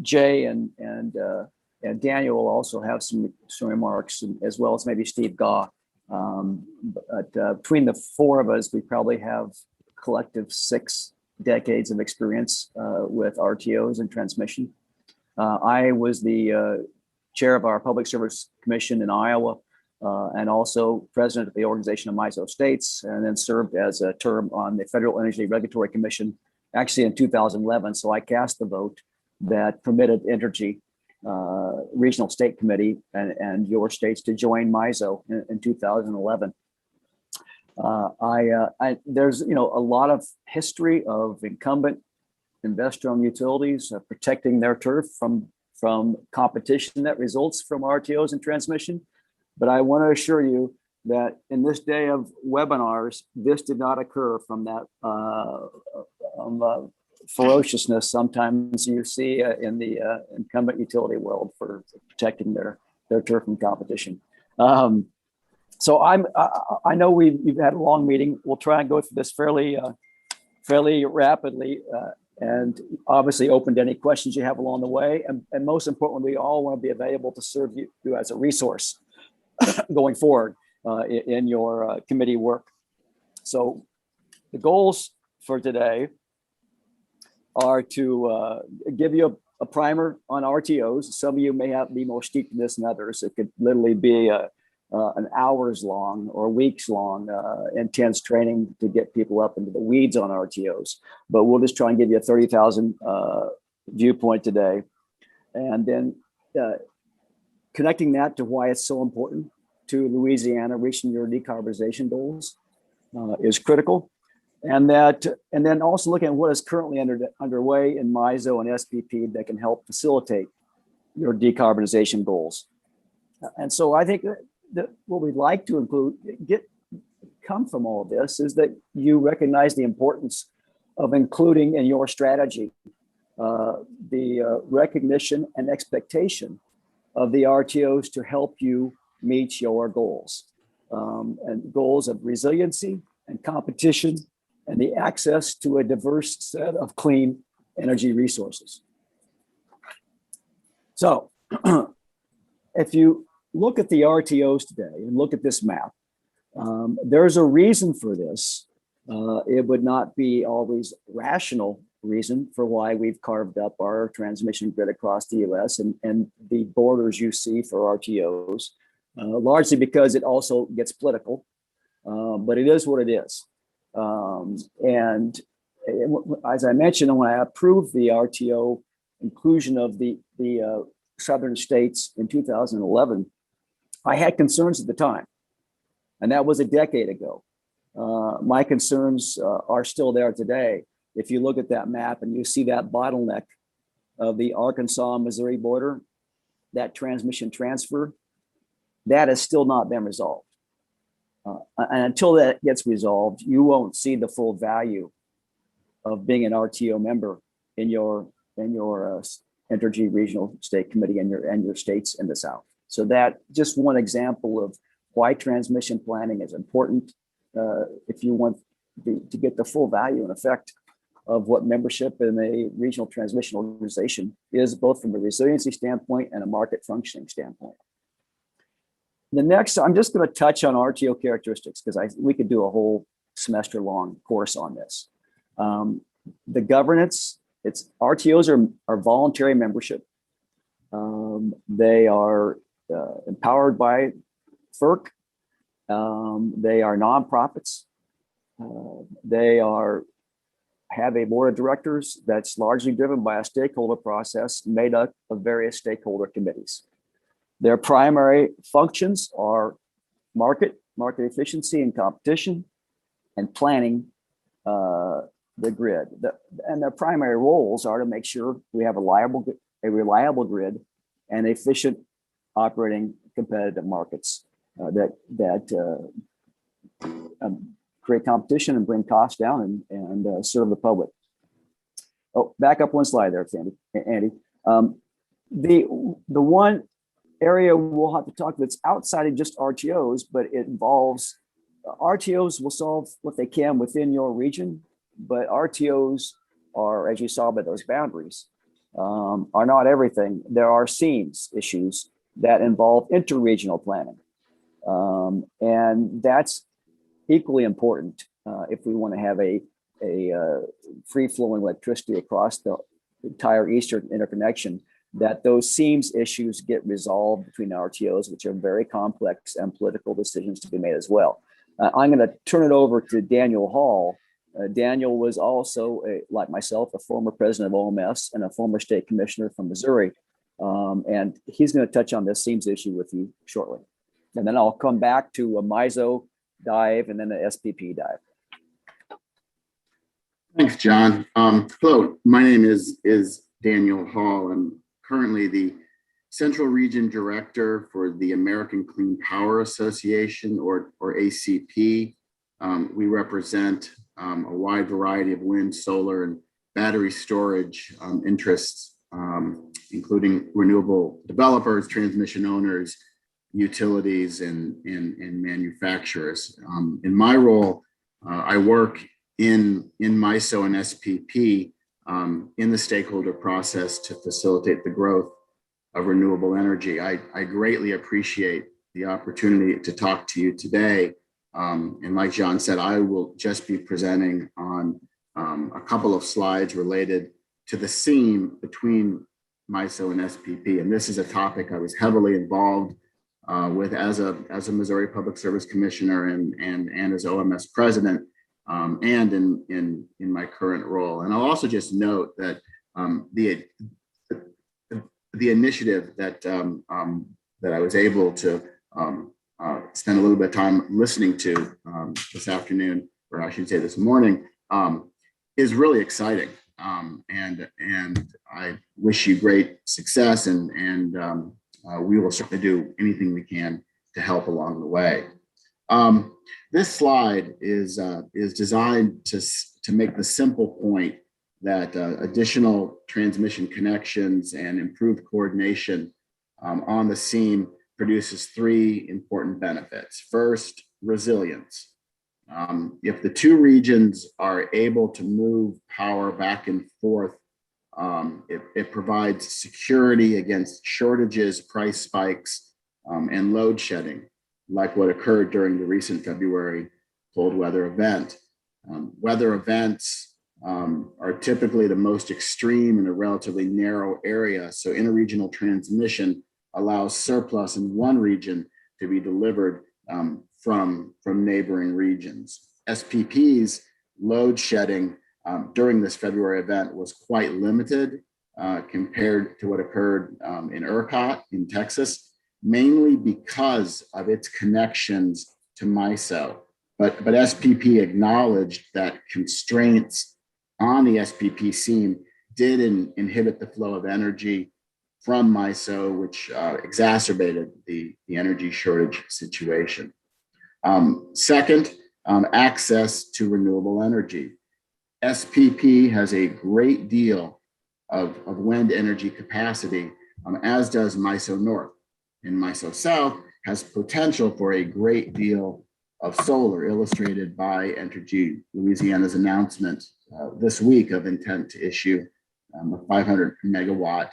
Jay and Daniel will also have some remarks, as well as maybe Steve Gaw. But between the four of us, we probably have collective 6 decades of experience with RTOs and transmission. I was the chair of our Public Service Commission in Iowa, and also president of the organization of MISO states, and then served as a term on the Federal Energy Regulatory Commission, actually in 2011. So I cast the vote that permitted Energy Regional State Committee and your states to join MISO in 2011. There's a lot of history of incumbent investor-owned utilities protecting their turf from competition that results from RTOs and transmission. But I want to assure you that in this day of webinars, this did not occur from that ferociousness sometimes you see in the incumbent utility world for protecting their turf from competition. So I know we've had a long meeting. We'll try and go through this fairly rapidly, and obviously open to any questions you have along the way. And most importantly, we all want to be available to serve you as a resource going forward in your committee work. So the goals for today are to give you a primer on RTOs. Some of you may be more steeped in this than others. It could literally be an hours long or weeks long intense training to get people up into the weeds on RTOs. But we'll just try and give you a 30,000 viewpoint today. And then connecting that to why it's so important to Louisiana reaching your decarbonization goals is critical. And then also looking at what is currently underway in MISO and SPP that can help facilitate your decarbonization goals. And so I think that what we'd like to come from all of this is that you recognize the importance of including in your strategy the recognition and expectation of the RTOs to help you meet your goals. and goals of resiliency and competition and the access to a diverse set of clean energy resources. So if you look at the RTOs today and look at this map, there's a reason for this. It would not be always rational reason for why we've carved up our transmission grid across the US and the borders you see for RTOs, largely because it also gets political, but it is what it is. And as I mentioned, when I approved the RTO inclusion of the southern states in 2011, I had concerns at the time, and that was a decade ago. My concerns are still there today. If you look at that map and you see that bottleneck of the Arkansas-Missouri border, that transmission transfer, that has still not been resolved. And until that gets resolved, you won't see the full value of being an RTO member in your Energy Regional State Committee and your states in the South. So that just one example of why transmission planning is important if you want to get the full value and effect of what membership in a regional transmission organization is, both from a resiliency standpoint and a market functioning standpoint. The next, I'm just going to touch on RTO characteristics because we could do a whole semester long course on this. The governance, RTOs are voluntary membership. They are empowered by FERC. They are nonprofits. They have a board of directors that's largely driven by a stakeholder process made up of various stakeholder committees. Their primary functions are market efficiency and competition, and planning the grid. And their primary roles are to make sure we have a reliable grid and efficient operating competitive markets that create competition and bring costs down and serve the public. Oh, back up one slide there, Andy. The one area we'll have to talk that's outside of just RTOs, but it involves RTOs will solve what they can within your region, but RTOs are, as you saw by those boundaries, are not everything. There are seams issues that involve interregional planning. And that's equally important if we want to have a free-flowing electricity across the entire Eastern interconnection, that those seams issues get resolved between RTOs, which are very complex and political decisions to be made as well. I'm going to turn it over to Daniel Hall. Daniel was also, like myself, a former president of OMS and a former state commissioner from Missouri. And he's going to touch on this seams issue with you shortly. And then I'll come back to a MISO dive and then the SPP dive. Thanks, John. Hello, my name is Daniel Hall. I'm currently the Central Region Director for the American Clean Power Association, or ACP. We represent a wide variety of wind, solar, and battery storage interests, including renewable developers, transmission owners, utilities, and manufacturers. In my role, I work in MISO and SPP in the stakeholder process to facilitate the growth of renewable energy. I greatly appreciate the opportunity to talk to you today. And like John said, I will just be presenting on a couple of slides related to the seam between MISO and SPP. And this is a topic I was heavily involved with as a Missouri Public Service Commissioner and as OMS president, and in my current role. And I'll also just note that the initiative that I was able to spend a little bit of time listening to this afternoon, or I should say this morning, is really exciting. And I wish you great success, and we will certainly do anything we can to help along the way. This slide is designed to make the simple point that additional transmission connections and improved coordination on the seam produces three important benefits. First, resilience. If the two regions are able to move power back and forth, it provides security against shortages, price spikes, and load shedding, like what occurred during the recent February cold weather event. Weather events are typically the most extreme in a relatively narrow area, so interregional transmission allows surplus in one region to be delivered from neighboring regions. SPP's load shedding during this February event was quite limited compared to what occurred in ERCOT in Texas, mainly because of its connections to MISO. But SPP acknowledged that constraints on the SPP seam did inhibit the flow of energy from MISO, which exacerbated the energy shortage situation. Second, access to renewable energy. SPP has a great deal of wind energy capacity, as does MISO North. And MISO South has potential for a great deal of solar, illustrated by Entergy Louisiana's announcement this week of intent to issue a 500 megawatt,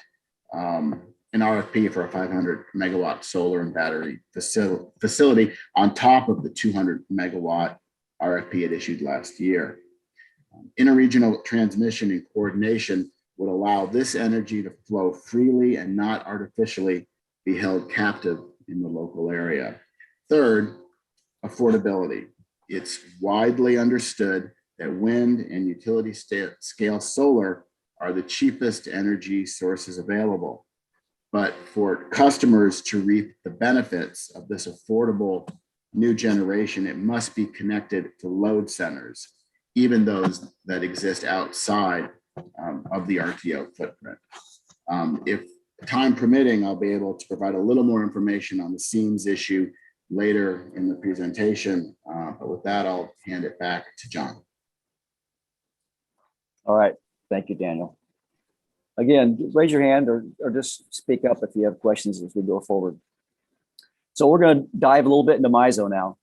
an RFP for a 500 megawatt solar and battery facility on top of the 200 megawatt RFP it issued last year. Interregional transmission and coordination would allow this energy to flow freely and not artificially be held captive in the local area. Third, affordability. It's widely understood that wind and utility scale solar are the cheapest energy sources available. But for customers to reap the benefits of this affordable new generation, it must be connected to load centers, even those that exist outside of the RTO footprint. If time permitting, I'll be able to provide a little more information on the seams issue later in the presentation. But with that, I'll hand it back to John. All right. Thank you, Daniel. Again, raise your hand or just speak up if you have questions as we go forward. So we're going to dive a little bit into MISO now.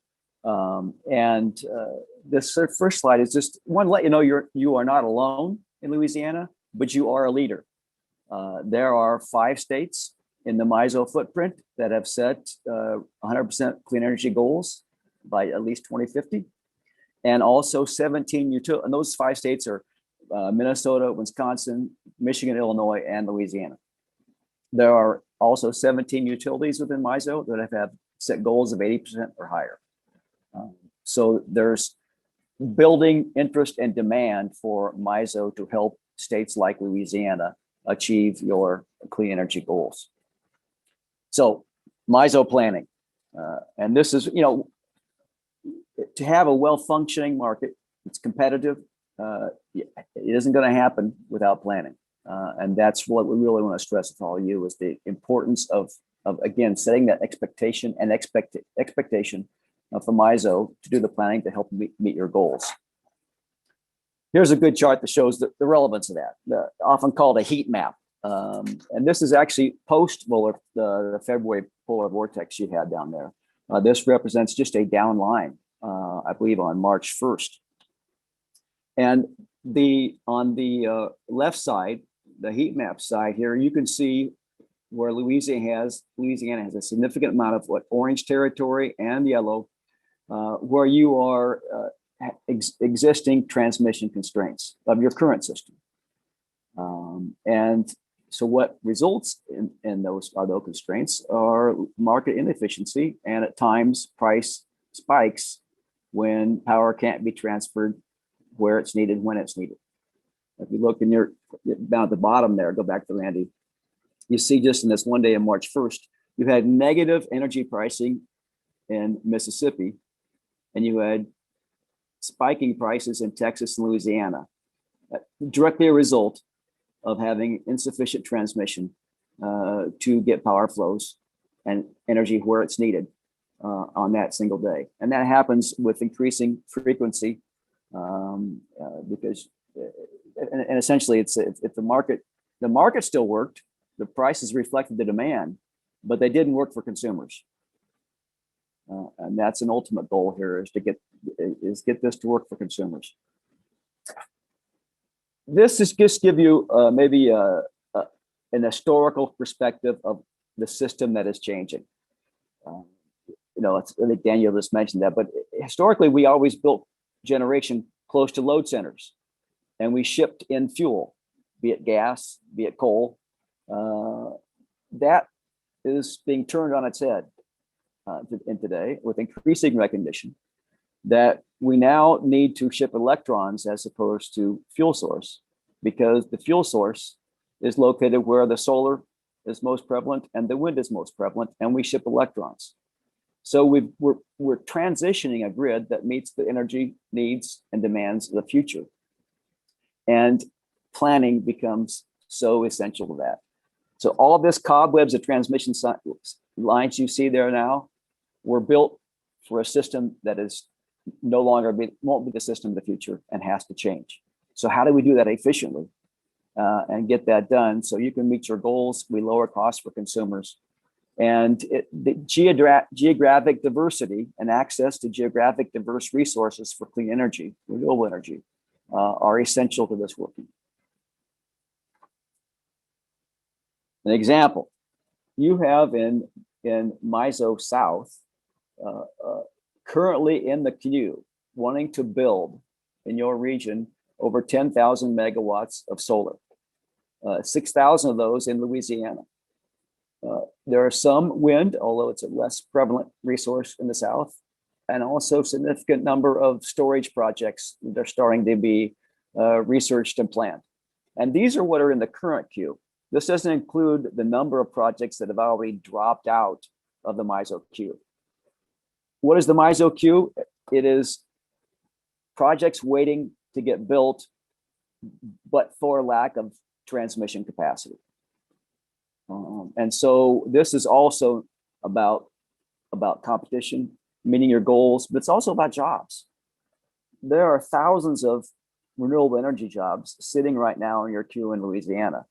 This first slide is just want to let you know you are not alone in Louisiana, but you are a leader. There are 5 states in the MISO footprint that have set 100% clean energy goals by at least 2050, and also 17 utilities. And those 5 states are Minnesota, Wisconsin, Michigan, Illinois, and Louisiana. There are also 17 utilities within MISO that have set goals of 80% or higher. So there's building interest and demand for MISO to help states like Louisiana achieve your clean energy goals. So MISO planning, and this is, to have a well-functioning market, it's competitive. It isn't going to happen without planning. And that's what we really want to stress with all of you is the importance of again, setting that expectation and expectation for MISO to do the planning to help meet your goals. Here's a good chart that shows the relevance of that, often called a heat map. And this is actually post the February polar vortex you had down there. This represents just a down line, I believe on March 1st. And on the left side, the heat map side here, you can see where Louisiana has a significant amount of orange territory and yellow, where you are existing transmission constraints of your current system. And so what results in those constraints are market inefficiency and at times price spikes when power can't be transferred where it's needed, when it's needed. If you look down at the bottom there, go back to Randy, you see just in this one day on March 1st, you had negative energy pricing in Mississippi, and you had spiking prices in Texas and Louisiana, directly a result of having insufficient transmission to get power flows and energy where it's needed on that single day. And that happens with increasing frequency because, and essentially it's if the market still worked, the prices reflected the demand, but they didn't work for consumers. And that's an ultimate goal here, is to get this to work for consumers. This is just give you maybe an historical perspective of the system that is changing. I think Daniel just mentioned that, but historically we always built generation close to load centers, and we shipped in fuel, be it gas, be it coal. That is being turned on its head in today, with increasing recognition that we now need to ship electrons as opposed to fuel source, because the fuel source is located where the solar is most prevalent and the wind is most prevalent, and we ship electrons. So we're transitioning a grid that meets the energy needs and demands of the future. And planning becomes so essential to that. So all of this cobwebs of transmission lines you see there now were built for a system that is no longer won't be the system of the future and has to change. So how do we do that efficiently and get that done so you can meet your goals? We lower costs for consumers. And the geographic diversity and access to geographic diverse resources for clean energy, renewable energy, are essential to this working. An example, you have in MISO South, currently in the queue, wanting to build in your region over 10,000 megawatts of solar, 6,000 of those in Louisiana. There are some wind, although it's a less prevalent resource in the South, and also significant number of storage projects that are starting to be researched and planned. And these are what are in the current queue. This doesn't include the number of projects that have already dropped out of the MISO queue. What is the MISO queue? It is projects waiting to get built, but for lack of transmission capacity. And so this is also about competition, meeting your goals, but it's also about jobs. There are thousands of renewable energy jobs sitting right now in your queue in Louisiana.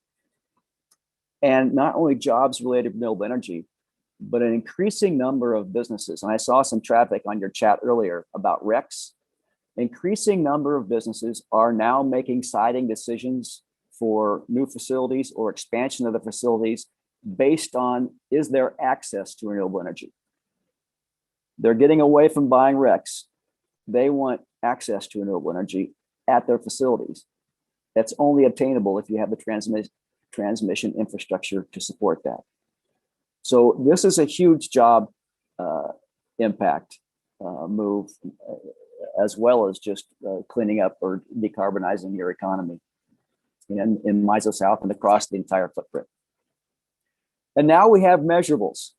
And not only jobs related to renewable energy, but an increasing number of businesses. And I saw some traffic on your chat earlier about RECs. Increasing number of businesses are now making siting decisions for new facilities or expansion of the facilities based on, is there access to renewable energy? They're getting away from buying RECs. They want access to renewable energy at their facilities. That's only obtainable if you have the transmission infrastructure to support that. So this is a huge job impact move, as well as just cleaning up or decarbonizing your economy in MISO South and across the entire footprint. And now we have measurables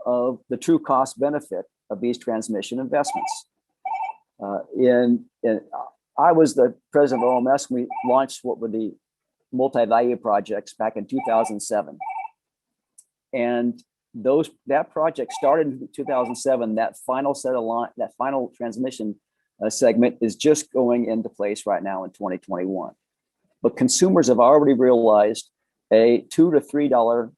of the true cost benefit of these transmission investments. I was the president of OMS. We launched what were the multi-value projects back in 2007. And that project started in 2007. That final transmission segment is just going into place right now in 2021. But consumers have already realized a $2 to $3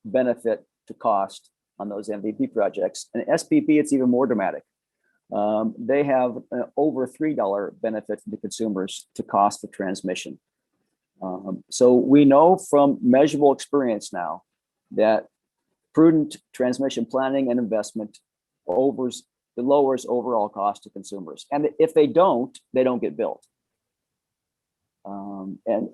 benefit to cost on those MVP projects. And SPP, it's even more dramatic. They have an over $3 benefit to consumers to cost for transmission. So we know from measurable experience now that prudent transmission planning and investment lowers overall cost to consumers. And if they don't get built. And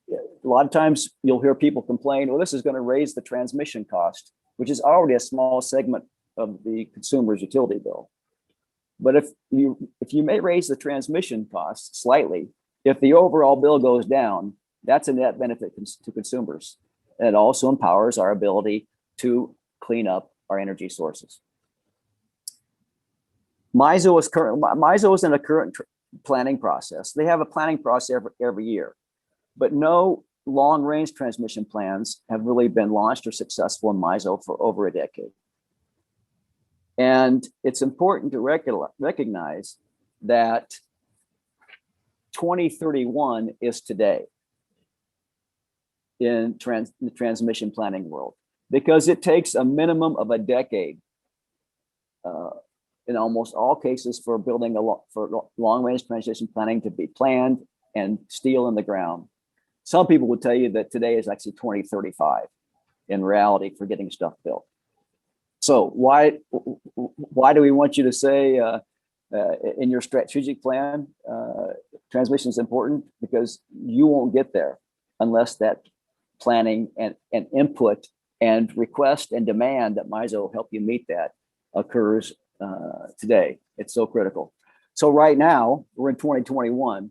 a lot of times you'll hear people complain, well, this is going to raise the transmission cost, which is already a small segment of the consumer's utility bill. But if you may raise the transmission cost slightly, if the overall bill goes down, that's a net benefit to consumers. And it also empowers our ability to clean up our energy sources. MISO is in a current planning process. They have a planning process every year, but no long-range transmission plans have really been launched or successful in MISO for over a decade. And it's important to recognize that 2031 is today in the transmission planning world. because it takes a minimum of a decade in almost all cases for building for long-range transition planning to be planned and steel in the ground. Some people would tell you that today is actually 2035 in reality for getting stuff built. So why do we want you to say in your strategic plan, transmission is important? Because you won't get there unless that planning and input and request and demand that MISO help you meet that occurs today. It's so critical. So right now we're in 2021.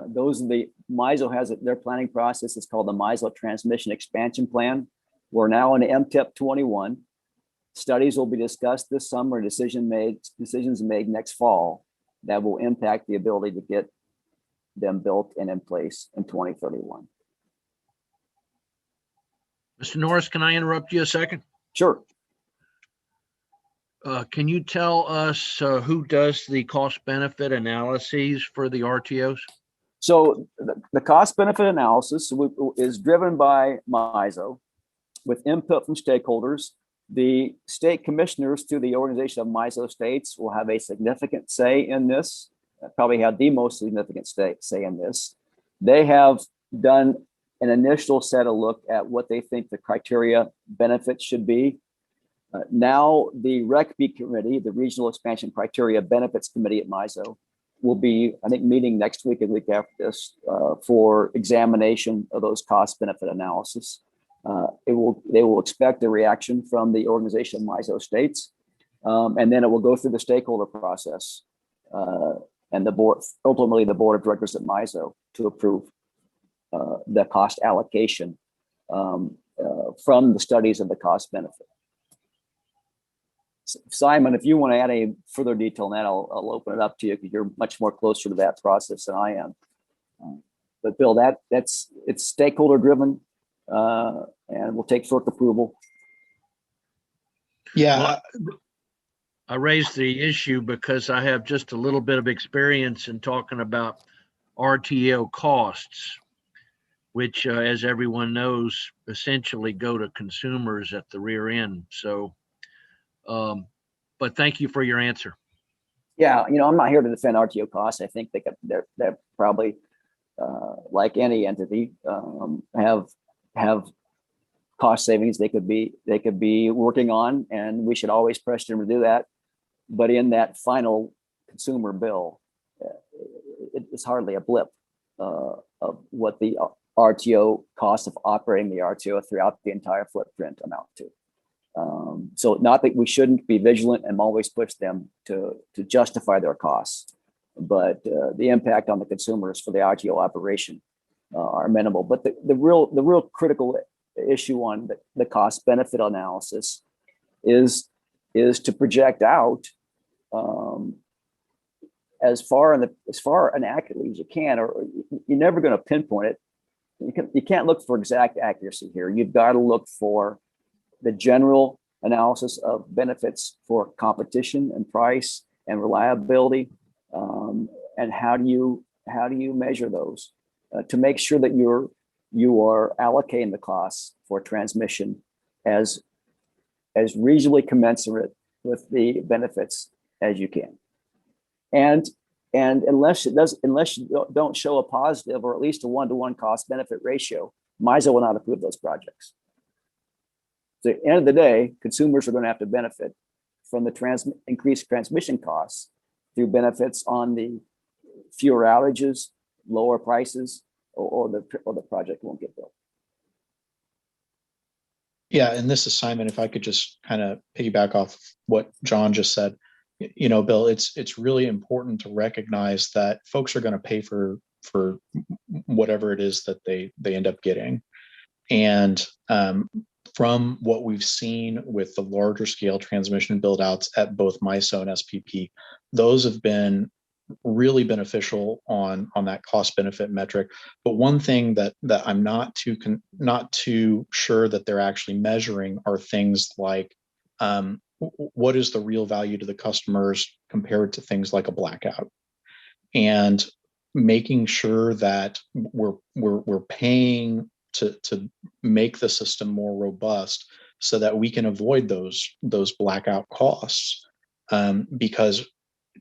Those are the MISO has their planning process. It's called the MISO Transmission Expansion Plan. We're now in MTEP 21. Studies will be discussed this summer. Decisions made next fall that will impact the ability to get them built and in place in 2031. Mr. Norris, can I interrupt you a second? Sure. Can you tell us who does the cost benefit analyses for the RTOs? So the cost benefit analysis is driven by MISO with input from stakeholders. The state commissioners through the organization of MISO states will have a significant say in this, probably have the most significant say in this. They have done an initial set of look at what they think the criteria benefits should be. Now the RECB committee, the Regional Expansion Criteria Benefits Committee at MISO, will be, I think, meeting next week and week after this for examination of those cost benefit analysis. They will expect a reaction from the organization of MISO states, and then it will go through the stakeholder process and the board, ultimately the board of directors at MISO, to approve the cost allocation from the studies of the cost benefit. Simon, if you want to add any further detail on that, I'll open it up to you because you're much more closer to that process than I am. But Bill, it's stakeholder driven. And we'll take FERC approval. Yeah. Well, I raised the issue because I have just a little bit of experience in talking about RTO costs, which, as everyone knows, essentially go to consumers at the rear end. So, but thank you for your answer. Yeah, I'm not here to defend RTO costs. I think they're probably like any entity have cost savings they could be working on, and we should always press them to do that. But in that final consumer bill, it's hardly a blip of what the RTO cost of operating the RTO throughout the entire footprint amount to. So not that we shouldn't be vigilant and always push them to justify their costs, but the impact on the consumers for the RTO operation are minimal. But the real critical issue on the cost benefit analysis is to project out as far and accurately as you can, or you're never going to pinpoint it. You can't look for exact accuracy here. You've got to look for the general analysis of benefits for competition and price and reliability, and how do you measure those to make sure that you are allocating the costs for transmission as reasonably commensurate with the benefits as you can. And unless you don't show a positive or at least a 1-to-1 cost benefit ratio, MISO will not approve those projects. So at the end of the day, consumers are going to have to benefit from the increased transmission costs through benefits on the fewer outages, lower prices, or the project won't get built. Yeah, and this is Simon. If I could just kind of piggyback off what John just said, Bill, it's really important to recognize that folks are going to pay for whatever it is that they end up getting. And from what we've seen with the larger scale transmission build outs at both MISO and SPP, those have been really beneficial on that cost benefit metric. But one thing that I'm not too sure that they're actually measuring are things like what is the real value to the customers compared to things like a blackout, and making sure that we're paying to make the system more robust so that we can avoid those blackout costs. Because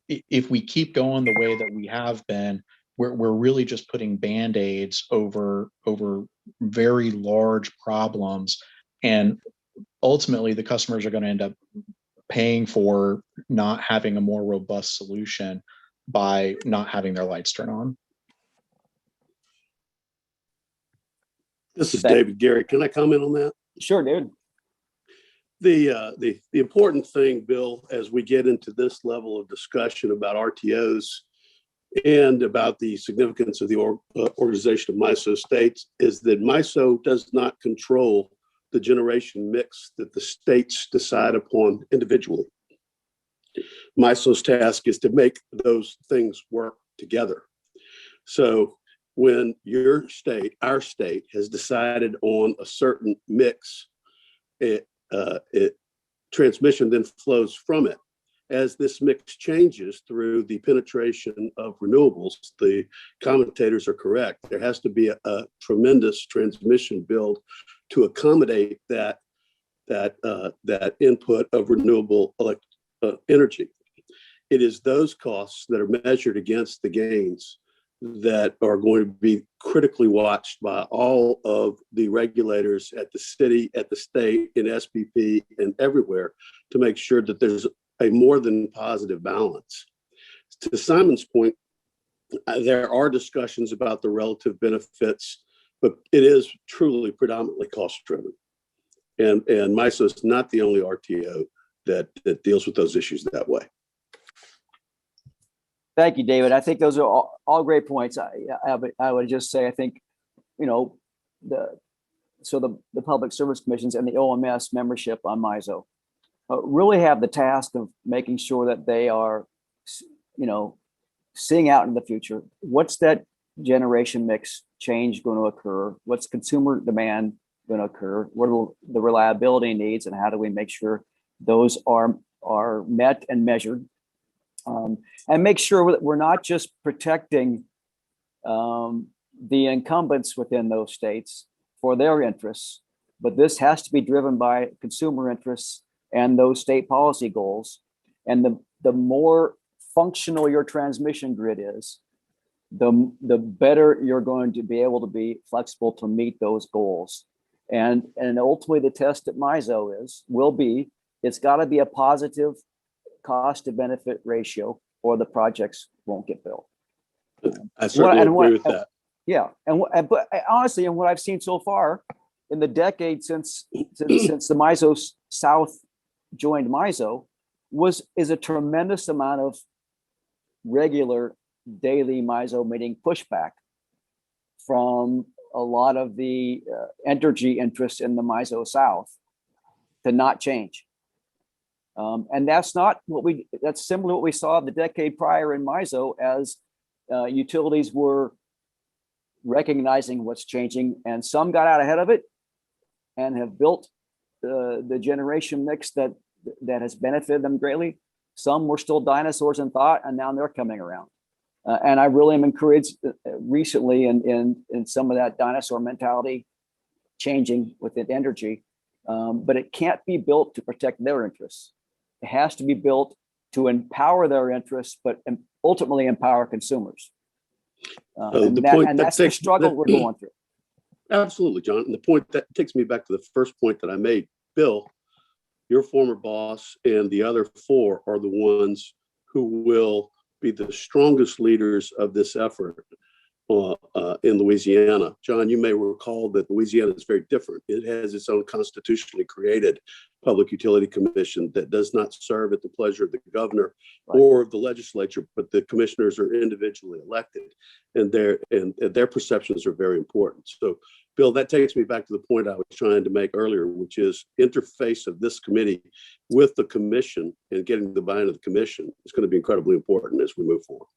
if we keep going the way that we have been, we're really just putting band-aids over very large problems, and ultimately the customers are going to end up paying for not having a more robust solution by not having their lights turn on. This is David Gary. Can I comment on that? Sure, dude. The important thing, Bill, as we get into this level of discussion about RTOs and about the significance of the organization of MISO states, is that MISO does not control the generation mix that the states decide upon individually. MISO's task is to make those things work together. So when your state, our state, has decided on a certain mix, transmission then flows from it. As this mix changes through the penetration of renewables, the commentators are correct. There has to be a tremendous transmission build to accommodate that input of renewable energy. It is those costs that are measured against the gains that are going to be critically watched by all of the regulators at the city, at the state, in SPP, and everywhere to make sure that there's a more than positive balance. To Simon's point, there are discussions about the relative benefits, but it is truly predominantly cost-driven. And MISO is not the only RTO that deals with those issues that way. Thank you, David. I think those are all great points. I would just say, I think, you know, the Public Service Commissions and the OMS membership on MISO really have the task of making sure that they are, you know, seeing out in the future. What's that generation mix change going to occur? What's consumer demand going to occur? What are the reliability needs, and how do we make sure those are met and measured? And make sure that we're not just protecting the incumbents within those states for their interests, but this has to be driven by consumer interests and those state policy goals. And the more functional your transmission grid is, the better you're going to be able to be flexible to meet those goals. And ultimately the test at MISO will be, it's got to be a positive cost to benefit ratio, or the projects won't get built. I certainly agree with that. Yeah, but honestly, and what I've seen so far in the decade since the MISO South joined MISO is a tremendous amount of regular daily MISO meeting pushback from a lot of the energy interests in the MISO South to not change. And that's not that's similar to what we saw the decade prior in MISO, as utilities were recognizing what's changing, and some got out ahead of it and have built the generation mix that has benefited them greatly. Some were still dinosaurs in thought, and now they're coming around. And I really am encouraged recently in some of that dinosaur mentality changing within energy, but it can't be built to protect their interests. It has to be built to empower their interests, but ultimately empower consumers. That's the struggle we're going through. Absolutely, John. And the point that takes me back to the first point that I made. Bill, your former boss and the other four are the ones who will be the strongest leaders of this effort in Louisiana. John, you may recall that Louisiana is very different. It has its own constitutionally created Public Utility Commission that does not serve at the pleasure of the governor or the legislature, but the commissioners are individually elected, and their perceptions are very important. So, Bill, that takes me back to the point I was trying to make earlier, which is interface of this committee with the commission and getting the buy-in of the commission is going to be incredibly important as we move forward.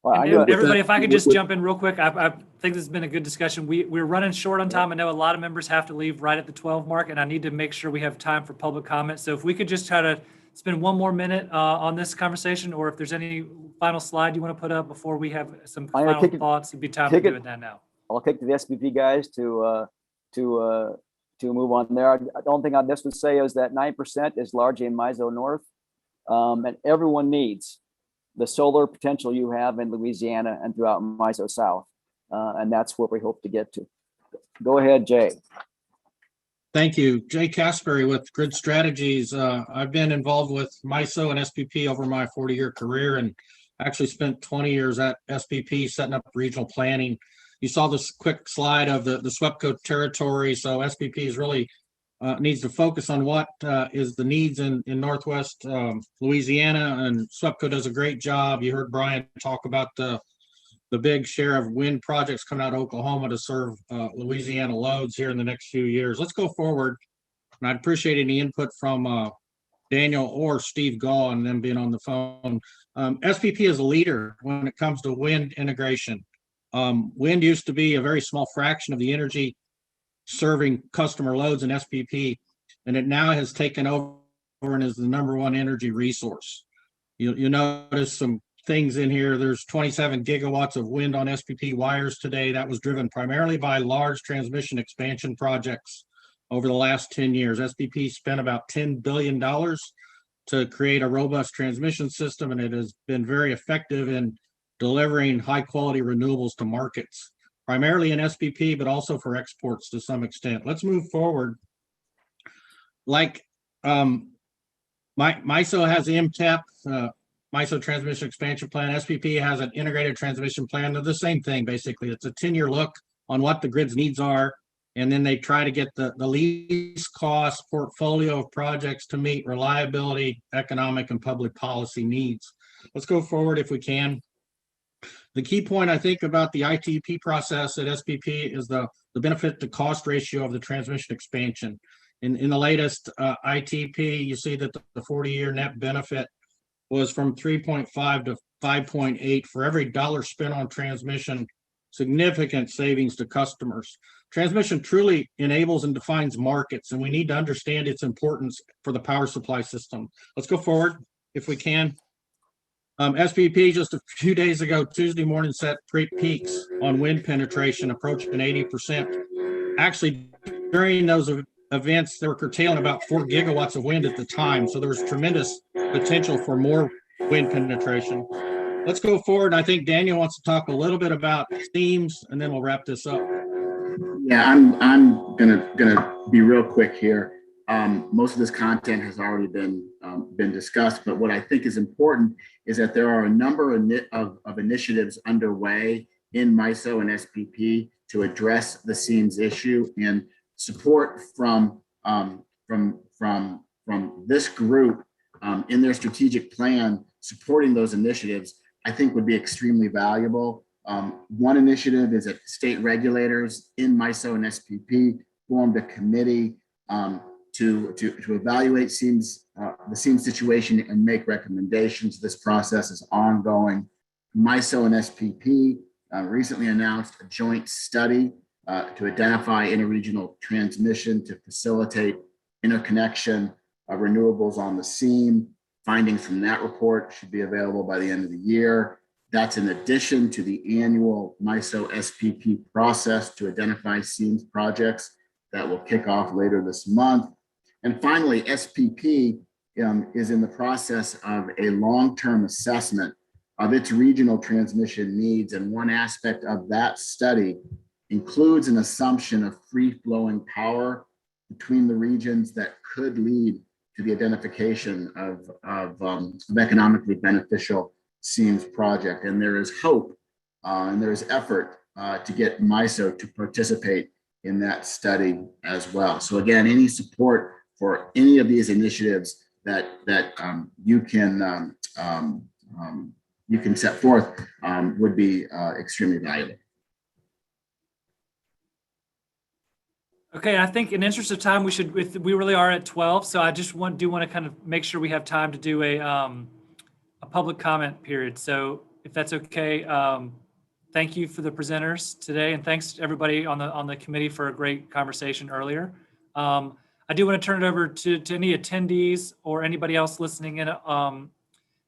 Everybody, if I could just jump in real quick, I think this has been a good discussion. We're running short on time. I know a lot of members have to leave right at the 12 mark, and I need to make sure we have time for public comment. So if we could just try to spend one more minute on this conversation, or if there's any final slide you want to put up before we have some final thoughts, it'd be time to do it now. I'll kick to the SPP guys to move on there. The only thing on this would say is that 9% is largely in MISO North, and everyone needs the solar potential you have in Louisiana and throughout MISO South, and that's what we hope to get to. Go ahead, Jay. Thank you. Jay Casperry with Grid Strategies. I've been involved with MISO and SPP over my 40-year career, and actually spent 20 years at SPP setting up regional planning. You saw this quick slide of the SWEPCO territory. So SPP is really needs to focus on what is the needs in Northwest Louisiana, and SWEPCO does a great job. You heard Brian talk about the big share of wind projects coming out of Oklahoma to serve Louisiana loads here in the next few years. Let's go forward. And I'd appreciate any input from Daniel or Steve Gaw and them being on the phone. SPP is a leader when it comes to wind integration. Wind used to be a very small fraction of the energy serving customer loads in SPP, and it now has taken over and is the #1 energy resource. You notice some things in here. There's 27 gigawatts of wind on SPP wires today. That was driven primarily by large transmission expansion projects over the last 10 years. SPP spent about $10 billion to create a robust transmission system, and it has been very effective in delivering high quality renewables to markets, primarily in SPP, but also for exports to some extent. Let's move forward. Like MISO has the MTEP, MISO Transmission Expansion Plan. SPP has an integrated transmission plan. They're the same thing, basically. It's a 10-year look on what the grid's needs are, and then they try to get the least cost portfolio of projects to meet reliability, economic, and public policy needs. Let's go forward if we can. The key point I think about the ITP process at SPP is the benefit to cost ratio of the transmission expansion. In the latest ITP, you see that the 40-year net benefit was from 3.5 to 5.8 for every dollar spent on transmission, significant savings to customers. Transmission truly enables and defines markets, and we need to understand its importance for the power supply system. Let's go forward if we can. SPP just a few days ago, Tuesday morning, set peaks on wind penetration approaching 80%. Actually, during those events, they were curtailing about 4 gigawatts of wind at the time. So there was tremendous potential for more wind penetration. Let's go forward. I think Daniel wants to talk a little bit about themes, and then we'll wrap this up. Yeah, I'm gonna be real quick here. Most of this content has already been discussed, but what I think is important is that there are a number of initiatives underway in MISO and SPP to address the seams issue, and support from this group in their strategic plan supporting those initiatives, I think would be extremely valuable. One initiative is that state regulators in MISO and SPP formed a committee to evaluate the seam situation and make recommendations. This process is ongoing. MISO and SPP recently announced a joint study to identify interregional transmission to facilitate interconnection of renewables on the seam. Findings from that report should be available by the end of the year. That's in addition to the annual MISO SPP process to identify seams projects that will kick off later this month. And finally, SPP is in the process of a long-term assessment of its regional transmission needs. And one aspect of that study includes an assumption of free-flowing power between the regions that could lead to the identification of economically beneficial seams project. And there is hope and there is effort to get MISO to participate in that study as well. So again, any support for any of these initiatives that you can set forth would be extremely valuable. Okay, I think in interest of time, we really are at 12. So I just want to kind of make sure we have time to do a public comment period. So if that's okay, thank you for the presenters today, and thanks to everybody on the committee for a great conversation earlier. I do want to turn it over to any attendees or anybody else listening in.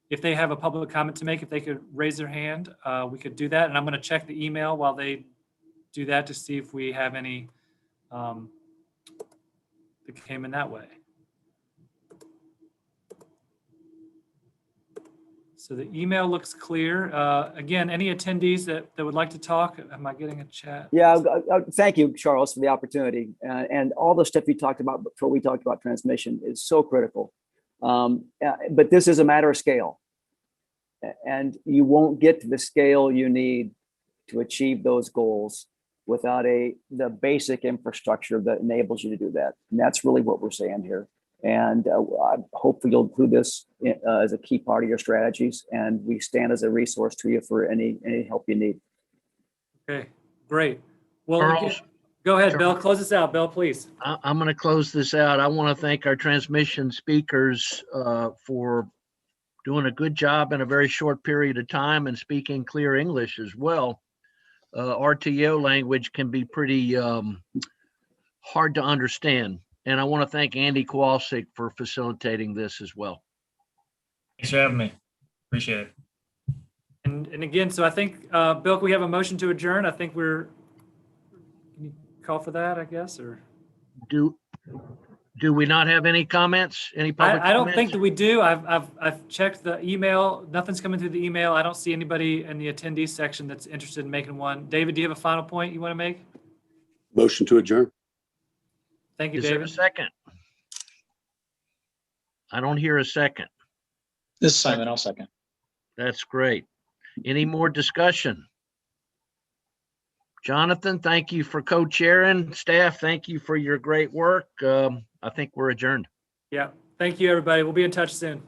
If they have a public comment to make, if they could raise their hand, we could do that. And I'm going to check the email while they do that to see if we have any that came in that way. So the email looks clear. Again, any attendees that would like to talk? Am I getting a chat? Yeah, thank you, Charles, for the opportunity. And all the stuff you talked about before we talked about transmission is so critical. But this is a matter of scale. And you won't get to the scale you need to achieve those goals without the basic infrastructure that enables you to do that. And that's really what we're saying here. And hopefully you'll include this as a key part of your strategies, and we stand as a resource to you for any help you need. Okay, great. Well, Charles, again, go ahead, Bill. Charles. Close this out, Bill, please. I'm going to close this out. I want to thank our transmission speakers for doing a good job in a very short period of time and speaking clear English as well. RTO language can be pretty hard to understand. And I want to thank Andy Kowalczyk for facilitating this as well. Thanks for having me. Appreciate it. And again, so I think, Bill, can we have a motion to adjourn? I think can you call for that, I guess, or? Do we not have any comments? Any public I don't comments? think that we do. I've checked the email. Nothing's coming through the email. I don't see anybody in the attendees section that's interested in making one. David, do you have a final point you want to make? Motion to adjourn. Thank you, Is there David. a second? I don't hear a second. This is Simon, I'll second. That's great. Any more discussion? Jonathan, thank you for co-chairing. Staff, thank you for your great work. I think we're adjourned. Yeah. Thank you, everybody. We'll be in touch soon.